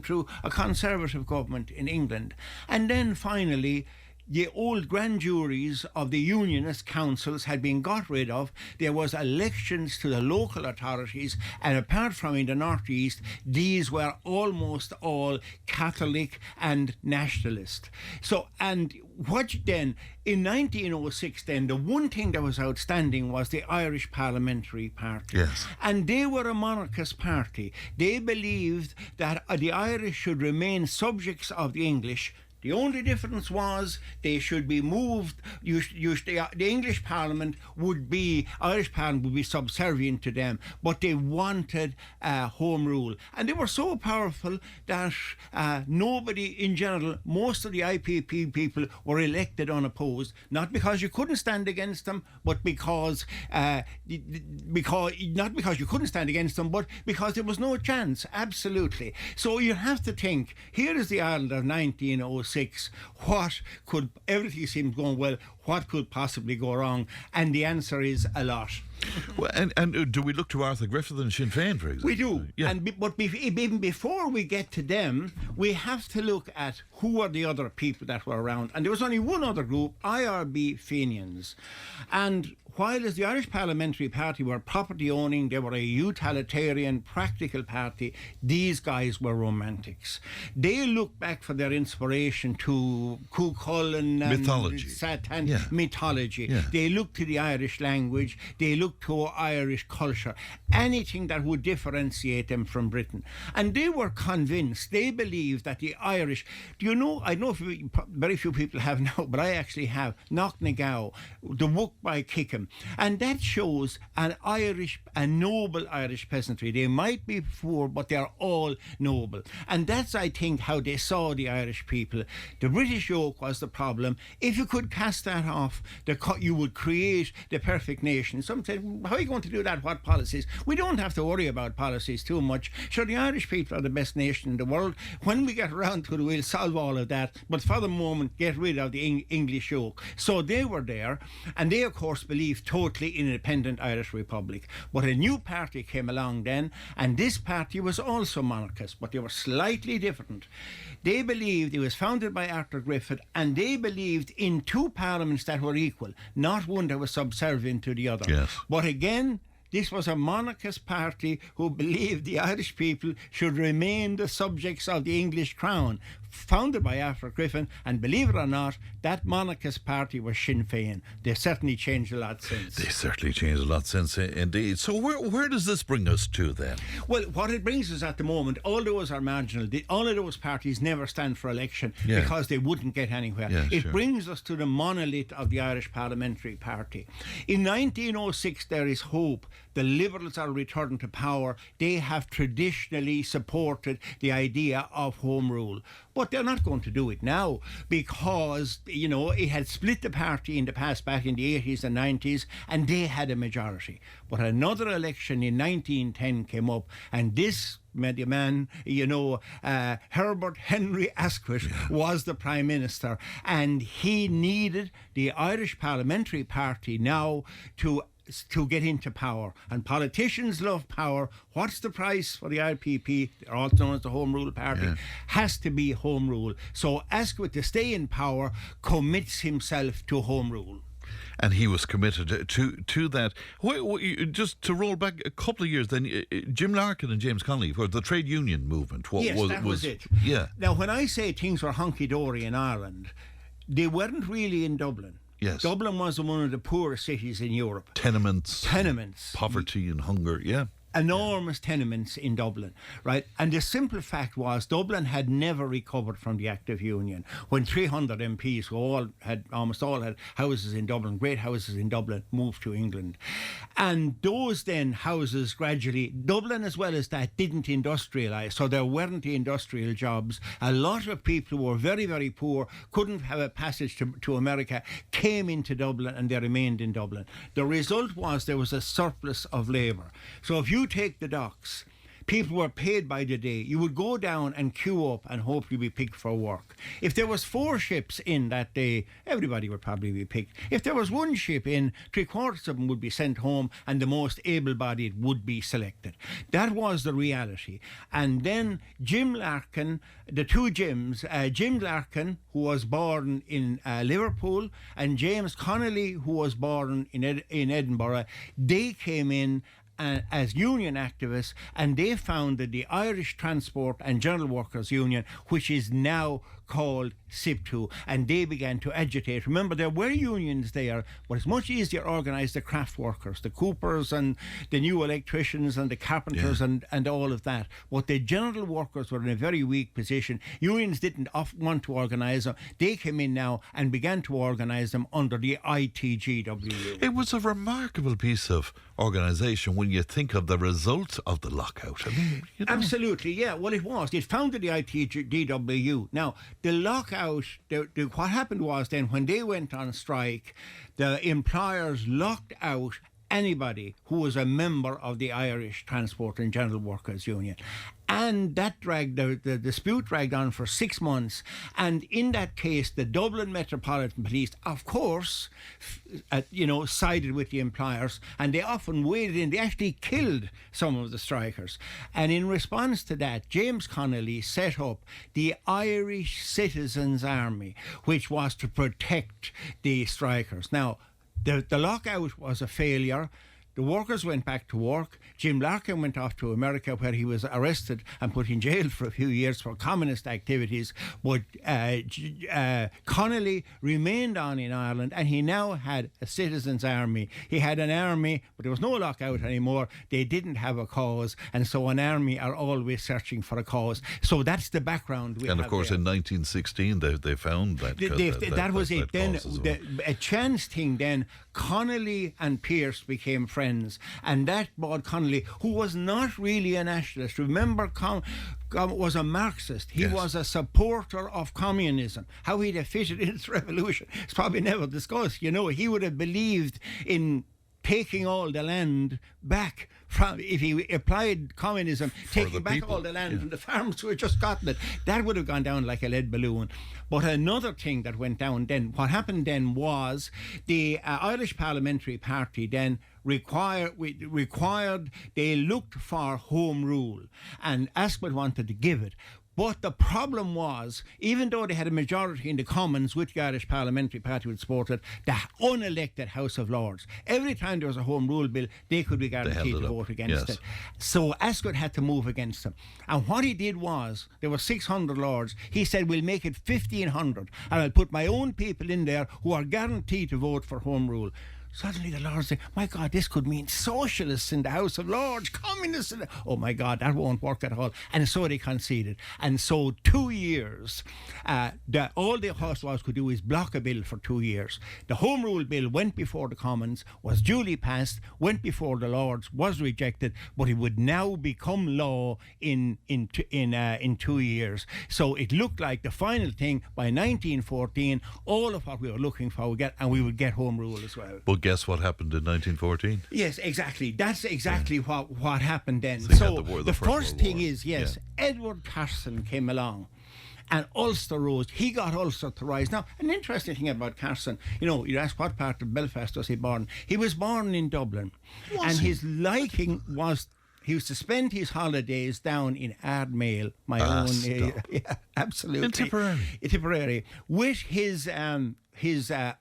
Speaker 13: through a conservative government in England. And then finally, the old grand juries of the unionist councils had been got rid of. There was elections to the local authorities, and apart from in the northeast, these were almost all Catholic and nationalist. So, and what then, in 1906 then, the one thing that was outstanding was the Irish Parliamentary Party.
Speaker 2: Yes.
Speaker 13: And they were a monarchist party. They believed that the Irish should remain subjects of the English. The only difference was they should be moved. The English Parliament Irish Parliament would be subservient to them, but they wanted home rule. And they were so powerful that nobody in general, most of the IPP people were elected unopposed, not because you couldn't stand against them, but because there was no chance, absolutely. So you have to think, here is the Ireland of 1906. Everything seems going well, what could possibly go wrong? And the answer is a lot.
Speaker 2: Well, and do we look to Arthur Griffith and Sinn Féin, for example?
Speaker 13: We do.
Speaker 2: Yeah.
Speaker 13: But even before we get to them, we have to look at who are the other people that were around. And there was only one other group, IRB Fenians. And while as the Irish Parliamentary Party were property owning, they were a utilitarian, practical party, these guys were romantics. They looked back for their inspiration to Cuchulainn and
Speaker 2: mythology.
Speaker 13: mythology. Yeah. They looked to the Irish language. They looked look to Irish culture, anything that would differentiate them from Britain. And they were convinced, they believed that the Irish, do you know, I know very few people have now, but I actually have, Knock na Gow, the book by Kickham. And that shows a noble Irish peasantry. They might be poor, but they're all noble. And that's, I think, how they saw the Irish people. The British yoke was the problem. If you could cast that off, you would create the perfect nation. Some said, how are you going to do that? What policies? We don't have to worry about policies too much. Sure, the Irish people are the best nation in the world. When we get around to it, we'll solve all of that. But for the moment, get rid of the English yoke. So they were there, and they, of course, believed totally in an independent Irish Republic. But a new party came along then, and this party was also monarchist, but they were slightly different. They believed, it was founded by Arthur Griffith, and they believed in two parliaments that were equal, not one that was subservient to the other.
Speaker 2: Yes.
Speaker 13: But again, this was a monarchist party who believed the Irish people should remain the subjects of the English crown, founded by Arthur Griffin, and believe it or not, that monarchist party was Sinn Féin. They've certainly changed a lot since.
Speaker 2: They certainly changed a lot since, indeed. So where does this bring us to then?
Speaker 13: Well, what it brings us at the moment, all those are marginal. All of those parties never stand for election because they wouldn't get anywhere. It brings us to the monolith of the Irish Parliamentary Party. In 1906, there is hope. The Liberals are returning to power. They have traditionally supported the idea of Home Rule. But they're not going to do it now because, you know, it had split the party in the past, back in the 80s and 90s, and they had a majority. But another election in 1910 came up, and this man, you know, Herbert Henry Asquith was the Prime Minister, and he needed the Irish Parliamentary Party now to get into power. And politicians love power. What's the price for the RPP, also known as the Home Rule Party? Has to be Home Rule. So Asquith, to stay in power, commits himself to Home Rule.
Speaker 2: And he was committed to that. Just to roll back a couple of years, then Jim Larkin and James Connolly for the trade union movement.
Speaker 13: That was it.
Speaker 2: Yeah.
Speaker 13: Now, when I say things were hunky-dory in Ireland, they weren't really in Dublin.
Speaker 2: Yes.
Speaker 13: Dublin was one of the poorest cities in Europe.
Speaker 2: Tenements.
Speaker 13: Poverty
Speaker 2: and hunger,
Speaker 13: enormous tenements in Dublin, right? And the simple fact was Dublin had never recovered from the Act of Union when 300 MPs who almost all had houses in Dublin, great houses in Dublin, moved to England. And those then houses gradually, Dublin as well as that, didn't industrialise, so there weren't the industrial jobs. A lot of people who were very, very poor, couldn't have a passage to America, came into Dublin, and they remained in Dublin. The result was there was a surplus of labour. So if you take the docks, people were paid by the day. You would go down and queue up and hope you'd be picked for work. If there was 4 ships in that day, everybody would probably be picked. If there was 1 ship in, 3/4 of them would be sent home, and the most able-bodied would be selected. That was the reality. And then Jim Larkin, the two Jims, Jim Larkin, who was born in Liverpool, and James Connolly, who was born in Edinburgh, they came in as union activists, and they founded the Irish Transport and General Workers Union, which is now called SIP2, and they began to agitate. Remember, there were unions there, but it's much easier to organise the craft workers, the coopers and the new electricians and the carpenters and all of that. But the general workers were in a very weak position. Unions didn't want to organise them. They came in now and began to organise them under the ITGWU.
Speaker 2: It was a remarkable piece of organisation when you think of the result of the lockout. I mean, you know.
Speaker 13: Absolutely, yeah. Well, it was. It founded the ITGWU. Now, the lockout, what happened was then when they went on strike, the employers locked out anybody who was a member of the Irish Transport and General Workers Union. And that the dispute dragged on for 6 months. And in that case, the Dublin Metropolitan Police, of course, sided with the employers, and they often waded in. They actually killed some of the strikers. And in response to that, James Connolly set up the Irish Citizens' Army, which was to protect the strikers. Now, the lockout was a failure. the workers went back to work. Jim Larkin went off to America, where he was arrested and put in jail for a few years for communist activities. But Connolly remained on in Ireland, and he now had a citizens' army. He had an army, but there was no lockout anymore. They didn't have a cause, and so an army are always searching for a cause. So that's the background we have.
Speaker 2: And of course,
Speaker 13: there.
Speaker 2: in 1916, they found that.
Speaker 13: That was it. Then a chance thing. Then Connolly and Pearse became friends, and that brought Connolly, who was not really a nationalist. Remember, was a Marxist. He was a supporter of communism. How he'd have fitted into the revolution, it's probably never discussed. You know, he would have believed in taking all the land back from, if he applied communism, taking back people. All the land from the farmers who had just gotten it. That would have gone down like a lead balloon. But another thing that went down then, what happened then was the Irish Parliamentary Party then required, they looked for home rule, and Asquith wanted to give it. But the problem was, even though they had a majority in the Commons, which the Irish Parliamentary Party would support it, the unelected House of Lords, every time there was a Home Rule bill, they could be guaranteed to vote against it. So Asquith had to move against them. And what he did was, there were 600 Lords. He said, we'll make it 1,500, and I'll put my own people in there who are guaranteed to vote for Home Rule. Suddenly the Lords say, my God, this could mean socialists in the House of Lords, communists. Oh my God, that won't work at all. And so they conceded. And so 2 years, all the House Lords could do is block a bill for 2 years. The Home Rule Bill went before the Commons, was duly passed, went before the Lords, was rejected, but it would now become law in 2 years. So it looked like the final thing by 1914, all of what we were looking for we get, and we would get Home Rule as well.
Speaker 2: But guess what happened in 1914?
Speaker 13: Yes, exactly. That's exactly what happened then.
Speaker 2: So
Speaker 13: the first thing is, Edward Carson came along, and Ulster rose. He got Ulster to rise. Now, an interesting thing about Carson, you know, you ask what part of Belfast was he born? He was born in Dublin. His liking was, he used to spend his holidays down in Ardmail, my own area. Yeah, absolutely.
Speaker 2: In
Speaker 13: Tipperary. With his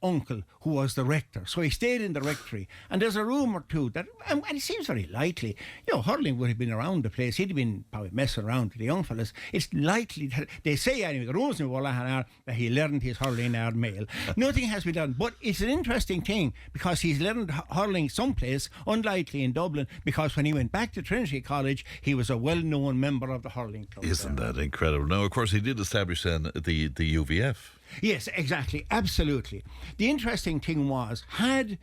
Speaker 13: uncle, who was the rector. So he stayed in the rectory. And there's a rumour too that, and it seems very likely, you know, hurling would have been around the place. He'd have been probably messing around with the young fellas. It's likely that, they say anyway, the rules in Wallahan are that he learned his hurling in Ardmail. Nothing has been done. But it's an interesting thing, because he's learned hurling someplace, unlikely in Dublin, because when he went back to Trinity College, he was a well-known member of the hurling club.
Speaker 2: Isn't that incredible? Now, of course, he did establish then the UVF.
Speaker 13: Yes, exactly, absolutely. The interesting thing was, had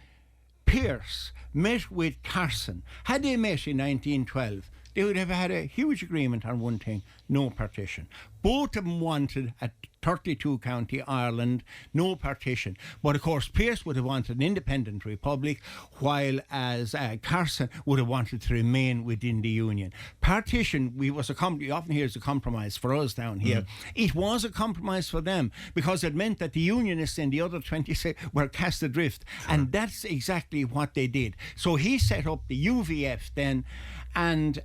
Speaker 13: Pearse met with Carson, had they met in 1912, they would have had a huge agreement on one thing: no partition. Both of them wanted a 32 county Ireland, no partition. But of course, Pearse would have wanted an independent republic, while as Carson would have wanted to remain within the Union. Partition, you often hear it's a compromise for us down here. It was a compromise for them, because it meant that the Unionists and the other 26 were cast adrift. And that's exactly what they did. So he set up the UVF then, and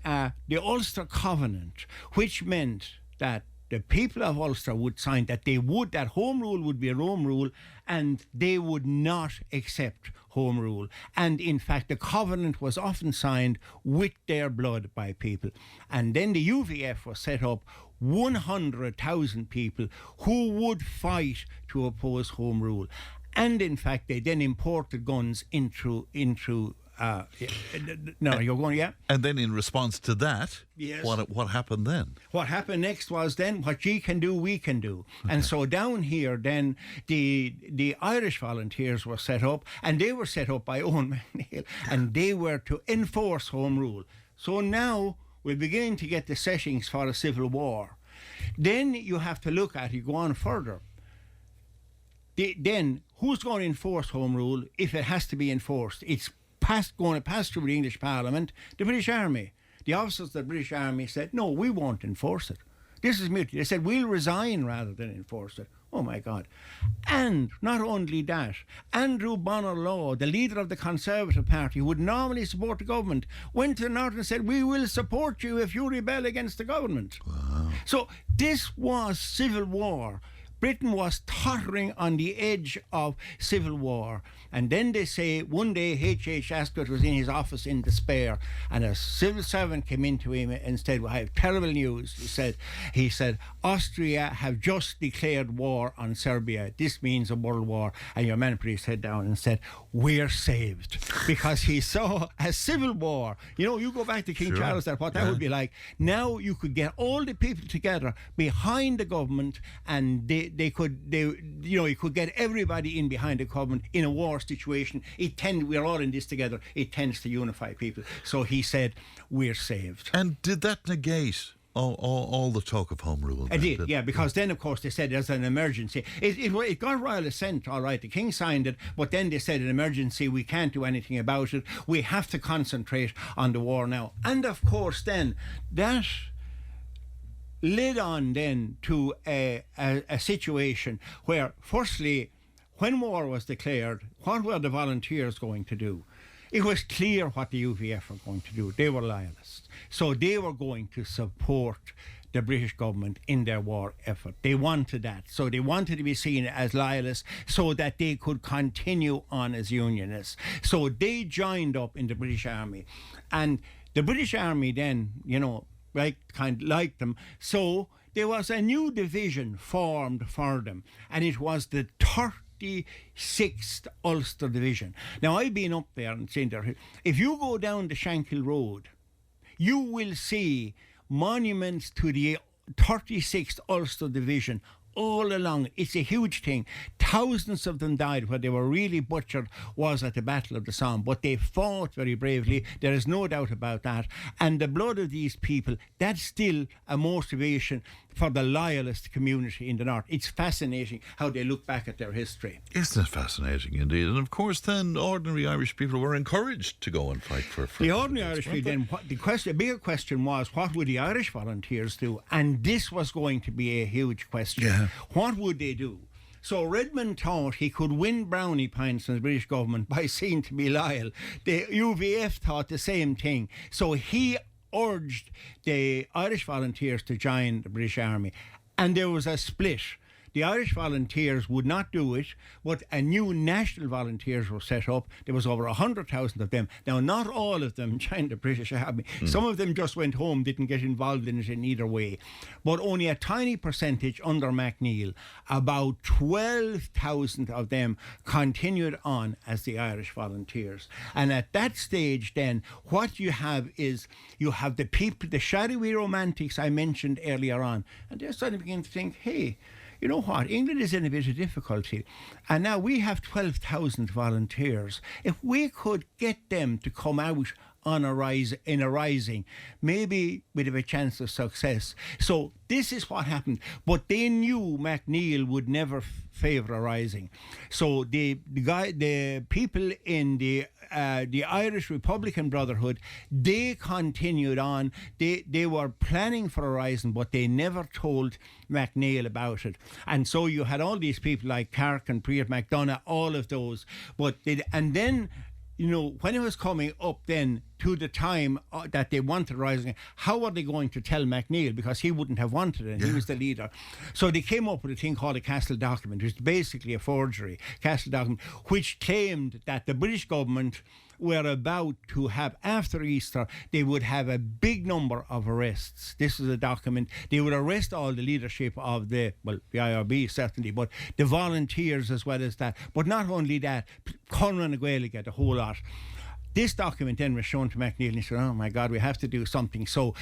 Speaker 13: the Ulster Covenant, which meant that the people of Ulster would sign that that Home Rule would be a Home Rule, and they would not accept Home Rule. And in fact, the covenant was often signed with their blood by people. And then the UVF was set up, 100,000 people who would fight to oppose Home Rule. And in fact, they then imported guns into no, you're going, yeah?
Speaker 2: And then in response to that,
Speaker 13: yes,
Speaker 2: what happened then?
Speaker 13: What happened next was then, what ye can do, we can do. Okay. And so down here then, the Irish Volunteers were set up, and they were set up by Owen McNeill, and they were to enforce Home Rule. So now we're beginning to get the settings for a civil war. Then you have to look at, you go on further. Then, who's going to enforce Home Rule if it has to be enforced? It's going to pass through the English Parliament, the British Army. The officers of the British Army said, no, we won't enforce it. This is mutiny. They said, we'll resign rather than enforce it. Oh my God. And not only that, Andrew Bonar Law, the leader of the Conservative Party, who would normally support the government, went to the North and said, we will support you if you rebel against the government.
Speaker 2: Wow.
Speaker 13: So this was civil war Britain was tottering on the edge of civil war. And then they say one day H.H. Ascot was in his office in despair, and a civil servant came into him and said, well, I have terrible news. He said, Austria have just declared war on Serbia. This means a world war. And your man put his head down and said, we're saved. Because he saw a civil war. You know, you go back to King Charles, that would be like. Now you could get all the people together behind the government, and you could get everybody in behind the government in a war situation. We're all in this together. It tends to unify people. So he said, we're saved.
Speaker 2: And did that negate all the talk of home rule?
Speaker 13: It did, yeah, because then, of course, they said there's an emergency. It got royal assent, all right. The king signed it, but then they said an emergency, we can't do anything about it. We have to concentrate on the war now. And, of course, then, that led on then to a situation where, firstly, when war was declared, what were the volunteers going to do? It was clear what the UVF were going to do. They were loyalists. So they were going to support the British government in their war effort. They wanted that. So they wanted to be seen as loyalists so that they could continue on as unionists. So they joined up in the British Army. And the British Army then, kind of liked them. So there was a new division formed for them, and it was the 36th Ulster Division. Now, I've been up there and seen there. If you go down the Shankill Road, you will see monuments to the 36th Ulster Division all along. It's a huge thing. Thousands of them died. Where they were really butchered was at the Battle of the Somme, but they fought very bravely. There is no doubt about that. And the blood of these people, that's still a motivation for the loyalist community in the north. It's fascinating how they look back at their history.
Speaker 2: Isn't it fascinating indeed? And of course then ordinary Irish people were encouraged to go and fight for
Speaker 13: the ordinary Irish people. Then the bigger question was, what would the Irish volunteers do? And this was going to be a huge question.
Speaker 2: Yeah.
Speaker 13: What would they do? So Redmond thought he could win brownie points from the British government by seeming to be loyal. The UVF thought the same thing. So he urged the Irish volunteers to join the British Army. And there was a split. The Irish volunteers would not do it, but a new national volunteers were set up. There was over 100,000 of them. Now, not all of them joined the British Army. Some of them just went home, didn't get involved in it in either way. But only a tiny percentage under MacNeill, about 12,000 of them continued on as the Irish volunteers. And at that stage then, what you have is, you have the people, the shadowy romantics I mentioned earlier on, and they're starting to begin to think, hey, you know what? England is in a bit of difficulty. And now we have 12,000 volunteers. If we could get them to come out in a rising, maybe we'd have a chance of success. So this is what happened. But they knew MacNeill would never favour a rising. So the people in the Irish Republican Brotherhood, they continued on. They were planning for a rising, but they never told MacNeill about it. And so you had all these people like Carrick and Prior MacDonagh, all of those. And then, when it was coming up then to the time that they wanted rising, how were they going to tell MacNeill? Because he wouldn't have wanted it, and he was the leader. So they came up with a thing called a Castle document, which is basically a forgery, Castle document, which claimed that the British government were about to have, after Easter, they would have a big number of arrests. This is a document. They would arrest all the leadership of the IRB certainly, but the volunteers as well as that. But not only that, Conran and Gaeilge, the whole lot. This document then was shown to MacNeill, and he said, oh my God, we have to do something. So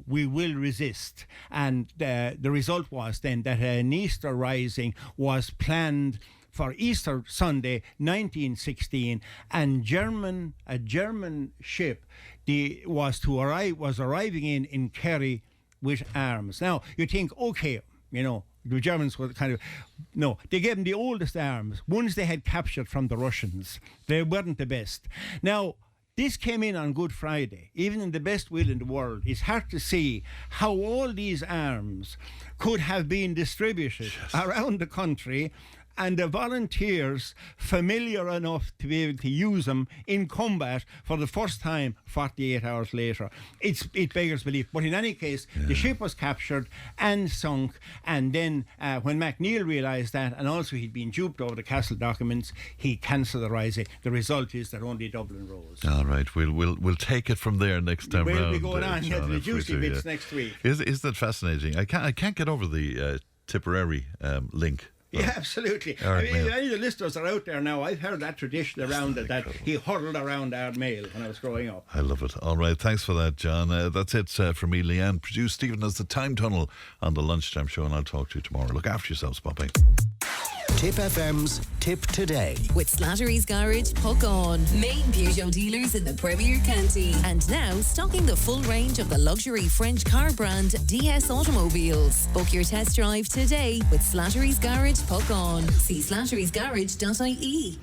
Speaker 13: we will resist. And the result was then that an Easter rising was planned for Easter Sunday, 1916, and a German ship was arriving in Kerry with arms. Now, you think, okay, the Germans were they gave them the oldest arms, ones they had captured from the Russians. They weren't the best. Now, this came in on Good Friday. Even in the best will in the world, it's hard to see how all these arms could have been distributed around the country and the volunteers familiar enough to be able to use them in combat for the first time 48 hours later. It beggars belief. But in any case, the ship was captured and sunk, and then when McNeil realised that, and also he'd been duped over the Castle documents, he cancelled the rising. The result is that only Dublin rose.
Speaker 2: All right, we'll take it from there next time round.
Speaker 13: We'll be going on
Speaker 2: John,
Speaker 13: to the juicy bits next week.
Speaker 2: Isn't that fascinating? I can't get over the Tipperary link.
Speaker 13: Yeah, absolutely. I mean, any of the listeners are out there now. I've heard that tradition around it, that he huddled around our mail when I was growing up.
Speaker 2: I love it. All right, thanks for that, John. That's it from me, Leanne. Produce Stephen as the Time Tunnel on the Lunchtime Show, and I'll talk to you tomorrow. Look after yourselves. Bye-bye.
Speaker 4: Tip FM's Tip Today.
Speaker 1: With Slattery's Garage, Puckon. Main Peugeot dealers in the Premier County. And now stocking the full range of the luxury French car brand DS Automobiles. Book your test drive today with Slattery's Garage, Puckon. See slatterysgarage.ie.